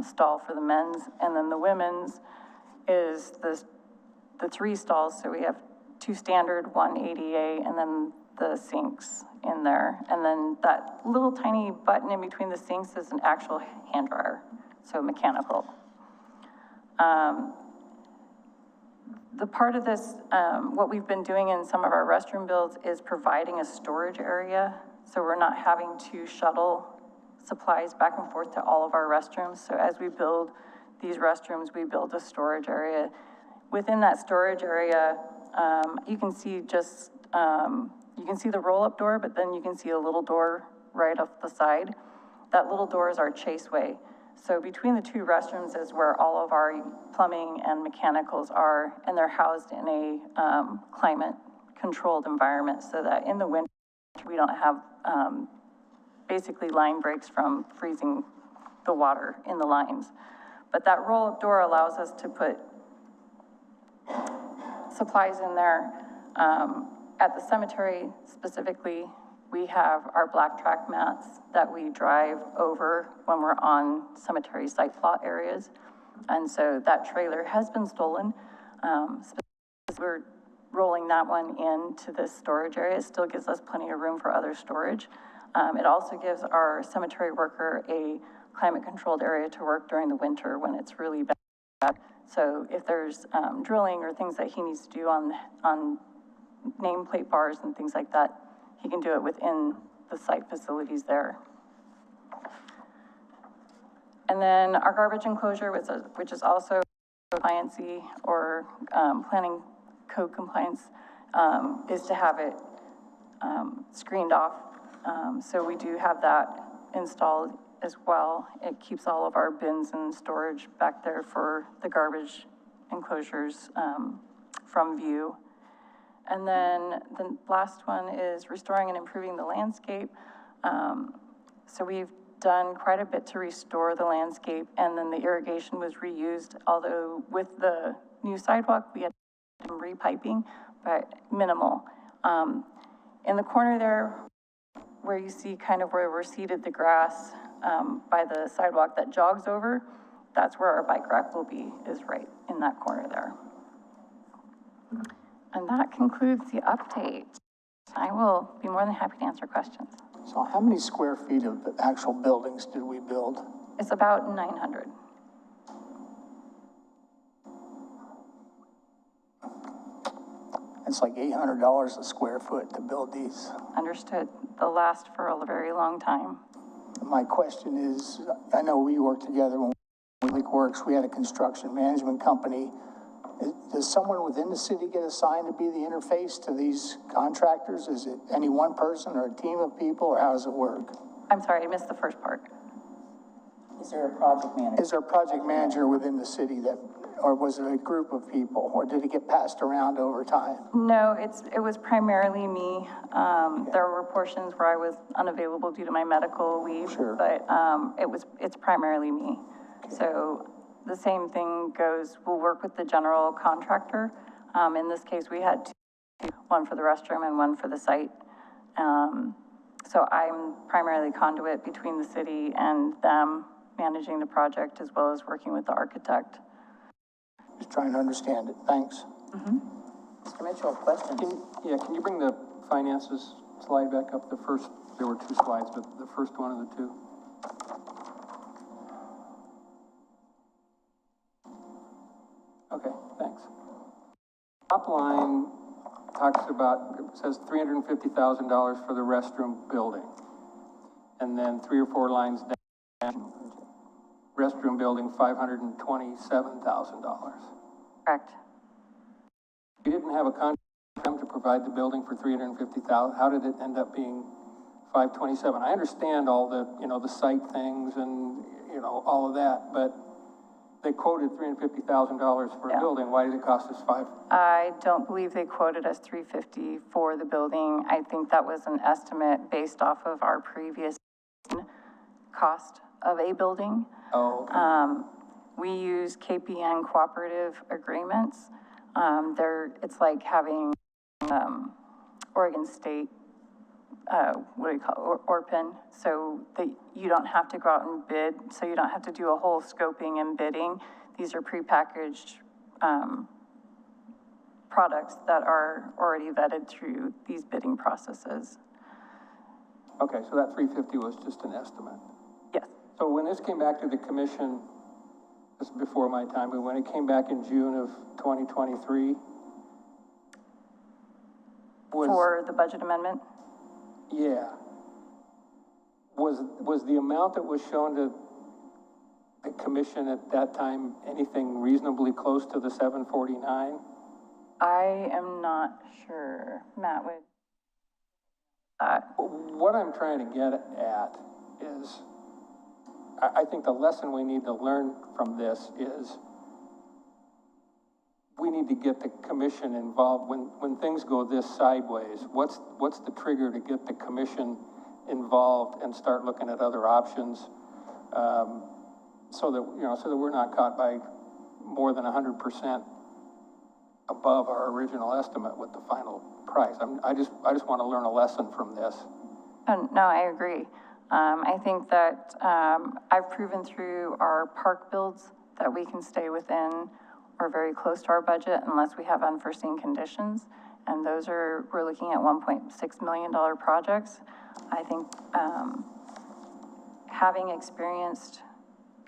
stall for the men's, and then the women's is the 3 stalls. So we have 2 standard, 1 ADA, and then the sinks in there. And then that little tiny button in between the sinks is an actual hand dryer, so mechanical. The part of this, what we've been doing in some of our restroom builds is providing a storage area. So we're not having to shuttle supplies back and forth to all of our restrooms. So as we build these restrooms, we build a storage area. Within that storage area, you can see just, you can see the roll-up door, but then you can see a little door right off the side. That little door is our chaseway. So between the 2 restrooms is where all of our plumbing and mechanicals are, and they're housed in a climate-controlled environment so that in the winter, we don't have basically line breaks from freezing the water in the lines. But that roll-up door allows us to put supplies in there. At the cemetery specifically, we have our black track mats that we drive over when we're on cemetery site plot areas. And so that trailer has been stolen. We're rolling that one into this storage area. It still gives us plenty of room for other storage. It also gives our cemetery worker a climate-controlled area to work during the winter when it's really bad. So if there's drilling or things that he needs to do on nameplate bars and things like that, he can do it within the site facilities there. And then our garbage enclosure, which is also compliancy or planning code compliance, is to have it screened off. So we do have that installed as well. It keeps all of our bins and storage back there for the garbage enclosures from view. And then the last one is restoring and improving the landscape. So we've done quite a bit to restore the landscape, and then the irrigation was reused, although with the new sidewalk, we had some repiping, but minimal. In the corner there, where you see kind of where we're seated, the grass, by the sidewalk that jogs over, that's where our bike rack will be, is right in that corner there. And that concludes the update. I will be more than happy to answer questions. So how many square feet of actual buildings did we build? It's about 900. It's like $800 a square foot to build these. Understood. They'll last for a very long time. My question is, I know we worked together when Public Works, we had a construction management company. Does someone within the city get assigned to be the interface to these contractors? Is it any one person or a team of people, or how does it work? I'm sorry, I missed the first part. Is there a project manager? Is there a project manager within the city that, or was it a group of people, or did it get passed around over time? No, it was primarily me. There were portions where I was unavailable due to my medical leave, Sure. but it's primarily me. Okay. So the same thing goes, we'll work with the general contractor. In this case, we had two, one for the restroom and one for the site. So I'm primarily conduit between the city and them managing the project as well as working with the architect. Just trying to understand it. Thanks. Mr. Mitchell, questions? Can you bring the finances slide back up? The first, there were two slides, but the first one of the two. Okay, thanks. Top line talks about, it says $350,000 for the restroom building. And then 3 or 4 lines down, restroom building, $527,000. Correct. You didn't have a contract for them to provide the building for $350,000. How did it end up being $527,000? I understand all the, the site things and, all of that, but they quoted $350,000 for a building. Why did it cost us $5? I don't believe they quoted us $350,000 for the building. I think that was an estimate based off of our previous cost of a building. Oh, okay. We use KPN cooperative agreements. It's like having Oregon State, what do you call it, ORPN, so that you don't have to go out and bid, so you don't have to do a whole scoping and bidding. These are prepackaged products that are already vetted through these bidding processes. Okay, so that $350,000 was just an estimate. Yes. So when this came back to the commission, this is before my time, but when it came back in June of 2023, for the budget amendment? Yeah. Was the amount that was shown to the commission at that time anything reasonably close to the 749? I am not sure. Matt would. What I'm trying to get at is, I think the lesson we need to learn from this is we need to get the commission involved. When things go this sideways, what's the trigger to get the commission involved and start looking at other options, so that we're not caught by more than 100% above our original estimate with the final price. I just want to learn a lesson from this. No, I agree. I think that I've proven through our park builds that we can stay within or very close to our budget unless we have unforeseen conditions. And we're looking at $1.6 million projects. I think having experienced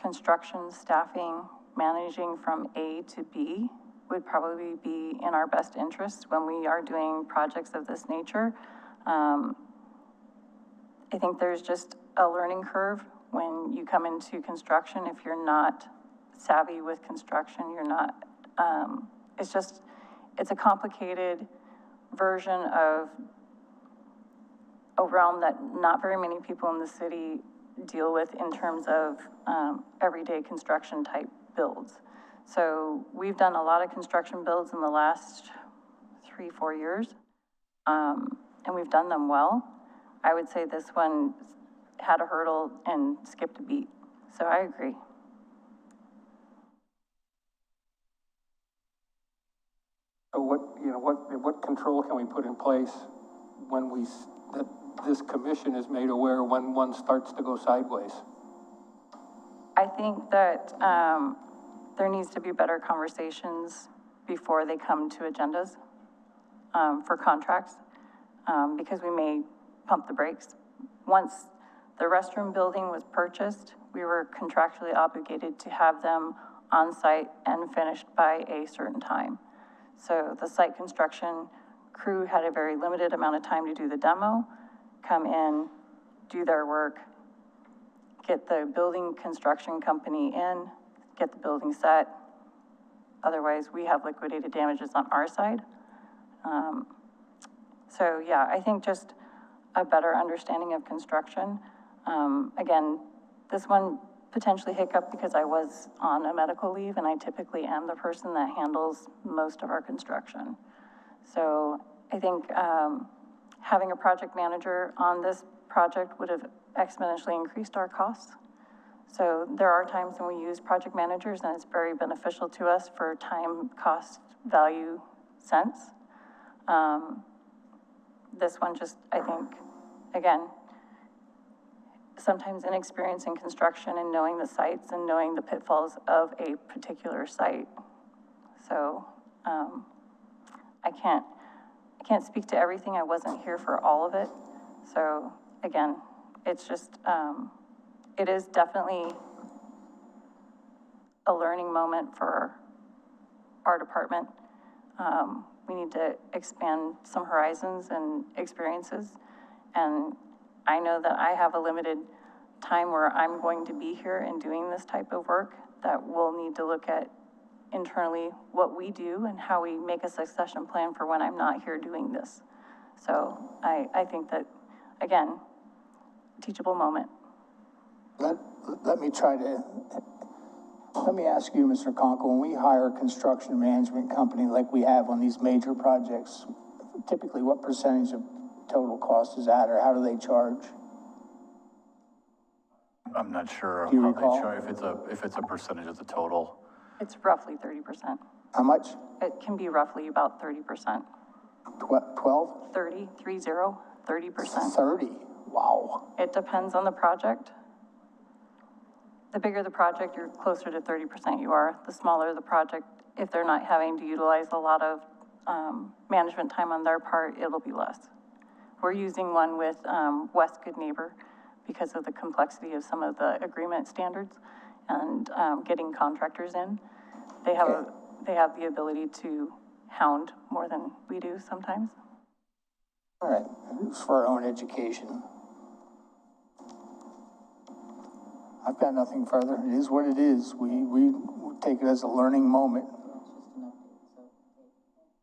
construction, staffing, managing from A to B would probably be in our best interest when we are doing projects of this nature. I think there's just a learning curve when you come into construction. If you're not savvy with construction, you're not, it's a complicated version of a realm that not very many people in the city deal with in terms of everyday construction type builds. So we've done a lot of construction builds in the last 3-4 years, and we've done them well. I would say this one had a hurdle and skipped a beat. So I agree. So what control can we put in place when this commission is made aware when one starts to go sideways? I think that there needs to be better conversations before they come to agendas for contracts, because we may pump the brakes. Once the restroom building was purchased, we were contractually obligated to have them on site and finished by a certain time. So the site construction crew had a very limited amount of time to do the demo, come in, do their work, get the building construction company in, get the building set. Otherwise, we have liquidated damages on our side. So yeah, I think just a better understanding of construction. Again, this one potentially hiccup because I was on a medical leave and I typically am the person that handles most of our construction. So I think having a project manager on this project would have exponentially increased our costs. So there are times when we use project managers and it's very beneficial to us for time, cost, value sense. This one just, I think, again, sometimes inexperience in construction and knowing the sites and knowing the pitfalls of a particular site. So I can't speak to everything. I wasn't here for all of it. So again, it's just, it is definitely a learning moment for our department. We need to expand some horizons and experiences. And I know that I have a limited time where I'm going to be here and doing this type of work, that we'll need to look at internally what we do and how we make a succession plan for when I'm not here doing this. So I think that, again, teachable moment. Let me ask you, Mr. Conkle, when we hire a construction management company like we have on these major projects, typically what percentage of total cost is that, or how do they charge? I'm not sure Do you how recall? they charge, if it's a percentage of the total. It's roughly 30%. How much? It can be roughly about 30%. 12? 30, 30%. 30, wow. It depends on the project. The bigger the project, you're closer to 30% you are. The smaller the project, if they're not having to utilize a lot of management time on their part, it'll be less. We're using one with West Good Neighbor because of the complexity of some of the agreement standards and getting contractors in. They have, they have the ability to hound more than we do sometimes. All right, it's for our own education. I've got nothing further. It is what it is. We take it as a learning moment.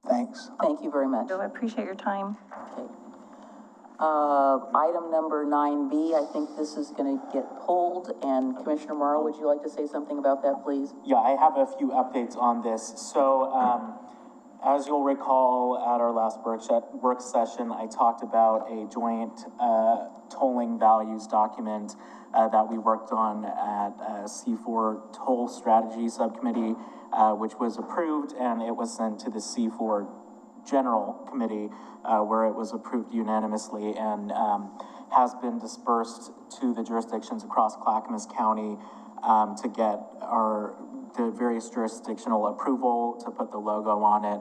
Thanks. Thank you very much. So I appreciate your time. Okay. Item number 9B, I think this is going to get pulled, and Commissioner Morrow, would you like to say something about that, please? Yeah, I have a few updates on this. So, as you'll recall, at our last work session, I talked about a joint tolling values document that we worked on at C4 Toll Strategy Subcommittee, which was approved, and it was sent to the C4 General Committee, where it was approved unanimously and has been dispersed to the jurisdictions across Clackamas County to get the various jurisdictional approval to put the logo on it,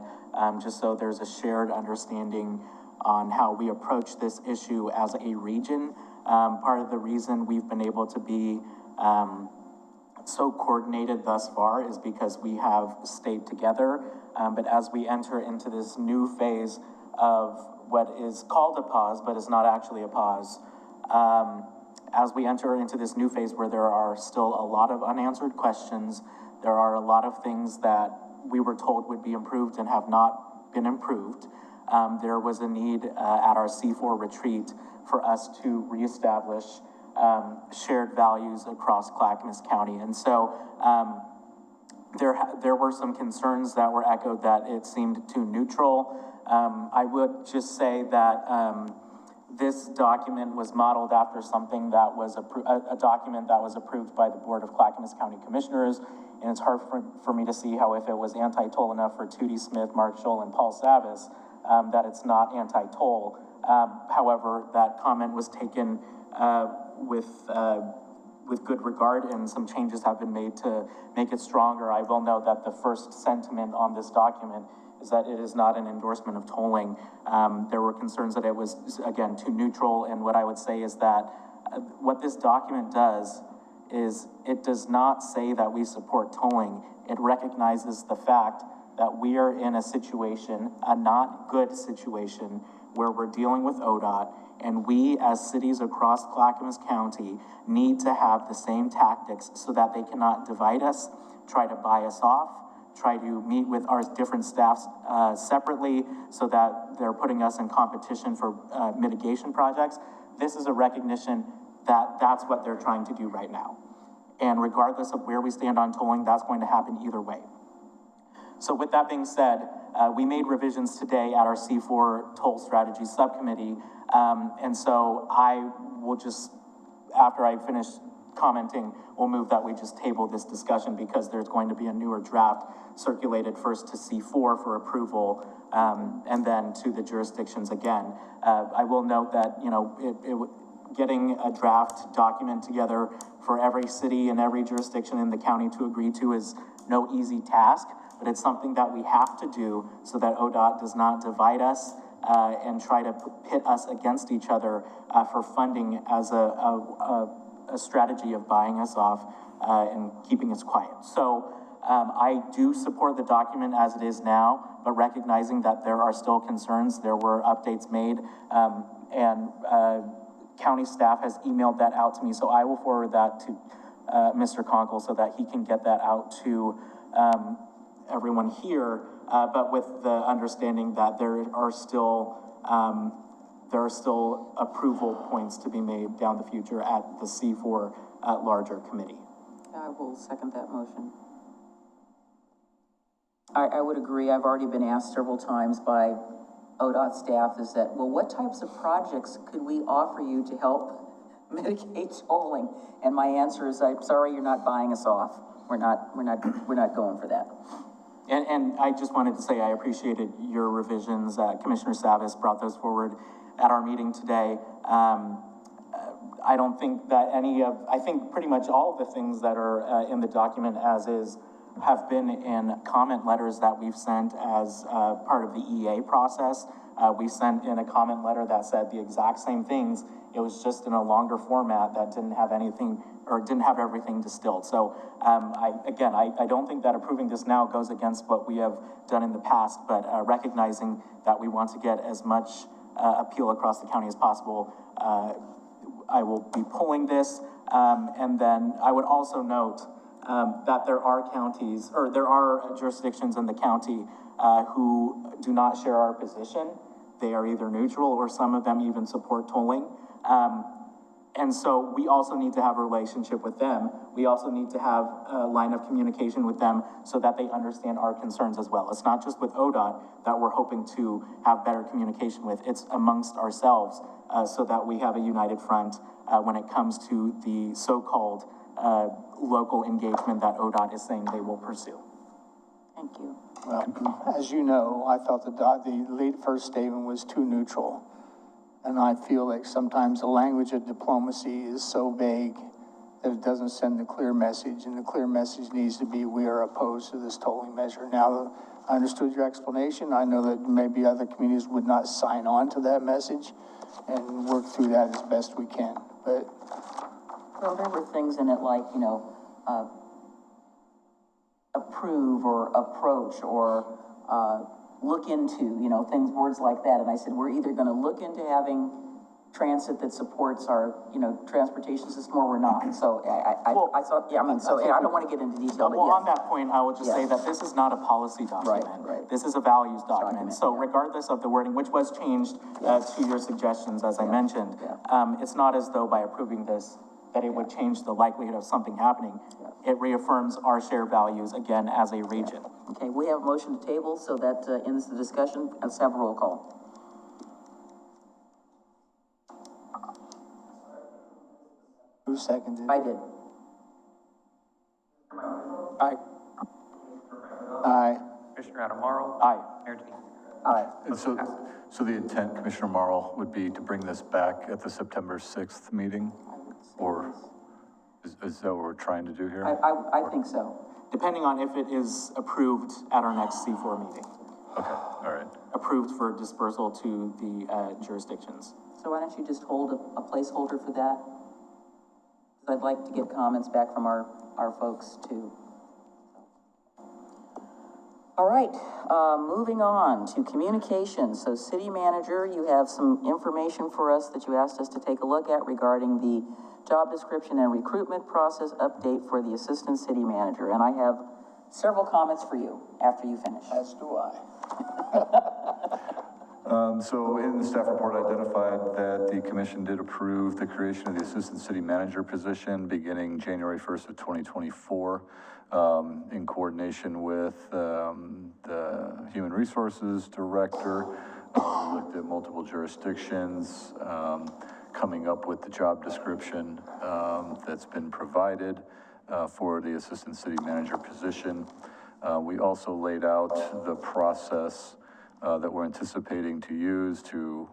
just so there's a shared understanding on how we approach this issue as a region. Part of the reason we've been able to be so coordinated thus far is because we have stayed together, but as we enter into this new phase of what is called a pause, but is not actually a pause, as we enter into this new phase where there are still a lot of unanswered questions, there are a lot of things that we were told would be improved and have not been improved, there was a need at our C4 retreat for us to reestablish shared values across Clackamas County. And so there were some concerns that were echoed that it seemed too neutral. I would just say that this document was modeled after something that was a document that was approved by the Board of Clackamas County Commissioners, and it's hard for me to see how, if it was anti-toll enough for Tootie Smith, Mark Scholl, and Paul Savis, that it's not anti-toll. However, that comment was taken with good regard, and some changes have been made to make it stronger. I will note that the first sentiment on this document is that it is not an endorsement of tolling. There were concerns that it was, again, too neutral, and what I would say is that what this document does is it does not say that we support tolling. It recognizes the fact that we are in a situation, a not good situation, where we're dealing with ODOT, and we as cities across Clackamas County need to have the same tactics so that they cannot divide us, try to buy us off, try to meet with our different staffs separately so that they're putting us in competition for mitigation projects. This is a recognition that that's what they're trying to do right now. And regardless of where we stand on tolling, that's going to happen either way. So with that being said, we made revisions today at our C4 Toll Strategy Subcommittee. And so I will just, after I finish commenting, we'll move that we just table this discussion because there's going to be a newer draft circulated first to C4 for approval, and then to the jurisdictions again. I will note that, you know, getting a draft document together for every city and every jurisdiction in the county to agree to is no easy task, but it's something that we have to do so that ODOT does not divide us and try to pit us against each other for funding as a strategy of buying us off and keeping us quiet. So I do support the document as it is now, but recognizing that there are still concerns. There were updates made, and county staff has emailed that out to me, so I will forward that to Mr. Conkle so that he can get that out to everyone here, but with the understanding that there are still approval points to be made down the future at the C4 larger committee. I will second that motion. I would agree. I've already been asked several times by ODOT staff is that, well, what types of projects could we offer you to help mitigate tolling? And my answer is, I'm sorry, you're not buying us off. We're not going for that. And I just wanted to say I appreciated your revisions. Commissioner Savas brought those forward at our meeting today. I don't think that I think pretty much all of the things that are in the document as is have been in comment letters that we've sent as part of the EA process. We sent in a comment letter that said the exact same things. It was just in a longer format that didn't have anything, or didn't have everything distilled. So I don't think that approving this now goes against what we have done in the past, but recognizing that we want to get as much appeal across the county as possible, I will be pulling this. And then I would also note that there are counties, or there are jurisdictions in the county who do not share our position. They are either neutral or some of them even support tolling. And so we also need to have a relationship with them. We also need to have a line of communication with them so that they understand our concerns as well. It's not just with ODOT that we're hoping to have better communication with. It's amongst ourselves so that we have a united front when it comes to the so-called local engagement that ODOT is saying they will pursue. Thank you. Well, as you know, I thought the lead first statement was too neutral. And I feel like sometimes the language of diplomacy is so vague that it doesn't send the clear message, and the clear message needs to be, we are opposed to this tolling measure. Now, I understood your explanation. I know that maybe other communities would not sign on to that message and work through that as best we can, but. Well, there were things in it like, you know, approve or approach or look into, you know, things, words like that. And I said, we're either going to look into having transit that supports our, you know, transportation system, or we're not. So I thought, yeah, I mean, so I don't want to get into detail, but well, yes. On that point, I will just say that this is not a policy document. Right. This is a values document. So regardless of the wording, which was changed to your suggestions, as I mentioned, it's not as though by approving this that it would change the likelihood of something happening. It reaffirms our shared values, again, as a region. Okay, we have a motion to table, so that ends the discussion. Let's have a roll call. Who seconded? I did. Aye. Aye. Commissioner Adamaro. Aye. Mayor G. Aye. And so the intent, Commissioner Marl, would be to bring this back at the September 6th meeting? Or is that what we're trying to do here? I think so. Depending on if it is approved at our next C4 meeting. Okay, all right. Approved for dispersal to the jurisdictions. So why don't you just hold a placeholder for that? 'Cause I'd like to get comments back from our folks too. All right, moving on to communications. So city manager, you have some information for us that you asked us to take a look at regarding the job description and recruitment process update for the assistant city manager. And I have several comments for you after you finish. As do I. So in the staff report identified that the commission did approve the creation of the assistant city manager position beginning January 1st of 2024, in coordination with the human resources director. We looked at multiple jurisdictions, coming up with the job description that's been provided for the assistant city manager position. We also laid out the process that we're anticipating to use to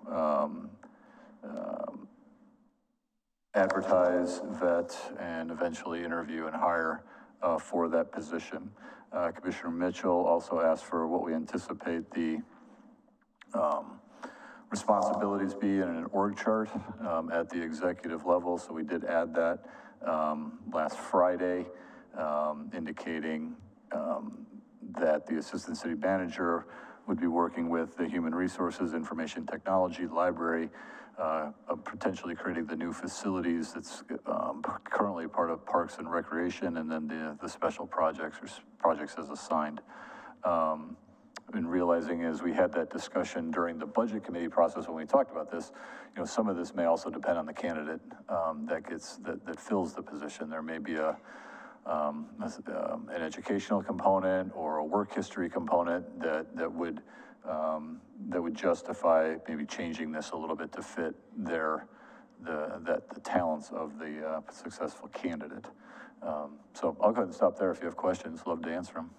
advertise, vet, and eventually interview and hire for that position. Commissioner Mitchell also asked for what we anticipate the responsibilities be in an org chart at the executive level, so we did add that last Friday, indicating that the assistant city manager would be working with the human resources, information technology, library, potentially creating the new facilities that's currently part of Parks and Recreation, and then the special projects or projects as assigned. And realizing as we had that discussion during the budget committee process when we talked about this, you know, some of this may also depend on the candidate that fills the position. There may be an educational component or a work history component that would justify maybe changing this a little bit to fit the talents of the successful candidate. So I'll go ahead and stop there. If you have questions, love to answer them.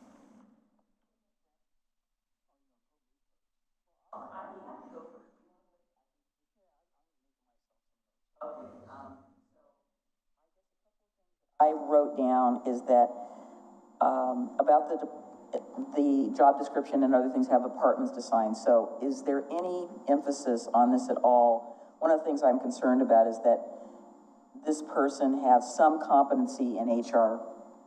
I wrote down is that about the job description and other things have apartments to sign. So is there any emphasis on this at all? One of the things I'm concerned about is that this person has some competency in HR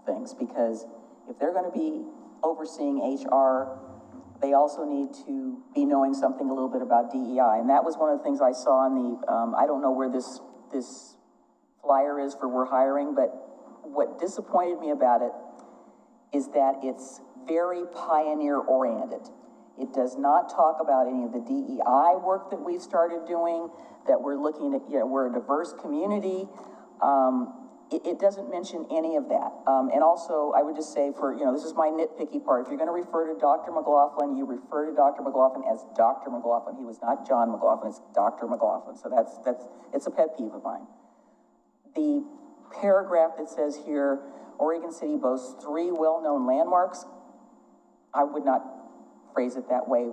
things, because if they're going to be overseeing HR, they also need to be knowing something a little bit about DEI. And that was one of the things I saw in the, I don't know where this flyer is for we're hiring, but what disappointed me about it is that it's very pioneer-oriented. It does not talk about any of the DEI work that we've started doing, that we're looking at, we're a diverse community. It doesn't mention any of that. And also, I would just say this is my nitpicky part. If you're gonna refer to Dr. McLaughlin, you refer to Dr. McLaughlin as Dr. McLaughlin. He was not John McLaughlin, it's Dr. McLaughlin. So it's a pet peeve of mine. The paragraph that says here, Oregon City boasts 3 well-known landmarks. I would not phrase it that way.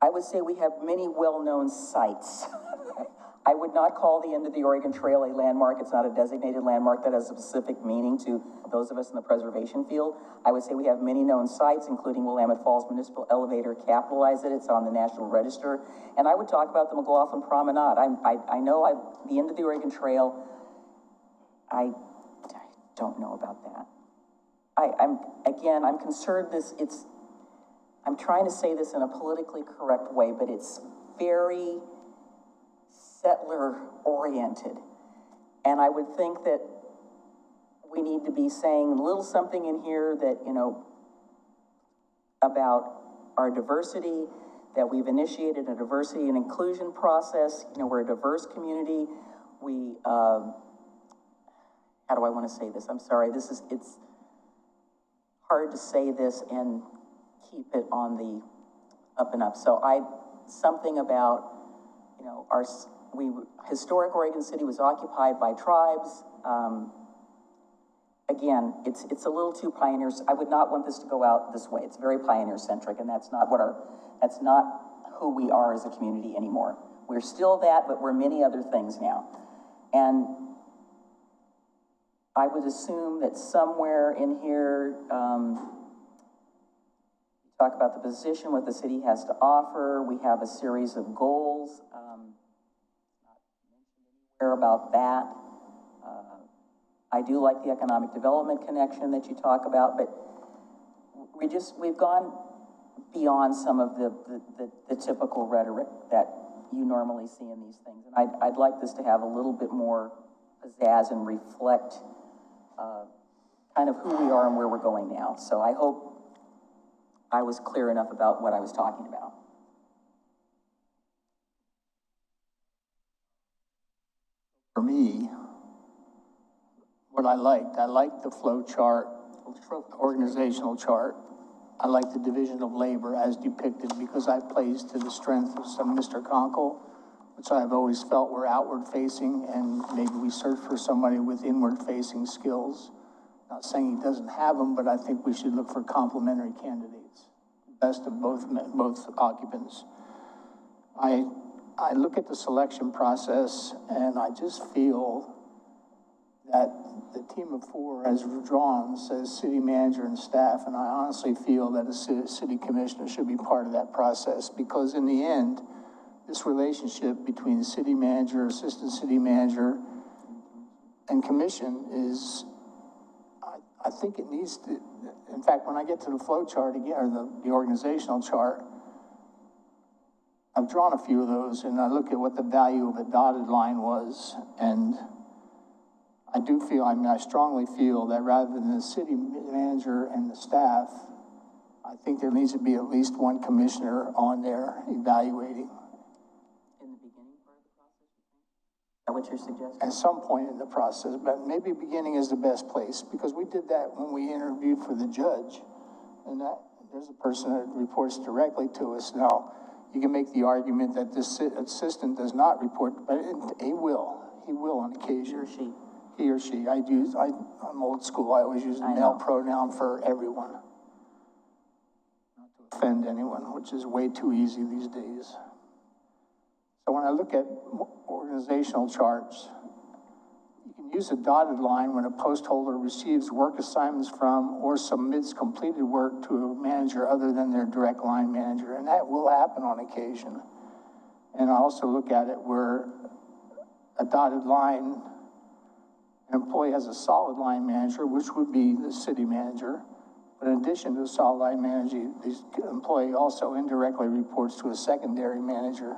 I would say we have many well-known sites. I would not call the end of the Oregon Trail a landmark. It's not a designated landmark that has a specific meaning to those of us in the preservation field. I would say we have many known sites, including Willamette Falls Municipal Elevator. Capitalize it. It's on the National Register. And I would talk about the McLaughlin Promenade. I know the end of the Oregon Trail. I don't know about that. I'm concerned I'm trying to say this in a politically correct way, but it's very settler-oriented. And I would think that we need to be saying a little something in here that, about our diversity, that we've initiated a diversity and inclusion process. We're a diverse community. We, how do I want to say this? I'm sorry, it's hard to say this and keep it on the up and up. So something about, historic Oregon City was occupied by tribes. again, it's a little too pioneers. I would not want this to go out this way. It's very pioneer-centric, and that's not who we are as a community anymore. We're still that, but we're many other things now. And I would assume that somewhere in here, talk about the position, what the city has to offer. We have a series of goals. Not mentioned anywhere about that. I do like the economic development connection that you talk about, but we've gone beyond some of the typical rhetoric that you normally see in these things. And I'd like this to have a little bit more pizzazz and reflect kind of who we are and where we're going now. So I hope I was clear enough about what I was talking about. For me, what I liked the flow chart, organizational chart. I like the division of labor as depicted because I plays to the strength of some Mr. Conkle, which I've always felt were outward facing, and maybe we search for somebody with inward facing skills. Not saying he doesn't have them, but I think we should look for complementary candidates, best of both occupants. I look at the selection process and I just feel that the team of four, as drawn, says city manager and staff, and I honestly feel that a city commissioner should be part of that process, because in the end, this relationship between the city manager, assistant city manager, and commission is, I think it needs to, in fact, when I get to the flow chart again, or the organizational chart, I've drawn a few of those, and I look at what the value of a dotted line was, and I do feel, I strongly feel that rather than the city manager and the staff, I think there needs to be at least one commissioner on there evaluating. In the beginning part of the process, you think? Is that what you're suggesting? At some point in the process, but maybe beginning is the best place, because we did that when we interviewed for the judge, and that there's a person that reports directly to us. Now, you can make the argument that this assistant does not report, but he will on occasion. He or she. I'm old school. I always use the male pronoun for everyone. Not to offend anyone, which is way too easy these days. So when I look at organizational charts, you can use a dotted line when a post holder receives work assignments from or submits completed work to a manager other than their direct line manager, and that will happen on occasion. And I also look at it where a dotted line, an employee has a solid line manager, which would be the city manager. But in addition to a solid line manager, the employee also indirectly reports to a secondary manager,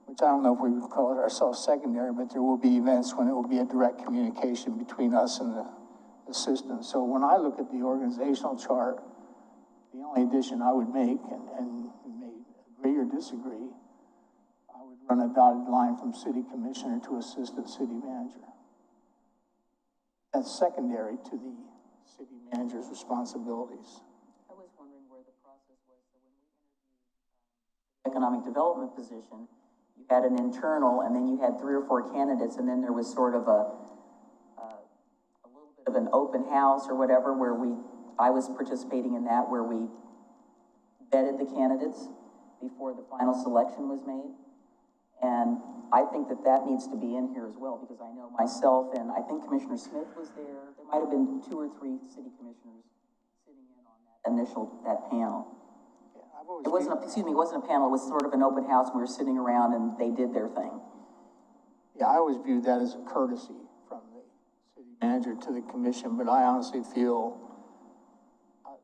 which I don't know if we would call it ourselves secondary, but there will be events when it will be a direct communication between us and the assistant. So when I look at the organizational chart, the only addition I would make, and you may agree or disagree, I would run a dotted line from city commissioner to assistant city manager. That's secondary to the city manager's responsibilities. I was wondering where the process was. So when we interviewed the economic development position, you had an internal, and then you had 3 or 4 candidates, and then there was sort of a little bit of an open house or whatever, where I was participating in that, where we vetted the candidates before the final selection was made. And I think that needs to be in here as well, because I know myself, and I think Commissioner Smith was there. There might have been 2 or 3 city commissioners sitting in on that panel. It wasn't a panel, it was sort of an open house. We were sitting around and they did their thing. Yeah, I always viewed that as a courtesy from the city manager to the commission, but I honestly feel,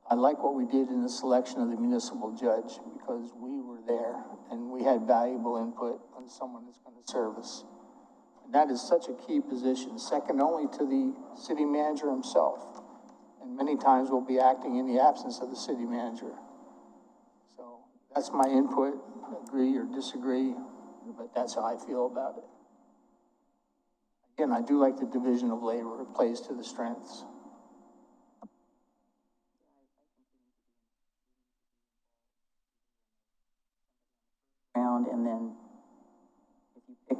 I like what we did in the selection of the municipal judge, because we were there and we had valuable input on someone that's going to serve us. And that is such a key position, second only to the city manager himself. And many times we'll be acting in the absence of the city manager. So that's my input, agree or disagree, but that's how I feel about it. Again, I do like the division of labor. It plays to the strengths. And then if you pick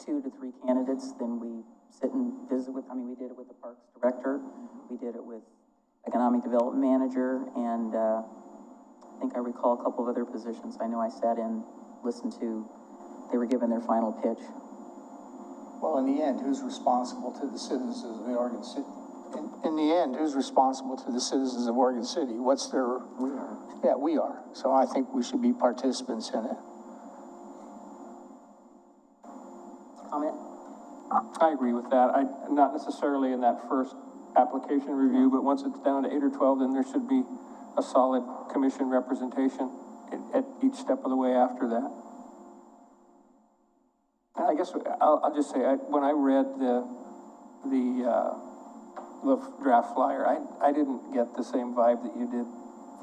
2 to 3 candidates, then we sit and visit with, I mean, we did it with the Parks Director, we did it with Economic Development Manager, and I think I recall a couple of other positions. I know I sat in, listened to, they were given their final pitch. Well, in the end, who's responsible to the citizens of the Oregon City? In the end, who's responsible to the citizens of Oregon City? What's their... We are. Yeah, we are. So I think we should be participants in it. Comment? I agree with that. Not necessarily in that first application review, but once it's down to 8 or 12, then there should be a solid commission representation at each step of the way after that. And I guess I'll just say, when I read the draft flyer, I didn't get the same vibe that you did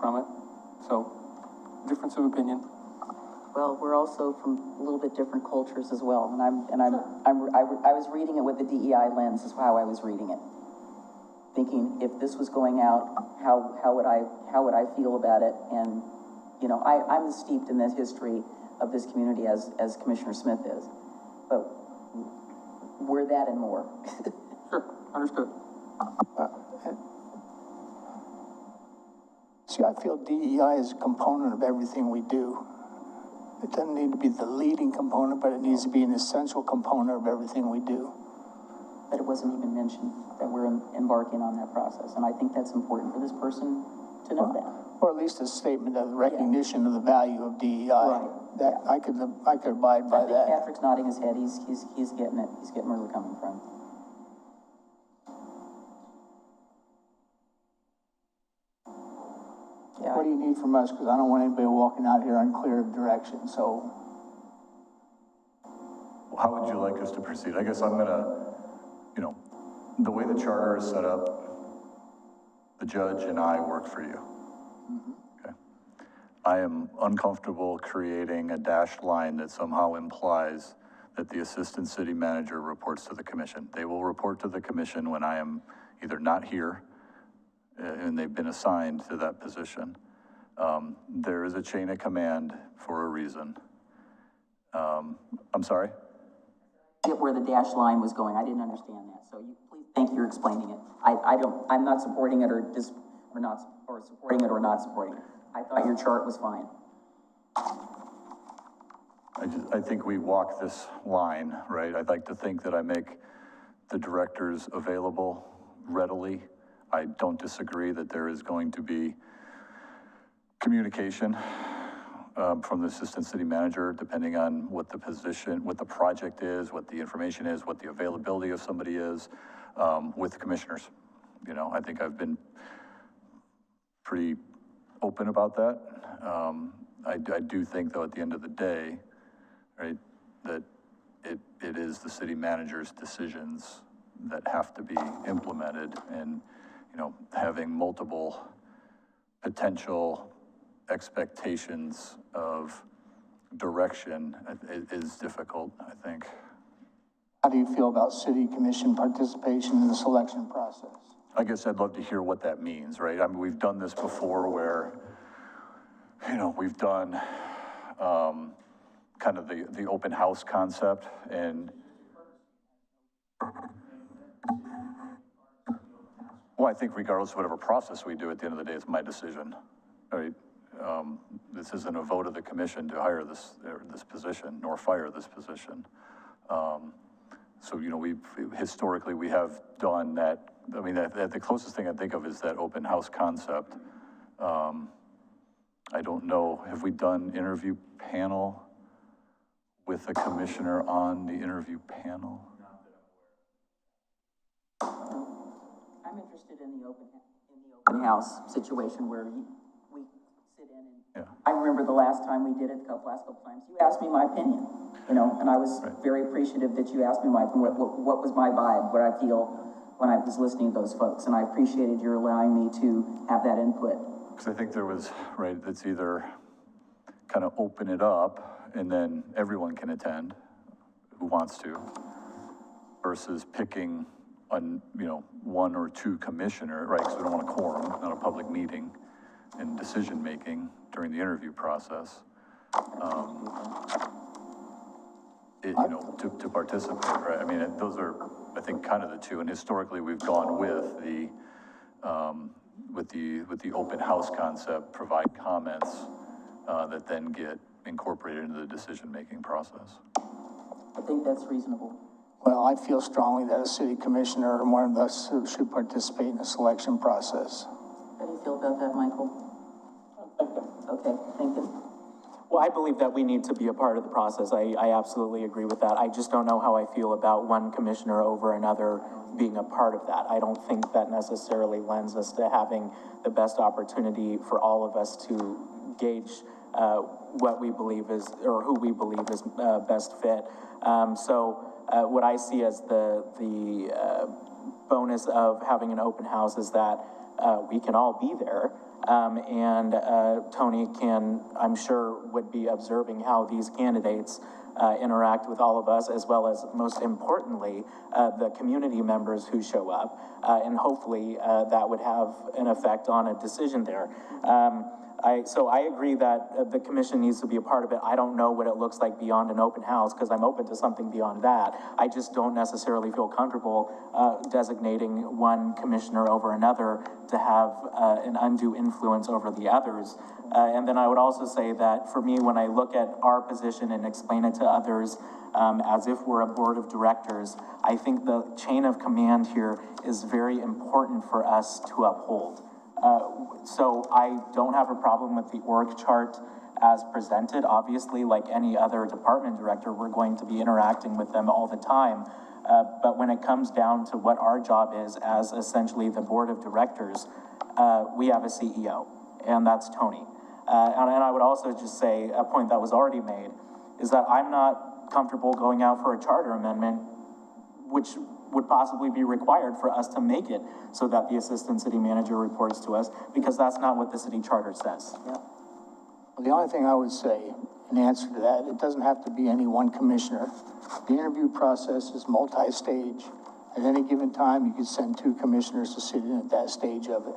from it. So, difference of opinion. Well, we're also from a little bit different cultures as well, and I was reading it with the DEI lens, is how I was reading it. Thinking, if this was going out, how would I feel about it? And, you know, I'm as steeped in the history of this community as Commissioner Smith is. But we're that and more. Sure, understood. See, I feel DEI is a component of everything we do. It doesn't need to be the leading component, but it needs to be an essential component of everything we do. But it wasn't even mentioned that we're embarking on that process, and I think that's important for this person to know that. Or at least a statement of recognition of the value of DEI. Right. That I could abide by that. Patrick's nodding his head. He's getting it. He's getting where we're coming from. Yeah. What do you need from us? Because I don't want anybody walking out here unclear of direction. So, How would you like us to proceed? I guess I'm gonna, you know, the way the charter is set up, the judge and I work for you. Okay. I am uncomfortable creating a dashed line that somehow implies that the assistant city manager reports to the commission. They will report to the commission when I am either not here, and they've been assigned to that position. There is a chain of command for a reason. I'm sorry? Get where the dash line was going. I didn't understand that. So you please, thank you for explaining it. I'm not supporting it or supporting it or not supporting it. I thought your chart was fine. I think we walk this line, right? I'd like to think that I make the directors available readily. I don't disagree that there is going to be communication from the assistant city manager, depending on what the position, what the project is, what the information is, what the availability of somebody is, with the commissioners. You know, I think I've been pretty open about that. I do think, though, at the end of the day, right, that it is the city manager's decisions that have to be implemented, and, you know, having multiple potential expectations of direction is difficult, I think. how do you feel about city commission participation in the selection process? I guess I'd love to hear what that means, right? I mean, we've done this before where, you know, we've done kind of the open house concept, and well, I think regardless of whatever process we do, at the end of the day, it's my decision, right? This isn't a vote of the commission to hire this position, nor fire this position. So, you know, historically, we have done that. I mean, the closest thing I think of is that open house concept. I don't know, have we done interview panel with a commissioner on the interview panel? I'm interested in the open house situation where we sit in and, I remember the last time we did it, the last couple times, you asked me my opinion, you know, and I was very appreciative that you asked me what was my vibe, what I feel when I was listening to those folks, and I appreciated your allowing me to have that input. Because I think there was, right, it's either kind of open it up and then everyone can attend who wants to, versus picking on, you know, one or two commissioner, right, because we don't want a quorum, not a public meeting, and decision-making during the interview process. you know, to participate, right? I mean, those are, I think, kind of the two, and historically, we've gone with the open house concept, provide comments, that then get incorporated into the decision-making process. I think that's reasonable. Well, I feel strongly that a city commissioner or one of us should participate in the selection process. How do you feel about that, Michael? Okay, thinking. Well, I believe that we need to be a part of the process. I absolutely agree with that. I just don't know how I feel about one commissioner over another being a part of that. I don't think that necessarily lends us to having the best opportunity for all of us to gauge what we believe is, or who we believe is best fit. What I see as the bonus of having an open house is that we can all be there. And Tony can, I'm sure, would be observing how these candidates interact with all of us, as well as, most importantly, the community members who show up. And hopefully that would have an effect on a decision there. So I agree that the commission needs to be a part of it. I don't know what it looks like beyond an open house, because I'm open to something beyond that. I just don't necessarily feel comfortable designating one commissioner over another to have an undue influence over the others. And then I would also say that for me, when I look at our position and explain it to others as if we're a board of directors, I think the chain of command here is very important for us to uphold. So I don't have a problem with the org chart as presented. Obviously, like any other department director, we're going to be interacting with them all the time. But when it comes down to what our job is as essentially the board of directors, we have a CEO, and that's Tony. And I would also just say a point that was already made is that I'm not comfortable going out for a charter amendment, which would possibly be required for us to make it so that the assistant city manager reports to us, because that's not what the city charter says. Yeah. Well, the only thing I would say in answer to that, it doesn't have to be any one commissioner. The interview process is multi-stage. At any given time, you could send 2 commissioners to sit in at that stage of it.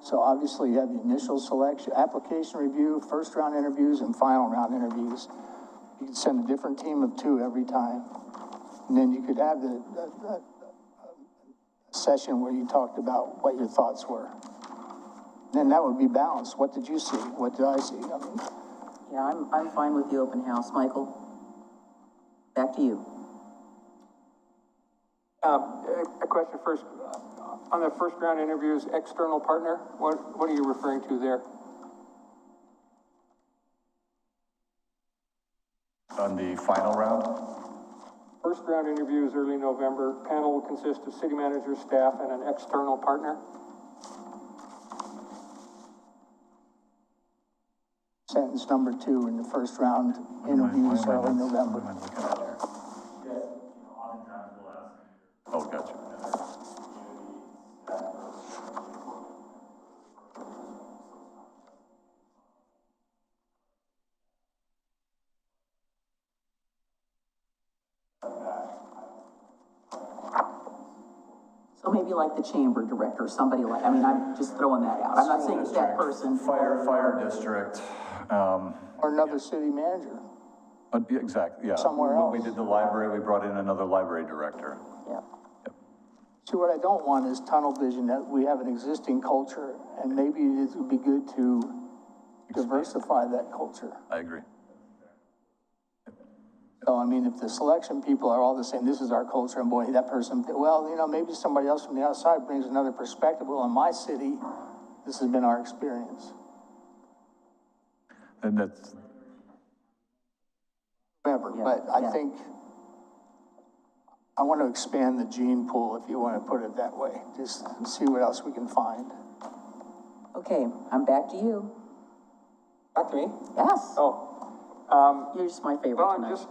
So obviously you have the initial selection, application review, first round interviews, and final round interviews. You could send a different team of 2 every time. And then you could have the session where you talked about what your thoughts were. Then that would be balanced. What did you see? What did I see? I mean, Yeah, I'm fine with the open house. Michael, back to you. A question first. On the first round interviews, external partner, what are you referring to there? On the final round? First round interviews, early November. Panel will consist of city manager, staff, and an external partner. sentence number 2 in the first round interviews early November. Oh, gotcha. So maybe like the chamber director, somebody like, I mean, I'm just throwing that out. I'm not saying it's that person. Fire district. Or another city manager. Yeah, exactly, yeah. Somewhere else. When we did the library, we brought in another library director. Yeah. See, what I don't want is tunnel vision, that we have an existing culture, and maybe it would be good to diversify that culture. I agree. So, I mean, if the selection people are all the same, this is our culture, and boy, that person, well, you know, maybe somebody else from the outside brings another perspective. Well, in my city, this has been our experience. And that's... Whatever, yeah, but I think I want to expand the gene pool, if you want to put it that way. Just see what else we can find. Okay, I'm back to you. Back to me? Yes. Oh. You're just my favorite tonight.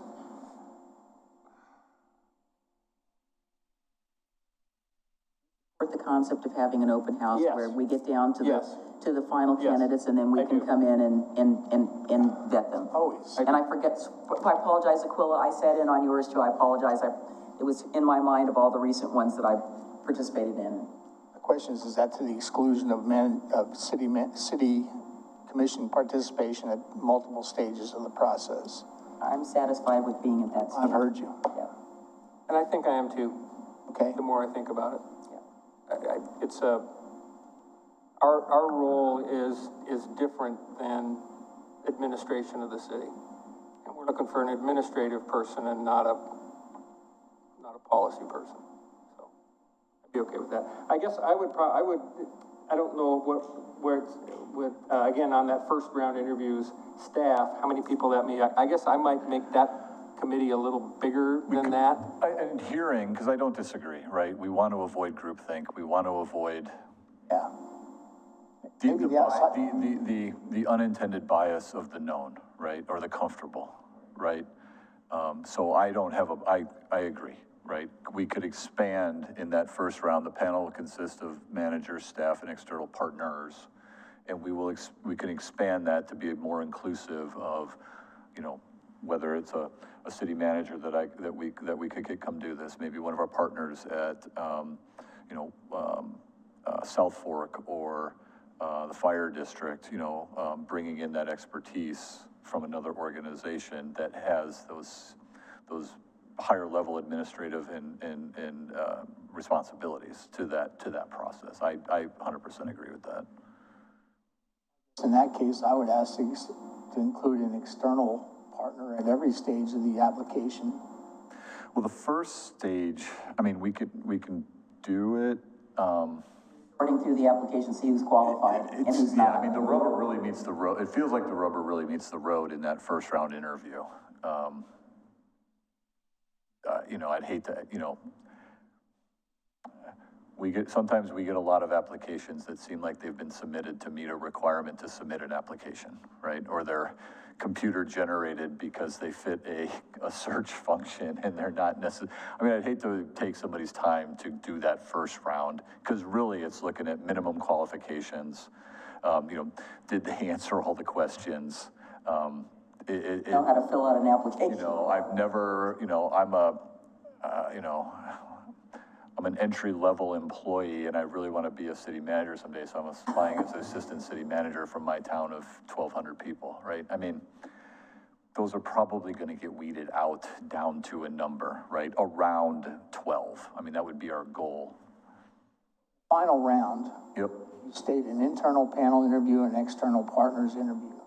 The concept of having an open house where we get down to the final candidates, and then we can come in and vet them. Always. And I forget, I apologize, Aquila, I sat in on yours too, I apologize. It was in my mind of all the recent ones that I participated in. The question is that to the exclusion of city commission participation at multiple stages of the process? I'm satisfied with being at that stage. I've heard you. Yeah. And I think I am too. Okay. The more I think about it. It's our role is different than administration of the city. And we're looking for an administrative person and not a policy person. So I'd be okay with that. I guess I don't know where it's with, again, on that first round interviews, staff, how many people that may, I guess I might make that committee a little bigger than that. And hearing, because I don't disagree, right? We want to avoid groupthink. We want to avoid the unintended bias of the known, right? Or the comfortable, right? So I don't have I agree, right? We could expand in that first round. The panel will consist of managers, staff, and external partners. And we can expand that to be more inclusive of, you know, whether it's a city manager that we could come do this, maybe one of our partners at, South Fork or the fire district, you know, bringing in that expertise from another organization that has those higher level administrative and responsibilities to that process. I 100% agree with that. In that case, I would ask to include an external partner at every stage of the application. Well, the first stage, I mean, we can do it. Sorting through the application, see who's qualified and who's not. I mean, the rubber really meets the road. It feels like the rubber really meets the road in that first round interview. You know, I'd hate to, you know, sometimes we get a lot of applications that seem like they've been submitted to meet a requirement to submit an application, right? Or they're computer generated because they fit a search function and they're not necessarily, I mean, I'd hate to take somebody's time to do that first round, because really it's looking at minimum qualifications. You know, did they answer all the questions? Know how to fill out an application. You know, I've never, you know, I'm an entry-level employee and I really want to be a city manager someday, so I'm applying as an assistant city manager from my town of 1,200 people, right? I mean, those are probably going to get weeded out down to a number, right? Around 12. I mean, that would be our goal. Final round. Yep. You state an internal panel interview and external partners interview.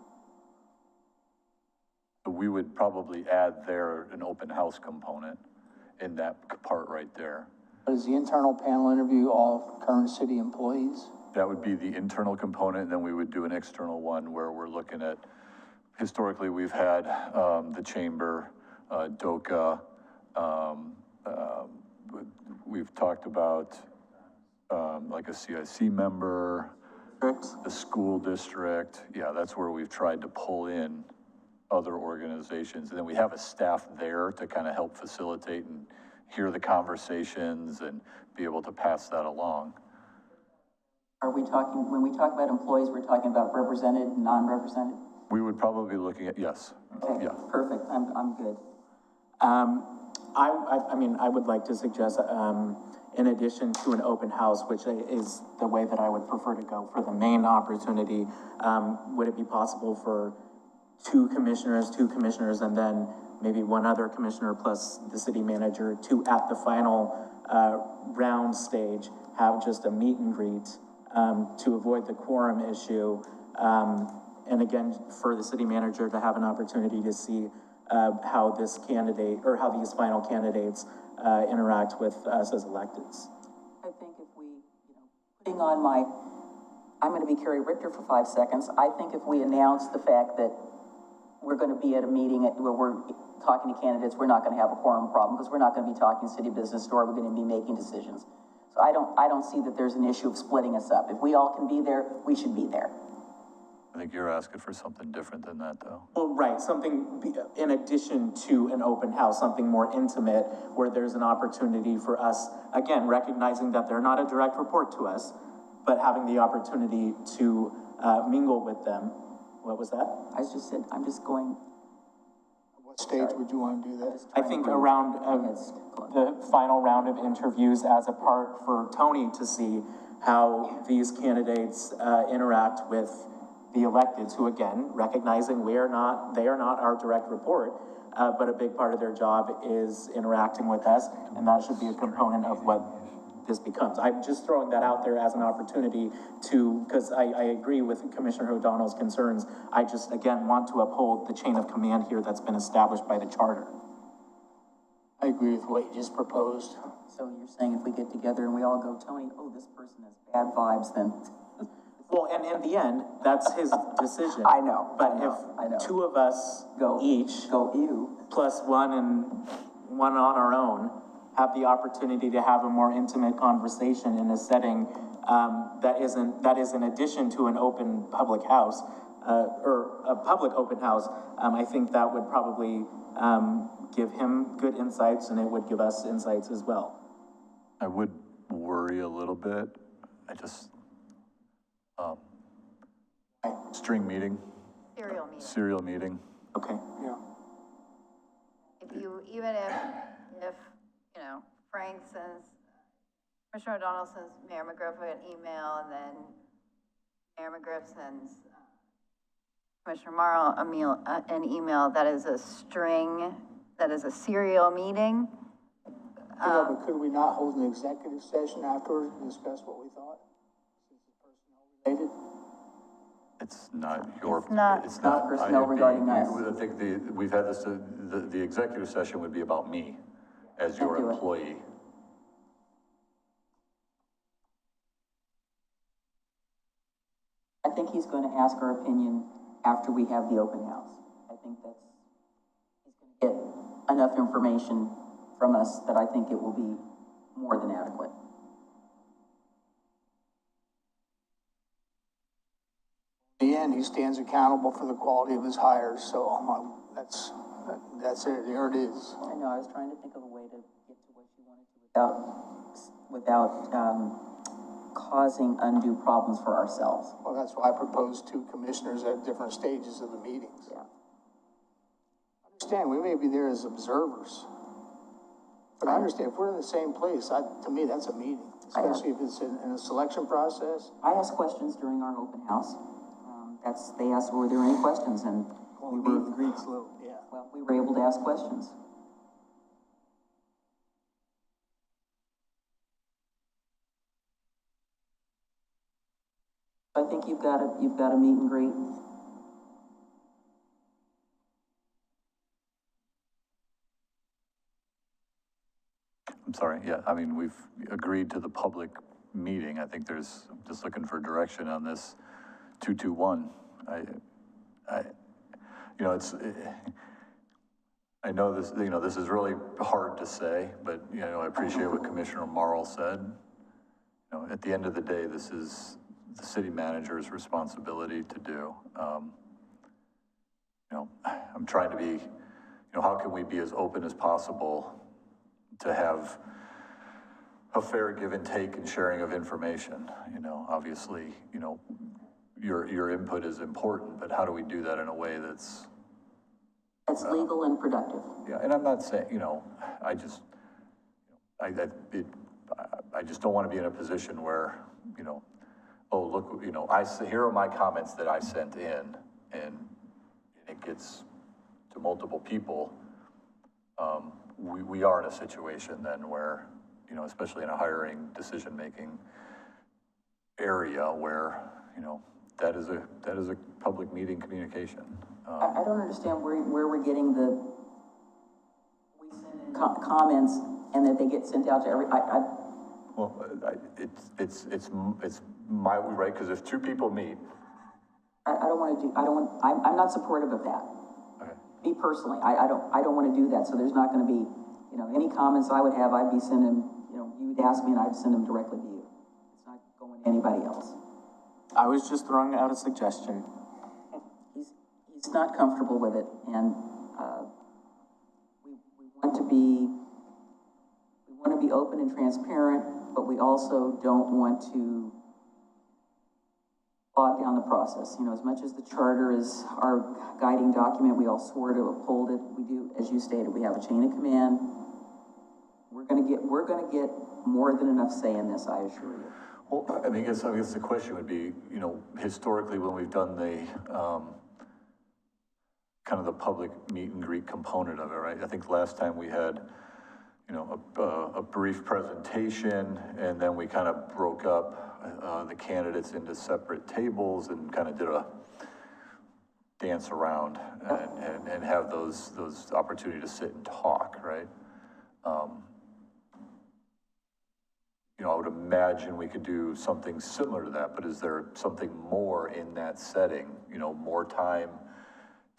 So we would probably add there an open house component in that part right there. Is the internal panel interview all current city employees? That would be the internal component, and then we would do an external one where we're looking at, historically we've had the chamber, DOCA, we've talked about like a CIC member, the school district. Yeah, that's where we've tried to pull in other organizations. And then we have a staff there to kind of help facilitate and hear the conversations and be able to pass that along. Are we talking, when we talk about employees, we're talking about represented and non-represented? We would probably be looking at, yes. Okay, yeah. Perfect, I'm good. I mean, I would like to suggest, in addition to an open house, which is the way that I would prefer to go for the main opportunity, would it be possible for two commissioners, and then maybe one other commissioner plus the city manager to, at the final round stage, have just a meet and greet to avoid the quorum issue. And again, for the city manager to have an opportunity to see how this candidate, or how these final candidates interact with us as electeds. I think if we, putting on my, I'm going to be Carrie Richter for 5 seconds. I think if we announce the fact that we're going to be at a meeting where we're talking to candidates, we're not going to have a quorum problem, because we're not going to be talking city business, or we're going to be making decisions. So I don't see that there's an issue of splitting us up. If we all can be there, we should be there. I think you're asking for something different than that, though. Well, right, something in addition to an open house, something more intimate, where there's an opportunity for us, again, recognizing that they're not a direct report to us, but having the opportunity to mingle with them. What was that? I just said, I'm just going. What stage would you want to do that? I think around the final round of interviews as a part for Tony to see how these candidates interact with the electeds, who, again, recognizing they are not our direct report, but a big part of their job is interacting with us, and that should be a component of what this becomes. I'm just throwing that out there as an opportunity to, because I agree with Commissioner O'Donnell's concerns. I just, again, want to uphold the chain of command here that's been established by the charter. I agree with what you just proposed. So you're saying if we get together and we all go, Tony, oh, this person has bad vibes, then. Well, and in the end, that's his decision. I know. But I know. if two of us Go each, you. plus one on our own, have the opportunity to have a more intimate conversation in a setting that is in addition to an open public house, or a public open house, I think that would probably give him good insights, and it would give us insights as well. I would worry a little bit. I just, string meeting. Serial meeting. Serial meeting. Okay. Yeah. If you, even if, you know, Frank sends, Commissioner O'Donnell sends Mayor McGriff an email, and then Mayor McGriff sends Commissioner Morrow an email, that is a string, that is a serial meeting. Yeah, but could we not hold an executive session afterwards to discuss what we thought? Since it's personnel related? It's not your. It's not personnel regarding us. I think we've had this, the executive session would be about me as your employee. I think he's going to ask our opinion after we have the open house. I think he's going to get enough information from us that I think it will be more than adequate. In the end, he stands accountable for the quality of his hires, so that's it, there it is. I know, I was trying to think of a way to get to what you wanted to without causing undue problems for ourselves. Well, that's why I proposed 2 commissioners at different stages of the meetings. Yeah. Understand, we may be there as observers. But I understand, if we're in the same place, to me, that's a meeting, especially if it's in a selection process. I asked questions during our open house. They asked, were there any questions? And we were able to ask questions. I think you've got a meet and greet. I'm sorry, yeah, I mean, we've agreed to the public meeting. I think there's, I'm just looking for direction on this 221. I know this, this is really hard to say, but, I appreciate what Commissioner Morrill said. At the end of the day, this is the city manager's responsibility to do. I'm trying to be, how can we be as open as possible to have a fair give and take and sharing of information? Obviously, your input is important, but how do we do that in a way that's legal and productive? Yeah, and I'm not saying, I just don't want to be in a position where, oh, look, here are my comments that I sent in, and it gets to multiple people. We are in a situation then where, especially in a hiring, decision-making area where, that is a public meeting communication. I don't understand where we're getting we send in comments and that they get sent out to Well, it's my, right, because if 2 people meet. I'm not supportive of that. Okay. Me personally, I don't want to do that, so there's not going to be, any comments I would have, I'd be sending, you'd ask me and I'd send them directly to you. It's not going to anybody else. I was just throwing out a suggestion. He's not comfortable with it, and we want to be open and transparent, but we also don't want to bog down the process. As much as the charter is our guiding document, we all swore to uphold it. We do, as you stated, we have a chain of command. We're gonna get more than enough say in this, I assure you. Well, I guess the question would be, historically when we've done kind of the public meet and greet component of it, right? I think last time we had, you know, a brief presentation, and then we kind of broke up the candidates into separate tables and kind of did a dance around and have those opportunity to sit and talk, right? You know, I would imagine we could do something similar to that, but is there something more in that setting? You know, more time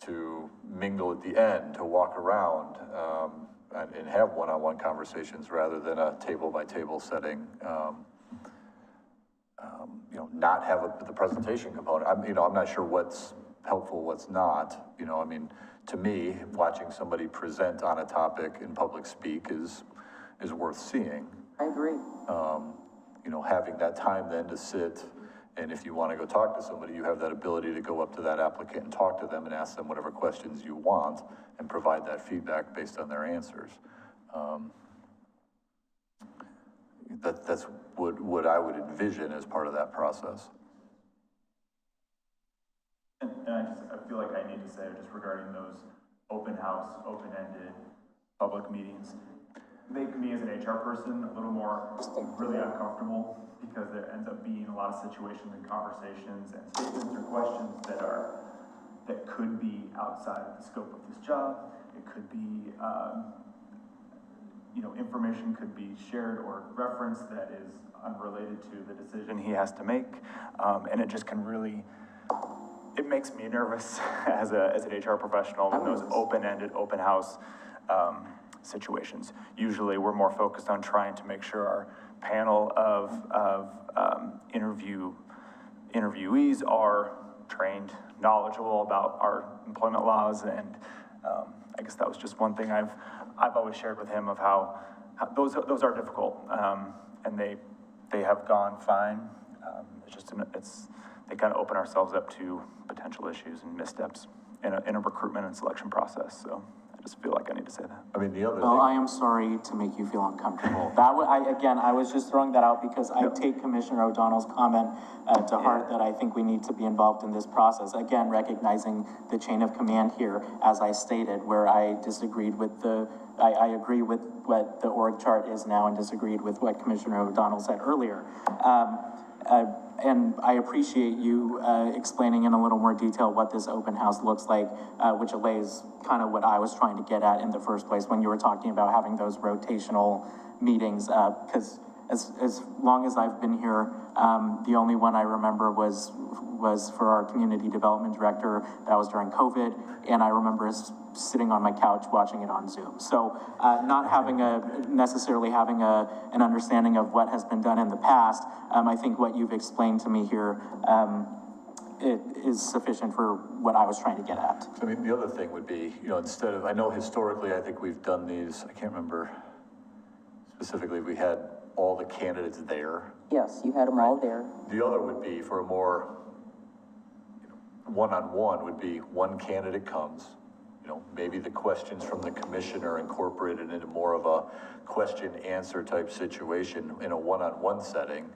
to mingle at the end, to walk around, and have one-on-one conversations rather than a table-by-table setting. You know, not have the presentation component. I'm not sure what's helpful, what's not. You know, I mean, to me, watching somebody present on a topic in public speak is worth seeing. I agree. You know, having that time then to sit, and if you want to go talk to somebody, you have that ability to go up to that applicant and talk to them and ask them whatever questions you want and provide that feedback based on their answers. That's what I would envision as part of that process. And I feel like I need to say, just regarding those open house, open-ended public meetings, make me as an HR person a little more really uncomfortable, because there ends up being a lot of situations and conversations and statements or questions that could be outside of the scope of this job. It could be, you know, information could be shared or referenced that is unrelated to the decision he has to make, and it just can really, it makes me nervous as an HR professional in those open-ended, open house situations. Usually we're more focused on trying to make sure our panel of interviewees are trained, knowledgeable about our employment laws, and I guess that was just one thing I've always shared with him, of how those are difficult, and they have gone fine. They kind of open ourselves up to potential issues and missteps in a recruitment and selection process. So I just feel like I need to say that. I mean, the other Well, thing, I am sorry to make you feel uncomfortable. I was just throwing that out because I take Commissioner O'Donnell's comment to heart, that I think we need to be involved in this process. Again, recognizing the chain of command here, as I stated, where I disagreed with I agree with what the org chart is now and disagreed with what Commissioner O'Donnell said earlier. And I appreciate you explaining in a little more detail what this open house looks like, which allays kind of what I was trying to get at in the first place when you were talking about having those rotational meetings, because as long as I've been here, the only one I remember was for our community development director. That was during COVID, and I remember sitting on my couch watching it on Zoom. So not having necessarily having an understanding of what has been done in the past, I think what you've explained to me here, it is sufficient for what I was trying to get at. I mean, the other thing would be, you know, instead of, I know historically, I think we've done these, I can't remember specifically, we had all the candidates there. Yes, you had them all there. The other would be for a more, you know, one-on-one would be one candidate comes, you know, maybe the questions from the commissioner incorporated into more of a question-answer type situation in a one-on-one setting.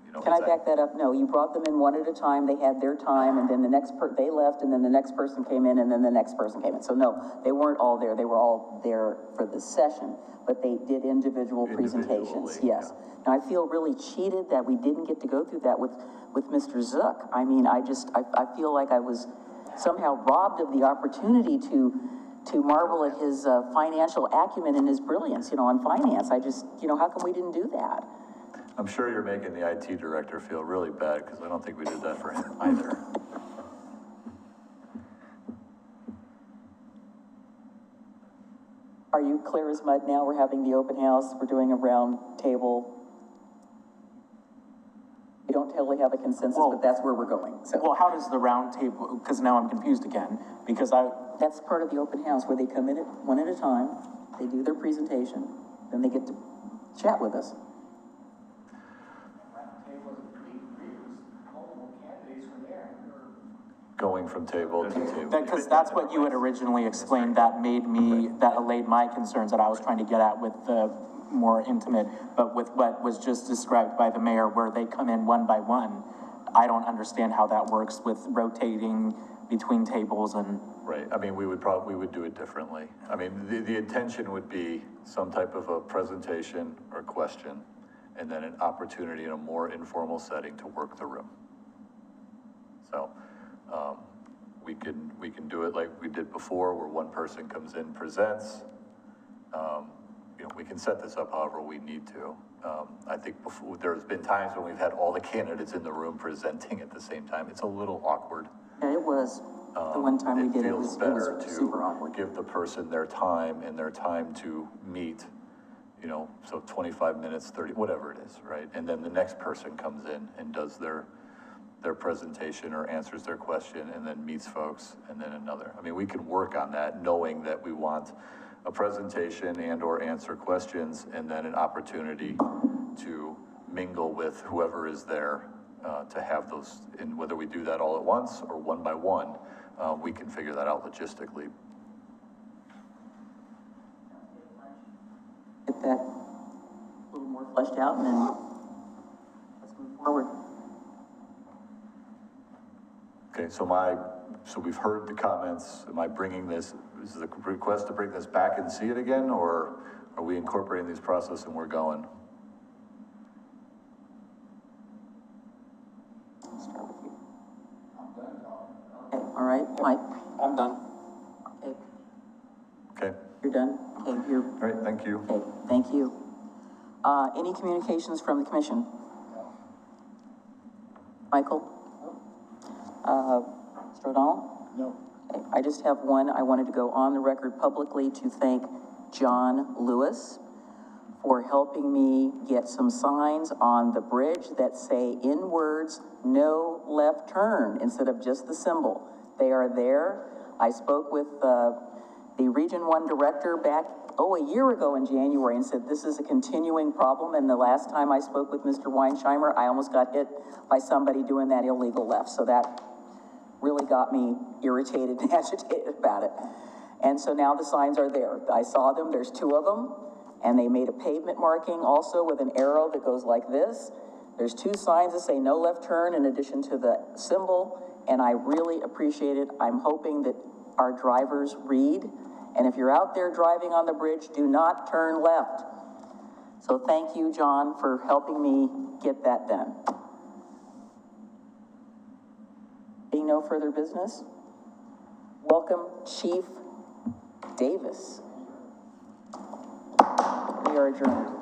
You know, Can I back that up? No, you brought them in one at a time, they had their time, and then they left, and then the next person came in, and then the next person came in. So no, they weren't all there, they were all there for the session, but they did individual presentations, yes. Yeah. Now, I feel really cheated that we didn't get to go through that with Mr. Zook. I mean, I feel like I was somehow robbed of the opportunity to marvel at his financial acumen and his brilliance, you know, on finance. I just, you know, how come we didn't do that? I'm sure you're making the IT director feel really bad, because I don't think we did that for him either. Are you clear as mud now? We're having the open house, we're doing a round table. We don't totally have a consensus, but that's where we're going, so. Well, how does the round table, because now I'm confused again, because That's part of the open house, where they come in one at a time, they do their presentation, then they get to chat with us. Going from table to table. Because that's what you had originally explained, that allayed my concerns that I was trying to get at with the more intimate, but with what was just described by the mayor, where they come in one by one. I don't understand how that works with rotating between tables and. Right, I mean, we would do it differently. I mean, the intention would be some type of a presentation or question, and then an opportunity in a more informal setting to work the room. So, we can do it like we did before, where one person comes in, presents. You know, we can set this up however we need to. I think before, there's been times when we've had all the candidates in the room presenting at the same time. It's a little awkward. Yeah, it was. The one time we did it was super awkward. Give the person their time and their time to meet, you know, so 25 minutes, 30, whatever it is, right? And then the next person comes in and does their presentation or answers their question and then meets folks and then another. I mean, we can work on that knowing that we want a presentation and or answer questions and then an opportunity to mingle with whoever is there to have those, and whether we do that all at once or one by one, we can figure that out logistically. Get that a little more fleshed out, and then let's move forward. Okay, so we've heard the comments. Am I bringing this, is the request to bring this back and see it again, or are we incorporating this process and we're going? Okay, all right, Mike? I'm done. Okay, Okay, you're done? Okay, you're, all right, thank you. okay, thank you. Any communications from the commission? Michael? Mr. O'Donnell? No. Okay, I just have one. I wanted to go on the record publicly to thank John Lewis for helping me get some signs on the bridge that say in words, no left turn, instead of just the symbol. They are there. I spoke with the Region 1 director back, a year ago in January, and said this is a continuing problem, and the last time I spoke with Mr. Weinsheimer, I almost got hit by somebody doing that illegal left, so that really got me irritated and agitated about it. And so now the signs are there. I saw them, there's 2 of them, and they made a pavement marking also with an arrow that goes like this. There's 2 signs that say no left turn in addition to the symbol, and I really appreciate it. I'm hoping that our drivers read, and if you're out there driving on the bridge, do not turn left. So thank you, John, for helping me get that done. Being no further business, welcome Chief Davis. We are adjourned.